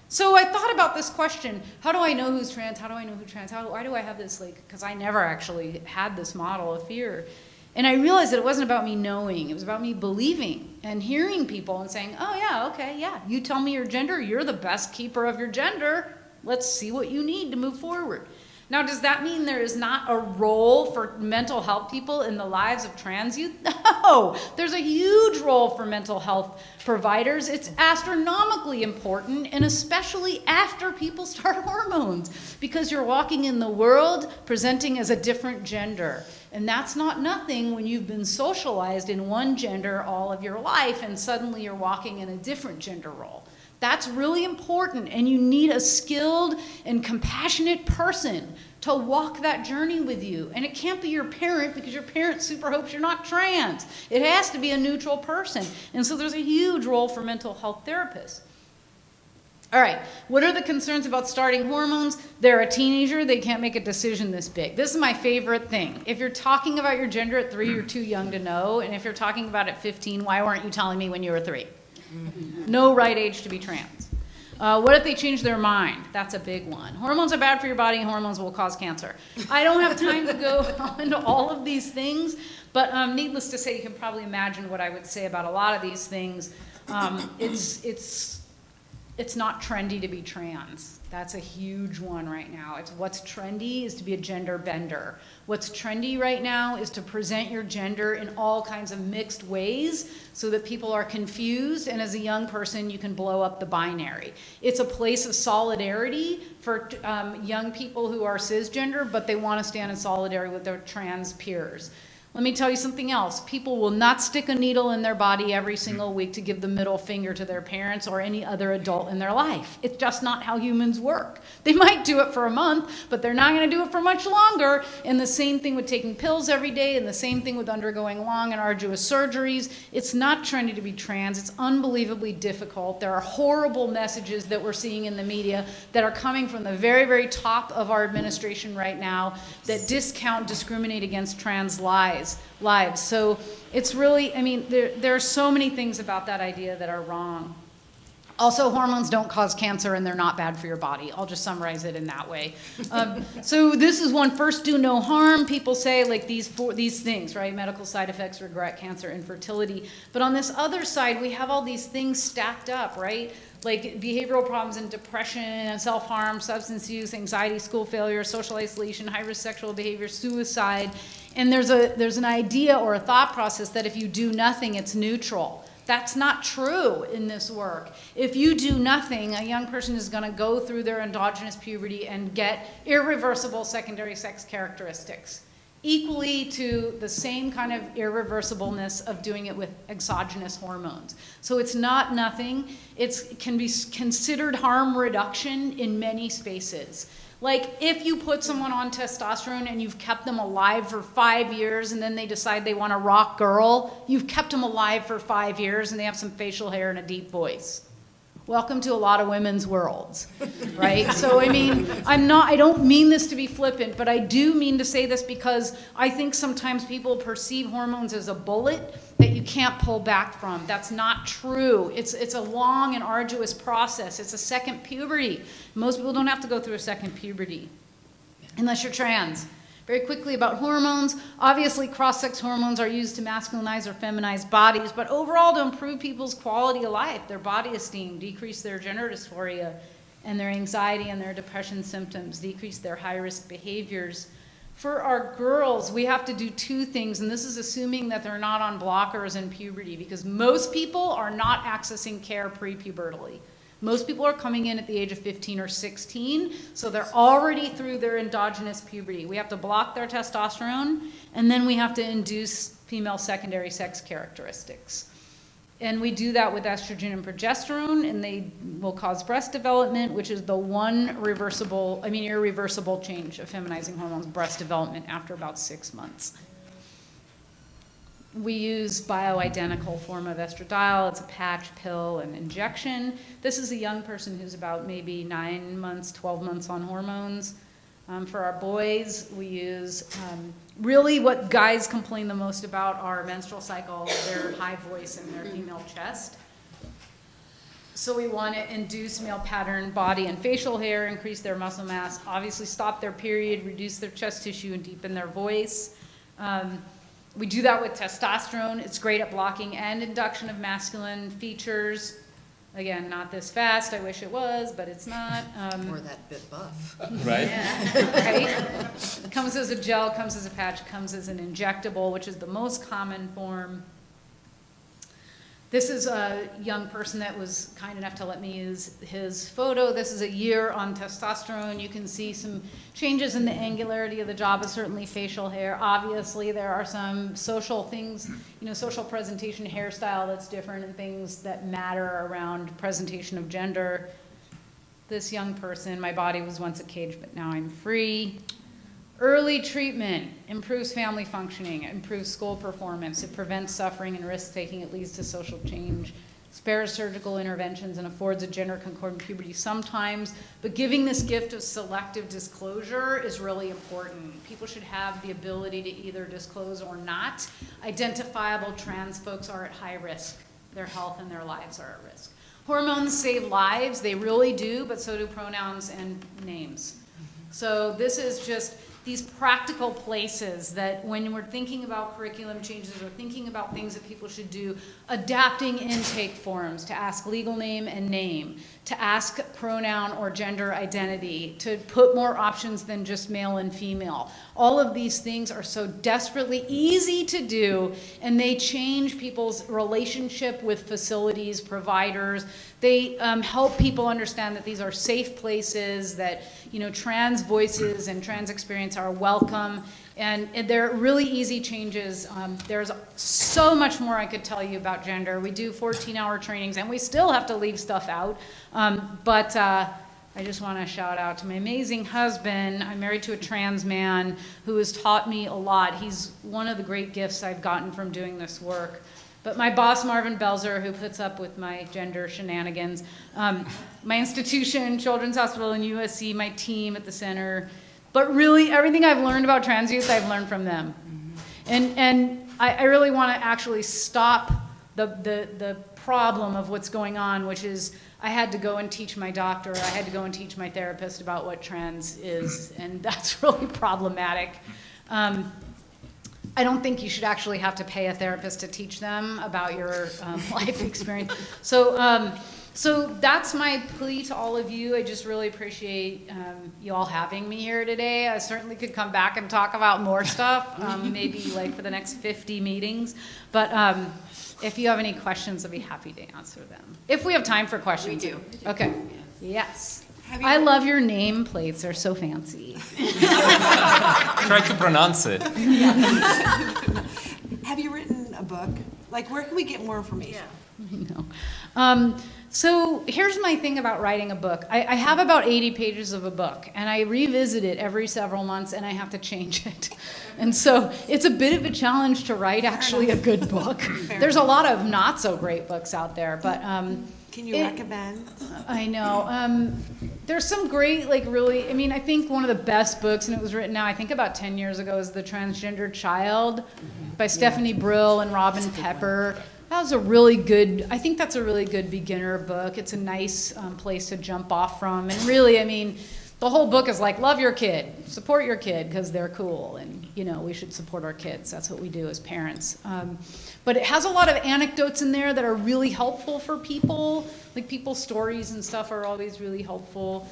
S7: So I thought about this question, how do I know who's trans? How do I know who's trans? Why do I have this, because I never actually had this model of fear. And I realized that it wasn't about me knowing, it was about me believing and hearing people and saying, oh yeah, okay, yeah, you tell me your gender, you're the best keeper of your gender. Let's see what you need to move forward. Now, does that mean there is not a role for mental health people in the lives of trans youth? No, there's a huge role for mental health providers. It's astronomically important, and especially after people start hormones, because you're walking in the world presenting as a different gender. And that's not nothing when you've been socialized in one gender all of your life, and suddenly you're walking in a different gender role. That's really important, and you need a skilled and compassionate person to walk that journey with you. And it can't be your parent, because your parent super hopes you're not trans. It has to be a neutral person. And so there's a huge role for mental health therapists. All right, what are the concerns about starting hormones? They're a teenager, they can't make a decision this big. This is my favorite thing. If you're talking about your gender at 3, you're too young to know. And if you're talking about it at 15, why weren't you telling me when you were 3? No right age to be trans. What if they change their mind? That's a big one. Hormones are bad for your body, and hormones will cause cancer. I don't have time to go into all of these things, but needless to say, you can probably imagine what I would say about a lot of these things. It's not trendy to be trans. That's a huge one right now. It's what's trendy is to be a gender bender. What's trendy right now is to present your gender in all kinds of mixed ways so that people are confused, and as a young person, you can blow up the binary. It's a place of solidarity for young people who are cisgender, but they want to stand in solidarity with their trans peers. Let me tell you something else. People will not stick a needle in their body every single week to give the middle finger to their parents or any other adult in their life. It's just not how humans work. They might do it for a month, but they're not going to do it for much longer. And the same thing with taking pills every day, and the same thing with undergoing long and arduous surgeries. It's not trendy to be trans. It's unbelievably difficult. There are horrible messages that we're seeing in the media that are coming from the very, very top of our administration right now that discount, discriminate against trans lives. lives. So it's really, I mean, there are so many things about that idea that are wrong. Also, hormones don't cause cancer and they're not bad for your body. I'll just summarize it in that way. So this is one: first, do no harm. People say like these things, right? Medical side effects, regret, cancer, infertility. But on this other side, we have all these things stacked up, right? Like behavioral problems and depression and self-harm, substance use, anxiety, school failure, social isolation, high-risk sexual behavior, suicide. And there's an idea or a thought process that if you do nothing, it's neutral. That's not true in this work. If you do nothing, a young person is going to go through their endogenous puberty and get irreversible secondary sex characteristics, equally to the same kind of irreversibleness of doing it with exogenous hormones. So it's not nothing. It can be considered harm reduction in many spaces. Like if you put someone on testosterone and you've kept them alive for 5 years and then they decide they want a rock girl, you've kept them alive for 5 years and they have some facial hair and a deep voice. Welcome to a lot of women's worlds, right? So I mean, I don't mean this to be flippant, but I do mean to say this because I think sometimes people perceive hormones as a bullet that you can't pull back from. That's not true. It's a long and arduous process. It's a second puberty. Most people don't have to go through a second puberty unless you're trans. Very quickly about hormones. Obviously, cross-sex hormones are used to masculinize or feminize bodies, but overall to improve people's quality of life, their body esteem, decrease their gender dysphoria and their anxiety and their depression symptoms, decrease their high-risk behaviors. For our girls, we have to do two things, and this is assuming that they're not on blockers in puberty, because most people are not accessing care pre-pubertally. Most people are coming in at the age of 15 or 16, so they're already through their endogenous puberty. We have to block their testosterone, and then we have to induce female secondary sex characteristics. And we do that with estrogen and progesterone, and they will cause breast development, which is the one irreversible change of feminizing hormones, breast development after about 6 months. We use bioidentical form of estradiol. It's a patch, pill, and injection. This is a young person who's about maybe 9 months, 12 months on hormones. For our boys, we use really what guys complain the most about are menstrual cycle, their high voice, and their female chest. So we want to induce male pattern body and facial hair, increase their muscle mass, obviously stop their period, reduce their chest tissue, and deepen their voice. We do that with testosterone. It's great at blocking and induction of masculine features. Again, not this fast. I wish it was, but it's not.
S4: Or that bit buff.
S19: Right?
S7: Yeah, right? Comes as a gel, comes as a patch, comes as an injectable, which is the most common form. This is a young person that was kind enough to let me use his photo. This is a year on testosterone. You can see some changes in the angularity of the jaw, but certainly facial hair. Obviously, there are some social things, social presentation, hairstyle that's different, and things that matter around presentation of gender. This young person, my body was once a cage, but now I'm free. Early treatment improves family functioning, improves school performance, it prevents suffering and risk-taking, it leads to social change, spares surgical interventions, and affords a gender-concordant puberty sometimes. But giving this gift of selective disclosure is really important. People should have the ability to either disclose or not. Identifiable trans folks are at high risk. Their health and their lives are at risk. Hormones save lives, they really do, but so do pronouns and names. So this is just these practical places that when we're thinking about curriculum changes or thinking about things that people should do, adapting intake forms to ask legal name and name, to ask pronoun or gender identity, to put more options than just male and female. All of these things are so desperately easy to do, and they change people's relationship with facilities, providers. They help people understand that these are safe places, that trans voices and trans experience are welcome, and they're really easy changes. There's so much more I could tell you about gender. We do 14-hour trainings, and we still have to leave stuff out. But I just want to shout out to my amazing husband. I'm married to a trans man who has taught me a lot. He's one of the great gifts I've gotten from doing this work. But my boss, Marvin Belzer, who puts up with my gender shenanigans, my institution, Children's Hospital and USC, my team at the center, but really everything I've learned about trans youth, I've learned from them. And I really want to actually stop the problem of what's going on, which is I had to go and teach my doctor, I had to go and teach my therapist about what trans is, and that's really problematic. I don't think you should actually have to pay a therapist to teach them about your life experience. So that's my plea to all of you. I just really appreciate you all having me here today. I certainly could come back and talk about more stuff, maybe like for the next 50 meetings. But if you have any questions, I'd be happy to answer them. If we have time for questions. We do. Okay. Yes. I love your nameplates. They're so fancy.
S11: Try to pronounce it.
S20: Have you written a book? Like, where can we get more information?
S7: I know. So here's my thing about writing a book. I have about 80 pages of a book, and I revisit it every several months, and I have to change it. And so it's a bit of a challenge to write actually a good book. There's a lot of not so great books out there, but
S20: can you recommend?
S7: I know. There's some great, like really, I mean, I think one of the best books, and it was written now, I think about 10 years ago, is The Transgendered Child by Stephanie Brill and Robin Pepper. That was a really good, I think that's a really good beginner book. It's a nice place to jump off from. And really, I mean, the whole book is like, love your kid, support your kid because they're cool. And, you know, we should support our kids. That's what we do as parents. But it has a lot of anecdotes in there that are really helpful for people. Like people's stories and stuff are always really helpful.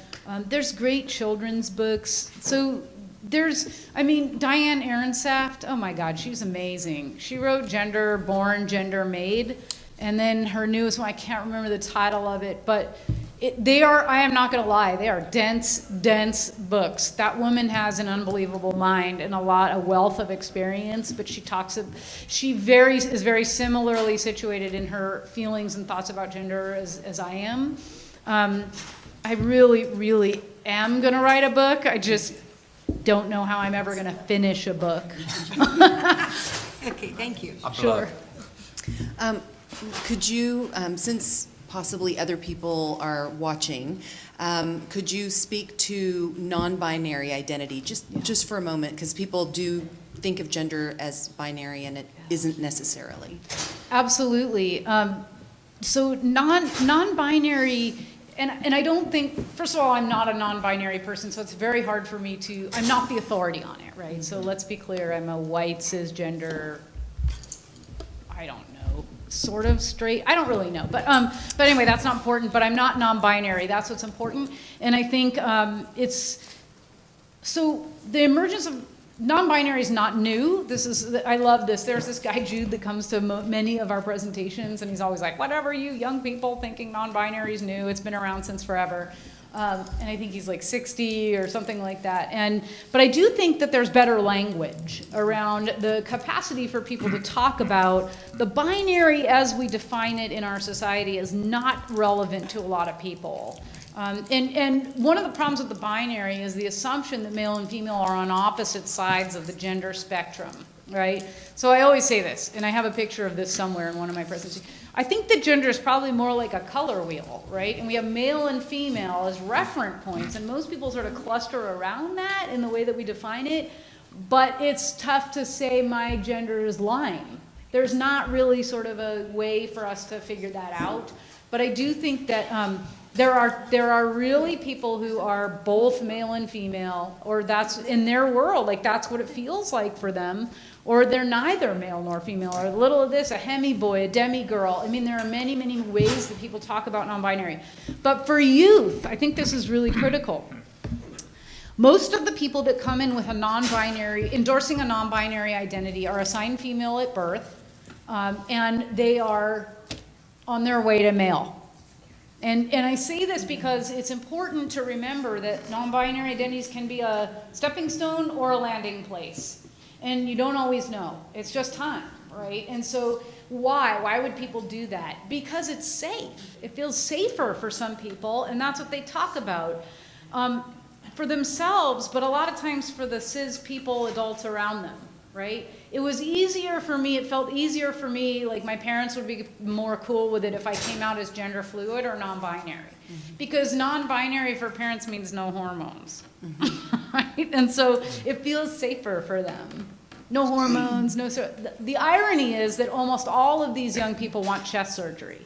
S7: There's great children's books. So there's, I mean, Diane Ehrensaft, oh my God, she's amazing. She wrote Gender Born, Gender Made, and then her newest one, I can't remember the title of it, but they are, I am not gonna lie, they are dense, dense books. That woman has an unbelievable mind and a wealth of experience, but she is very similarly situated in her feelings and thoughts about gender as I am. I really, really am gonna write a book. I just don't know how I'm ever going to finish a book.
S20: Okay, thank you.
S7: Sure.
S4: Could you, since possibly other people are watching, could you speak to non-binary identity just for a moment? Because people do think of gender as binary and it isn't necessarily.
S7: Absolutely. So non-binary, and I don't think, first of all, I'm not a non-binary person, so it's very hard for me I'm not the authority on it, right? So let's be clear, I'm a white, cisgender, I don't know, sort of straight, I don't really know. But anyway, that's not important, but I'm not non-binary, that's what's important. And I think so the emergence of non-binary is not new. I love this. There's this guy, Jude, that comes to many of our presentations, and he's always like, whatever you young people thinking non-binary is new. It's been around since forever. And I think he's like 60 or something like that. But I do think that there's better language around the capacity for people to talk about the binary as we define it in our society is not relevant to a lot of people. And one of the problems with the binary is the assumption that male and female are on opposite sides of the gender spectrum, right? So I always say this, and I have a picture of this somewhere in one of my presentations. I think that gender is probably more like a color wheel, right? And we have male and female as referent points, and most people sort of cluster around that in the way that we define it, but it's tough to say my gender is lying. There's not really sort of a way for us to figure that out, but I do think that there are really people who are both male and female, or that's in their world, like that's what it feels like for them, or they're neither male nor female, or a little of this, a hemi-boy, a demi-girl. I mean, there are many, many ways that people talk about non-binary. But for youth, I think this is really critical. Most of the people that come in with a non-binary, endorsing a non-binary identity are assigned female at birth, and they are on their way to male. And I say this because it's important to remember that non-binary identities can be a stepping stone or a landing place. And you don't always know. It's just time, right? And so why? Why would people do that? Because it's safe. It feels safer for some people, and that's what they talk about. For themselves, but a lot of times for the cis people, adults around them, right? It was easier for me, it felt easier for me, like my parents would be more cool with it if I came out as gender fluid or non-binary. Mm-hmm. Because non-binary for parents means no hormones, mm-hmm. Right? And so it feels safer for them. no hormones, no. The irony is that almost all of these young people want chest surgery,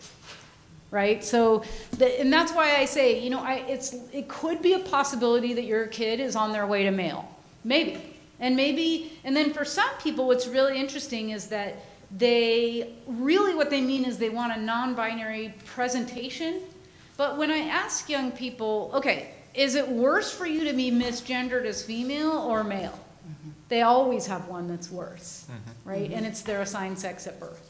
S7: right? So, and that's why I say, you know, it could be a possibility that your kid is on their way to male, maybe, and then for some people, what's really interesting is that what they mean is they want a non-binary presentation. But when I ask young people, okay, is it worse for you to be misgendered as female or male? Mm-hmm. They always have one that's worse, right? And it's their assigned sex at birth.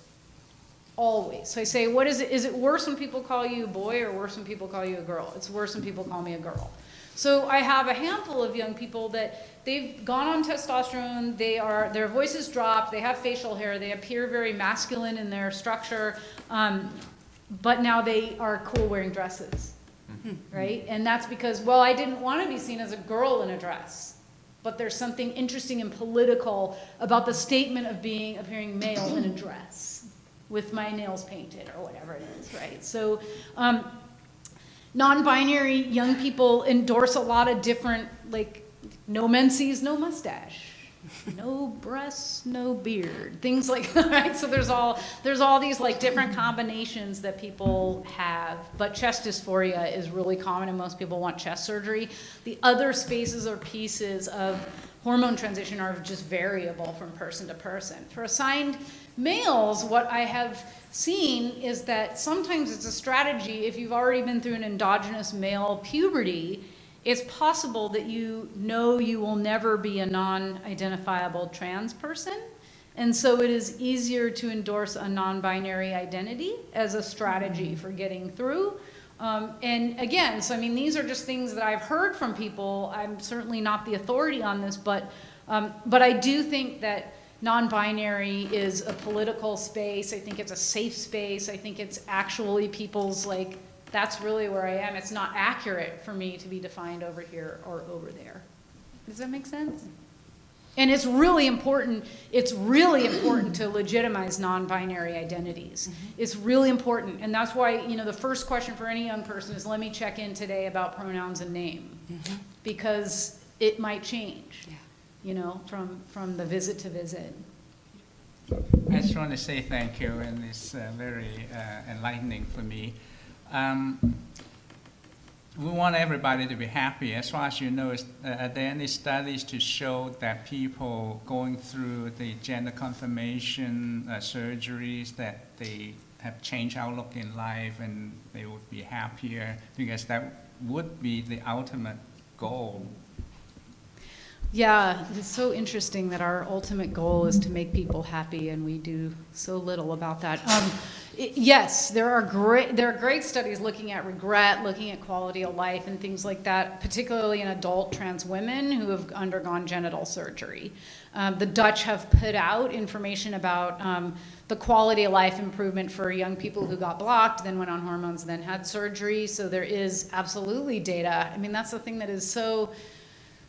S7: Always. So I say, what is it? Is it worse when people call you a boy or worse when people call you a girl? It's worse when people call me a girl. So I have a handful of young people that they've gone on testosterone, their voices drop, they have facial hair, they appear very masculine in their structure, but now they are cool wearing dresses, right? And that's because, well, I didn't want to be seen as a girl in a dress, but there's something interesting and political about the statement of appearing male in a dress with my nails painted or whatever it is, right? So non-binary young people endorse a lot of different, like, no menses, no mustache, no breasts, no beard, things like that, right? So there's all these like different combinations that people have, but chest dysphoria is really common and most people want chest surgery. The other spaces or pieces of hormone transition are just variable from person to person. For assigned males, what I have seen is that sometimes it's a strategy if you've already been through an endogenous male puberty. It's possible that you know you will never be a non-identifiable trans person, and so it is easier to endorse a non-binary identity as a strategy for getting through. And again, so I mean, these are just things that I've heard from people. I'm certainly not the authority on this, but I do think that non-binary is a political space. I think it's a safe space. I think it's actually people's like, that's really where I am. It's not accurate for me to be defined over here or over there. Does that make sense? And it's really important to legitimize non-binary identities. It's really important. And that's why, you know, the first question for any young person is, let me check in today about pronouns and name. Because it might change, you know, from the visit to visit.
S21: I just want to say thank you, and it's very enlightening for me. We want everybody to be happy. As far as you know, are there any studies to show that people going through the gender confirmation surgeries, that they have changed outlook in life and they would be happier? Because that would be the ultimate goal.
S7: Yeah, it's so interesting that our ultimate goal is to make people happy, and we do so little about that. Yes, there are great studies looking at regret, looking at quality of life, and things like that, particularly in adult trans women who have undergone genital surgery. The Dutch have put out information about the quality of life improvement for young people who got blocked, then went on hormones, then had surgery. So there is absolutely data. I mean, that's the thing that is so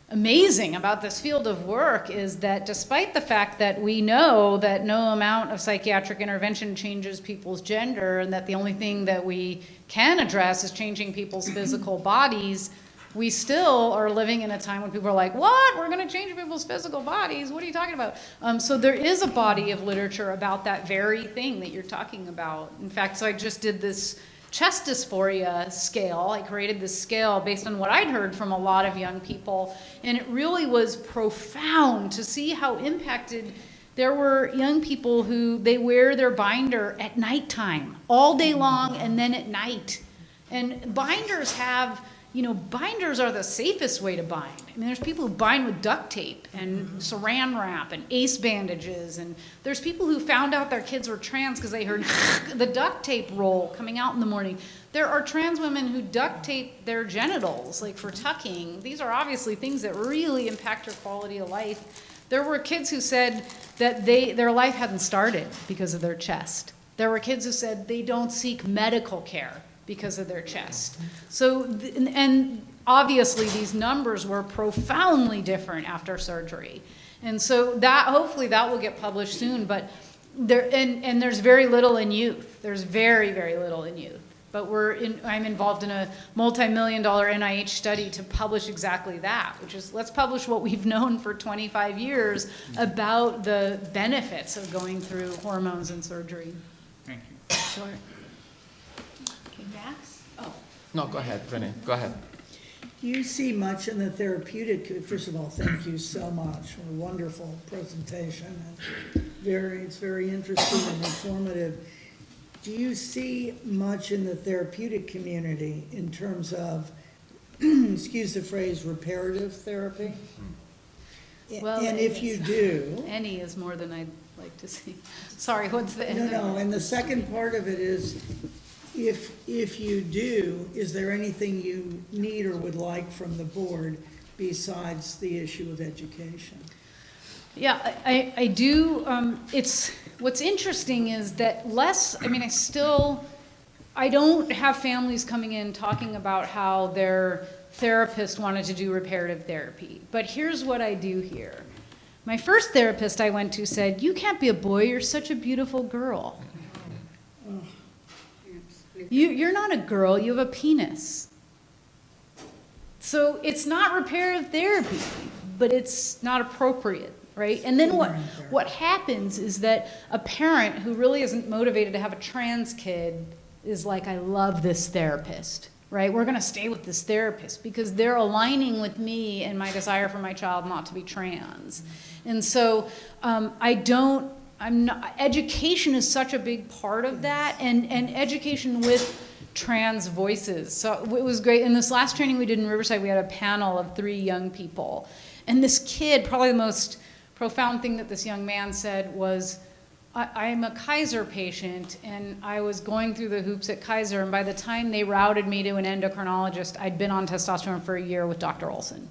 S7: amazing about this field of work, is that despite the fact that we know that no amount of psychiatric intervention changes people's gender, and that the only thing that we can address is changing people's physical bodies, we still are living in a time when people are like, what? We're going to change people's physical bodies? What are you talking about? So there is a body of literature about that very thing that you're talking about. In fact, so I just did this chest dysphoria scale. I created this scale based on what I'd heard from a lot of young people, and it really was profound to see how impacted. There were young people who they wear their binder at nighttime, all day long, and then at night. And binders have, you know, binders are the safest way to bind. I mean, there's people who bind with duct tape and saran wrap and ace bandages, and there's people who found out their kids were trans because they heard the duct tape roll coming out in the morning. There are trans women who duct tape their genitals, like for tucking. These are obviously things that really impact your quality of life. There were kids who said that their life hadn't started because of their chest. There were kids who said they don't seek medical care because of their chest. So, and obviously these numbers were profoundly different after surgery. And so that, hopefully that will get published soon, but there's very little in youth. There's very, very little in youth. But I'm involved in a multi-million-dollar NIH study to publish exactly that, which is let's publish what we've known for 25 years about the benefits of going through hormones and surgery.
S21: Thank you.
S7: Sure. Okay, Max? Oh.
S11: No, go ahead, Renee, go ahead.
S17: Do you see much in the therapeutic, first of all, thank you so much for a wonderful presentation. And it's very interesting and informative. Do you see much in the therapeutic community in terms of, excuse the phrase, reparative therapy?
S7: Well,
S17: And if you do.
S7: Any is more than I'd like to see. Sorry, what's the end?
S17: No, and the second part of it is, if you do, is there anything you need or would like from the board besides the issue of education?
S7: Yeah, I do, what's interesting is that I don't have families coming in talking about how their therapist wanted to do reparative therapy. But here's what I do hear. My first therapist I went to said, "You can't be a boy, you're such a beautiful girl." You're not a girl, you have a penis. So it's not reparative therapy, but it's not appropriate, right? And then what happens is that a parent who really isn't motivated to have a trans kid is like, I love this therapist, right? We're gonna stay with this therapist because they're aligning with me and my desire for my child not to be trans. And so education is such a big part of that, and education with trans voices. So it was great. In this last training we did in Riverside, we had a panel of 3 young people. And this kid, probably the most profound thing that this young man said was, I'm a Kaiser patient, and I was going through the hoops at Kaiser, and by the time they routed me to an endocrinologist, I'd been on testosterone for a year with Dr. Olson.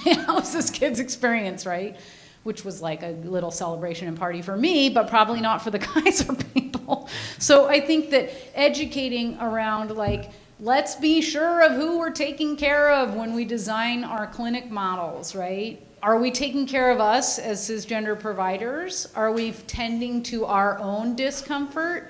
S7: That was this kid's experience, right? Which was like a little celebration and party for me, but probably not for the Kaiser people. So I think that educating around, like, let's be sure of who we're taking care of when we design our clinic models, right? Are we taking care of us as cisgender providers? Are we tending to our own discomfort?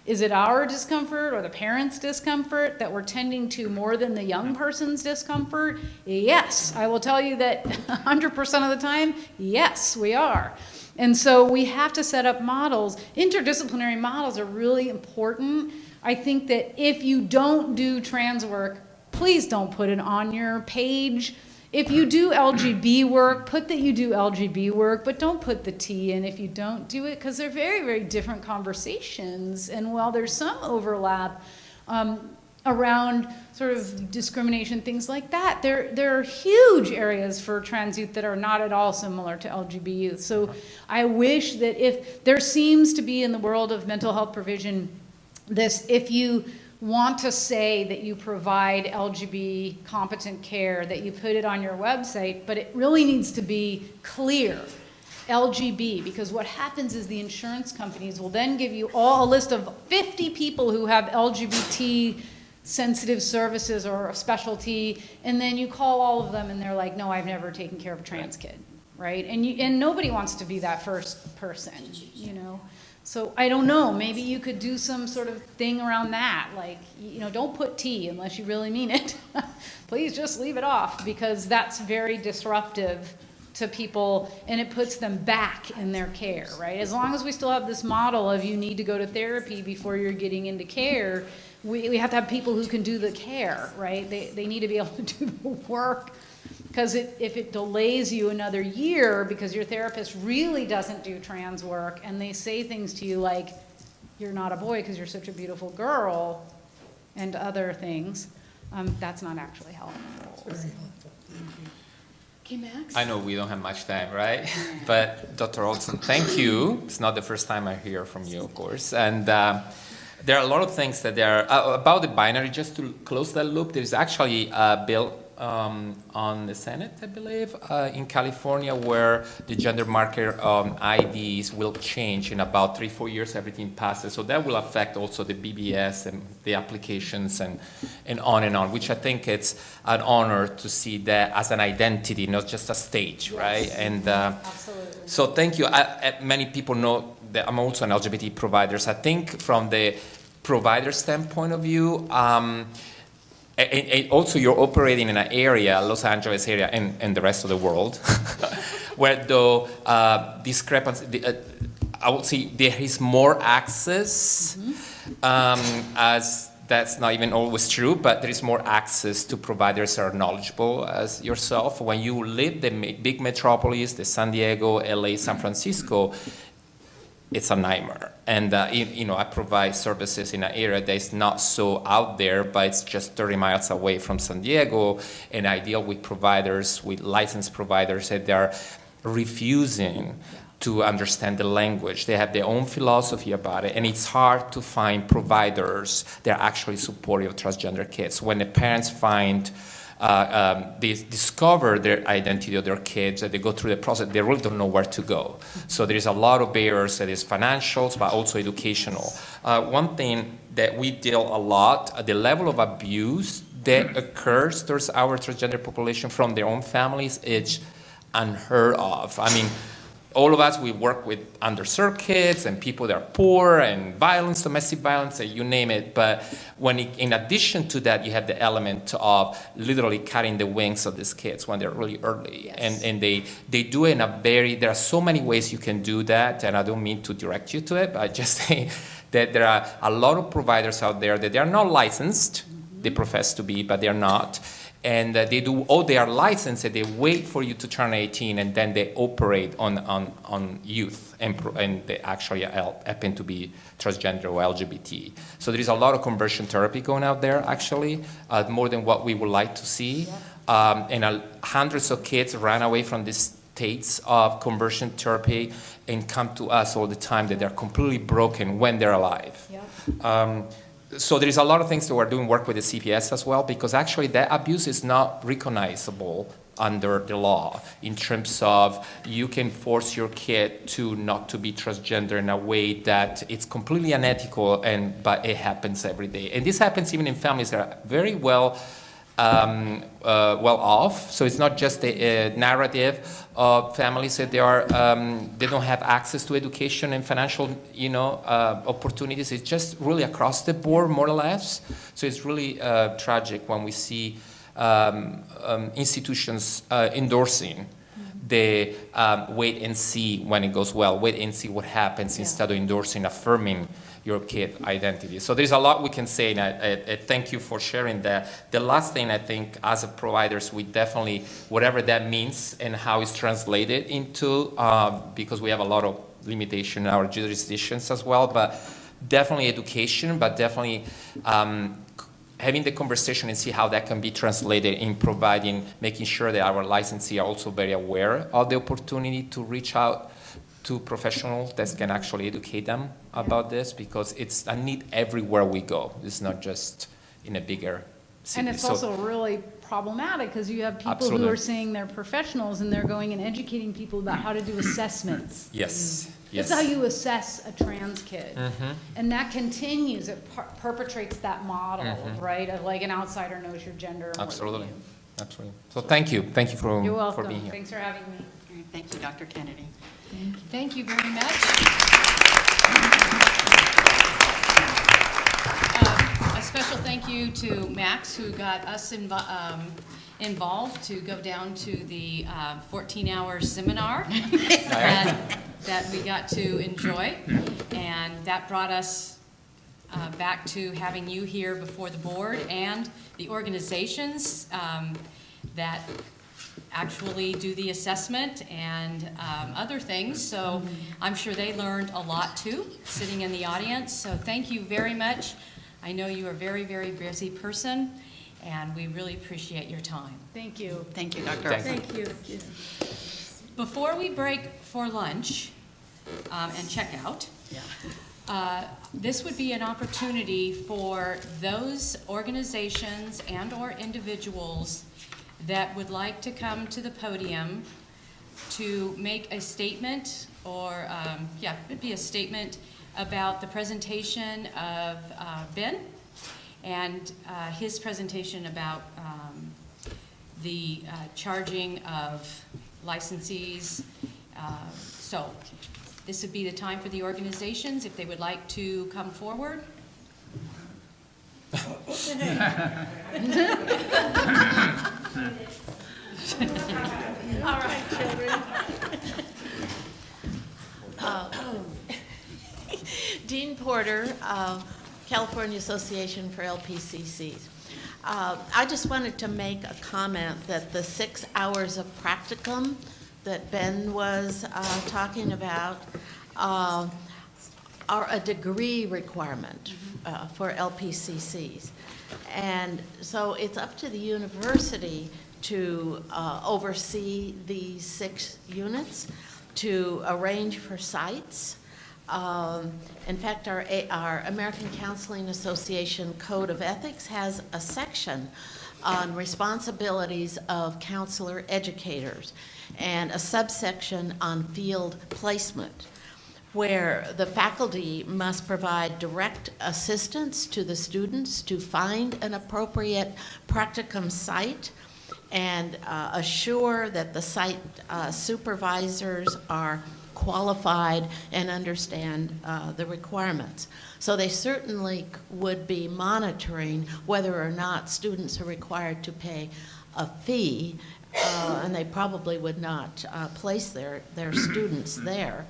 S7: Is it our discomfort or the parents' discomfort that we're tending to more than the young person's discomfort? Yes, I will tell you that 100% of the time, yes, we are. And so we have to set up models. Interdisciplinary models are really important. I think that if you don't do trans work, please don't put it on your page. If you do LGB work, put that you do LGB work, but don't put the T in if you don't do it, because they're very, very different conversations. And while there's some overlap around sort of discrimination, things like that, there are huge areas for trans youth that are not at all similar to LGB youth. So I wish that if there seems to be in the world of mental health provision this, if you want to say that you provide LGB competent care, that you put it on your website, but it really needs to be clear, LGB, because what happens is the insurance companies will then give you a list of 50 people who have LGBT sensitive services or a specialty, and then you call all of them and they're like, no, I've never taken care of a trans kid, right? And nobody wants to be that first person, you know? So I don't know, maybe you could do some sort of thing around that, like, you know, don't put T unless you really mean it. Please just leave it off, because that's very disruptive to people and it puts them back in their care, right? As long as we still have this model of you need to go to therapy before you're getting into care, we have to have people who can do the care, right? They need to be able to do the work. Because if it delays you another year because your therapist really doesn't do trans work and they say things to you like, you're not a boy because you're such a beautiful girl, and other things, that's not actually helpful. Okay, Max?
S11: I know we don't have much time, right? But Dr. Olson, thank you. It's not the first time I hear from you, of course. And there are a lot of things that there are about the binary. Just to close that loop, there's actually a bill on the Senate, I believe, in California, where the gender marker IDs will change in about 3-4 years. Everything passes, so that will affect also the BBS and the applications and on, which I think it's an honor to see that as an identity, not just a stage, yes. Right? And so thank you. Many people know that I'm also an LGBT provider. So I think from the provider standpoint of view, and also you're operating in an area, Los Angeles area, and the rest of the world, where the discrepancy, I would say there is more access, as that's not even always true, but there is more access to providers that are knowledgeable as yourself. When you live the big metropolis, the San Diego, LA, San Francisco, it's a nightmare. And I provide services in an area that is not so out there, but it's just 30 miles away from San Diego, and I deal with providers, with licensed providers that they're refusing to understand the language. They have their own philosophy about it, and it's hard to find providers that are actually supportive of transgender kids. When the parents find, they discover their identity of their kids, that they go through the process, they really don't know where to go. So there is a lot of barriers that is financial, but also educational. One thing that we deal a lot, the level of abuse that occurs towards our transgender population from their own families is unheard of. I mean, all of us, we work with underserved kids and people that are poor and violence, domestic violence, you name it. But when in addition to that, you have the element of literally cutting the wings of these kids when they're really early. Yes. And they do it in a there are so many ways you can do that, and I don't mean to direct you to it, but I just say that there are a lot of providers out there that they are not licensed. They profess to be, but they're not. And they are licensed, and they wait for you to turn 18, and then they operate on youth, and they actually happen to be transgender or LGBT. So there is a lot of conversion therapy going out there, actually, more than what we would like to see. Yeah. And hundreds of kids ran away from the states of conversion therapy and come to us all the time that they're completely broken when they're alive. Yeah. So there is a lot of things that we're doing work with the CPS as well, because actually that abuse is not recognizable under the law in terms of you can force your kid to not to be transgender in a way that it's completely unethical, but it happens every day. And this happens even in families that are very well off. So it's not just a narrative of families that they don't have access to education and financial, opportunities. It's just really across the board, more or less. So it's really tragic when we see institutions endorsing the wait and see when it goes well, wait and see what happens, instead of endorsing, affirming your kid identity. So there's a lot we can say, and I thank you for sharing that. The last thing, I think, as a providers, we definitely, whatever that means and how it's translated into, because we have a lot of limitation in our jurisdictions as well, but definitely education, but definitely having the conversation and see how that can be translated in providing, making sure that our licensees are also very aware of the opportunity to reach out to professionals that can actually educate them about this, because it's a need everywhere we go. It's not just in a bigger city.
S7: And it's also really problematic because you have people who are saying they're professionals and they're going and educating people about how to do assessments.
S11: Yes. Yes.
S7: That's how you assess a trans kid. Mm-hmm. And that continues, it perpetrates that model, right? Of like an outsider knows your gender.
S11: Absolutely. Absolutely. So thank you. Thank you for,
S7: You're welcome.
S11: for being here.
S7: Thanks for having me.
S8: Thank you, Dr. Kennedy.
S1: Thank you very much. A special thank you to Max, who got us involved to go down to the 14-hour seminar that we got to enjoy. And that brought us back to having you here before the board and the organizations that actually do the assessment and other things. So I'm sure they learned a lot too, sitting in the audience. So thank you very much. I know you are a very, very busy person, and we really appreciate your time.
S7: Thank you.
S8: Thank you, Dr.
S1: Thank you. Before we break for lunch and check out, this would be an opportunity for those organizations and or individuals that would like to come to the podium to make a statement, or it'd be a statement about the presentation of Ben and his presentation about the charging of licensees. So this would be the time for the organizations if they would like to come forward.
S9: All right, children. Dean Porter, California Association for LPCCs. I just wanted to make a comment that the 6 hours of practicum that Ben was talking about are a degree requirement for LPCCs. And so it's up to the university to oversee these 6 units, to arrange for sites. In fact, our American Counseling Association Code of Ethics has a section on responsibilities of counselor educators and a subsection on field placement, where the faculty must provide direct assistance to the students to find an appropriate practicum site and assure that the site supervisors are qualified and understand the requirements. So they certainly would be monitoring whether or not students are required to pay a fee, and they probably would not place their students there.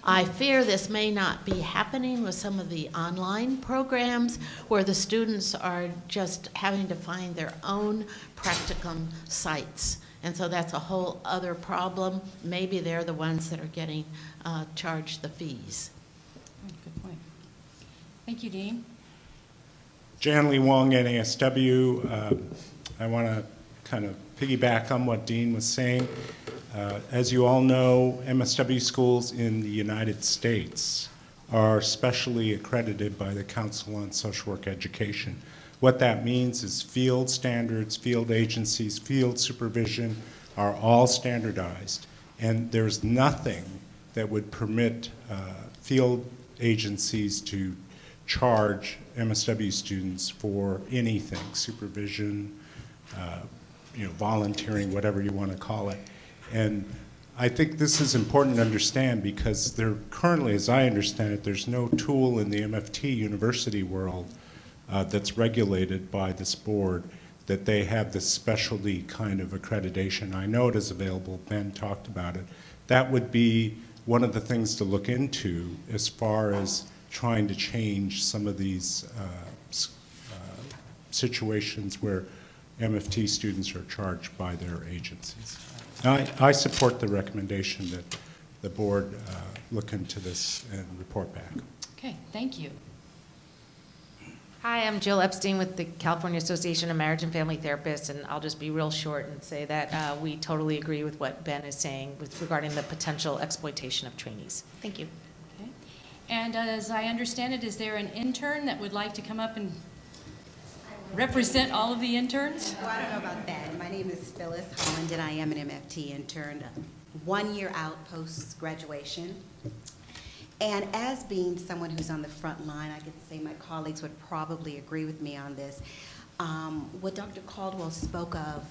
S9: I fear this may not be happening with some of the online programs where the students are just having to find their own practicum sites. And so that's a whole other problem. Maybe they're the ones that are getting charged the fees.
S1: Good point. Thank you, Dean.
S21: Jan Lee Wong, NASW. I want to kind of piggyback on what Dean was saying. As you all know, MSW schools in the United States are specially accredited by the Council on Social Work Education. What that means is field standards, field agencies, field supervision are all standardized. And there's nothing that would permit field agencies to charge MSW students for anything, supervision, volunteering, whatever you want to call it. And I think this is important to understand because there currently, as I understand it, there's no tool in the MFT university world that's regulated by this board that they have this specialty kind of accreditation. I know it is available. Ben talked about it. That would be one of the things to look into as far as trying to change some of these situations where MFT students are charged by their agencies. I support the recommendation that the board look into this and report back.
S1: Okay, thank you.
S3: Hi, I'm Jill Epstein with the California Association of Marriage and Family Therapists, and I'll just be real short and say that we totally agree with what Ben is saying regarding the potential exploitation of trainees. Thank you.
S1: Okay. And as I understand it, is there an intern that would like to come up and represent all of the interns?
S16: Well, I don't know about that. My name is Phyllis Holland, and I am an MFT intern, 1 year out post-graduation. And as being someone who's on the front line, I could say my colleagues would probably agree with me on this. What Dr. Caldwell spoke of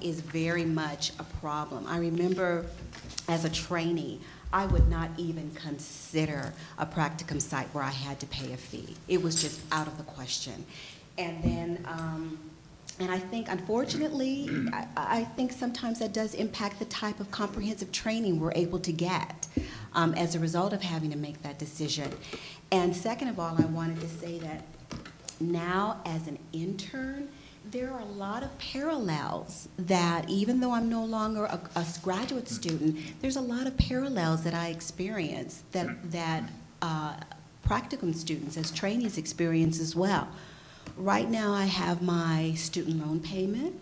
S16: is very much a problem. I remember as a trainee, I would not even consider a practicum site where I had to pay a fee. It was just out of the question. And then, and I think, unfortunately, I think sometimes that does impact the type of comprehensive training we're able to get as a result of having to make that decision. And second of all, I wanted to say that now as an intern, there are a lot of parallels that, even though I'm no longer a graduate student, there's a lot of parallels that I experience that practicum students as trainees experience as well. Right now, I have my student loan payment.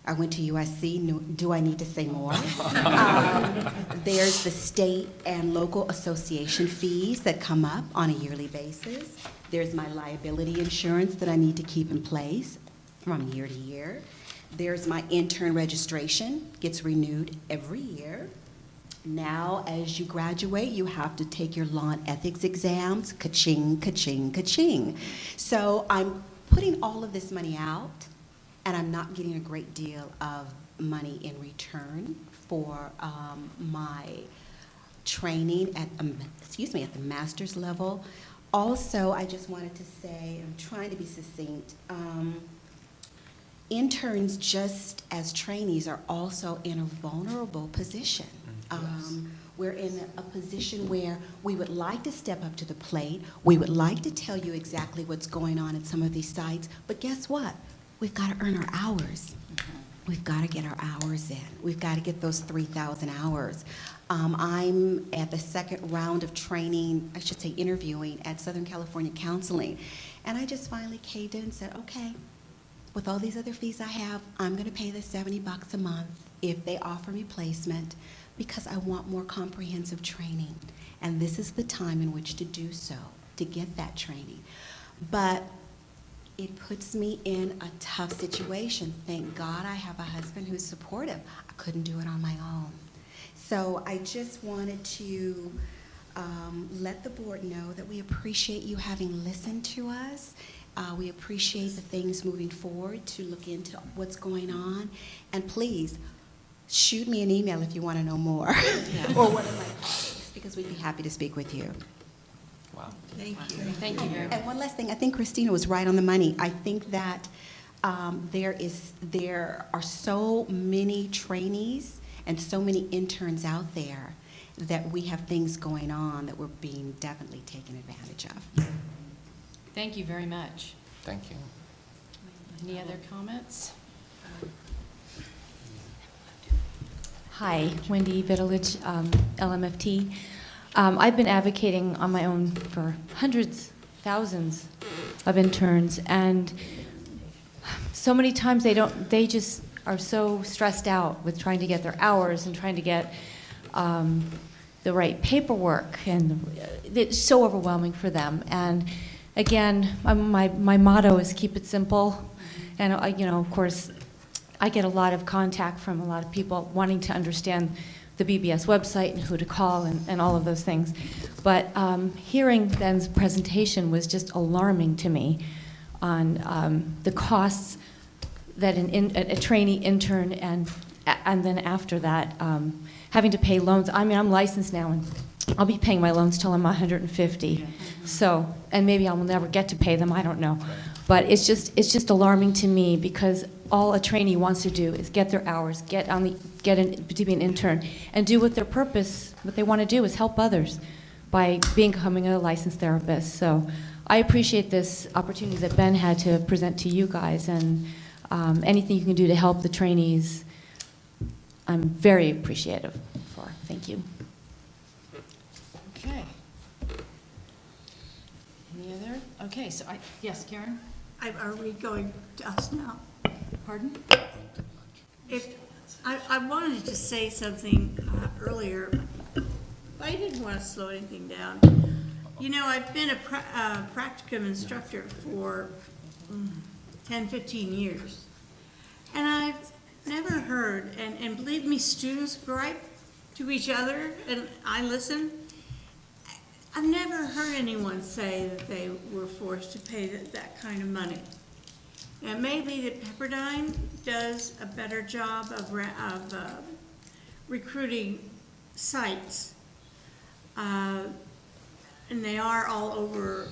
S16: I went to USC. Do I need to say more? There's the state and local association fees that come up on a yearly basis. There's my liability insurance that I need to keep in place from year to year. There's my intern registration, gets renewed every year. Now, as you graduate, you have to take your law and ethics exams, ka-ching, ka-ching, ka-ching. So I'm putting all of this money out, and I'm not getting a great deal of money in return for my training at the master's level. Also, I just wanted to say, I'm trying to be succinct, interns, just as trainees, are also in a vulnerable position. We're in a position where we would like to step up to the plate. We would like to tell you exactly what's going on at some of these sites, but guess what? We've got to earn our hours. We've got to get our hours in. We've got to get those 3,000 hours. I'm at the second round of training, I should say interviewing, at Southern California Counseling. And I just finally caved in and said, okay, with all these other fees I have, I'm going to pay the $70 a month if they offer me placement, because I want more comprehensive training. And this is the time in which to do so, to get that training. But it puts me in a tough situation. Thank God I have a husband who's supportive. I couldn't do it on my own. So I just wanted to let the board know that we appreciate you having listened to us. We appreciate the things moving forward to look into what's going on. And please, shoot me an email if you want to know more, or one of my colleagues, because we'd be happy to speak with you.
S11: Wow.
S16: Thank you.
S1: Thank you very much.
S16: And one last thing, I think Christina was right on the money. I think that there are so many trainees and so many interns out there that we have things going on that we're being definitely taken advantage of.
S1: Thank you very much.
S11: Thank you.
S1: Any other comments?
S2: Hi, Wendy Vitalich, LMFT. I've been advocating on my own for hundreds, thousands of interns, and so many times they just are so stressed out with trying to get their hours and trying to get the right paperwork, and it's so overwhelming for them. And again, my motto is keep it simple, and of course, I get a lot of contact from a lot of people wanting to understand the BBS website and who to call and all of those things. But hearing Ben's presentation was just alarming to me on the costs that a trainee intern and then after that having to pay loans. I mean, I'm licensed now and I'll be paying my loans till I'm 150. So, and maybe I will never get to pay them, I don't know. But it's just alarming to me, because all a trainee wants to do is get their hours, to be an intern, and do what they want to do is help others by becoming a licensed therapist. So I appreciate this opportunity that Ben had to present to you guys, and anything you can do to help the trainees, I'm very appreciative for. Thank you.
S1: Okay. Any other? Okay, so yes, Karen?
S6: Are we going to us now?
S1: Pardon?
S6: I wanted to say something earlier, but I didn't want to slow anything down. You know, I've been a practicum instructor for 10, 15 years, and I've never heard, and believe me, students gripe to each other, and I listen. I've never heard anyone say that they were forced to pay that kind of money. And maybe that Pepperdine does a better job of recruiting sites. And they are all over,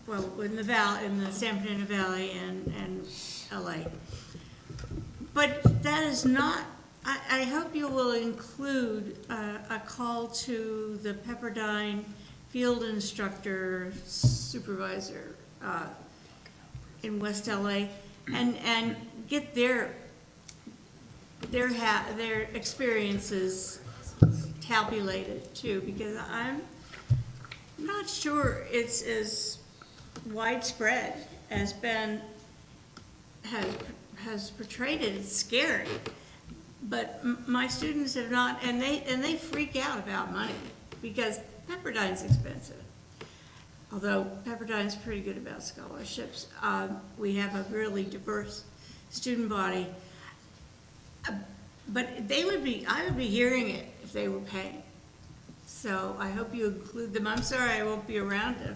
S6: well, in the valley, in the San Fernando Valley and LA. But that is not, I hope you will include a call to the Pepperdine field instructor supervisor in West LA, and get their experiences tabulated too, because I'm not sure it's as widespread as Ben has portrayed it. It's scary, but my students have not, and they freak out about money because Pepperdine's expensive. Although Pepperdine's pretty good about scholarships. We have a really diverse student body. But I would be hearing it if they were paying. So I hope you include them. I'm sorry I won't be around to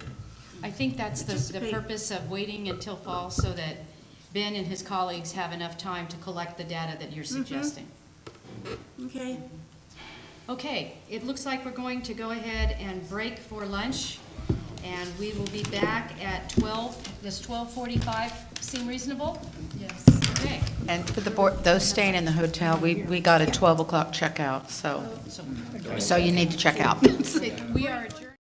S1: I think that's the purpose of waiting until fall, so that Ben and his colleagues have enough time to collect the data that you're suggesting.
S6: Okay.
S1: Okay, it looks like we're going to go ahead and break for lunch, And we will be back at 12, does 12:45 seem reasonable? Yes. Okay.
S8: And for the board, those staying in the hotel, we got a 12 o'clock checkout, so you need to check out.
S1: We are adjourned.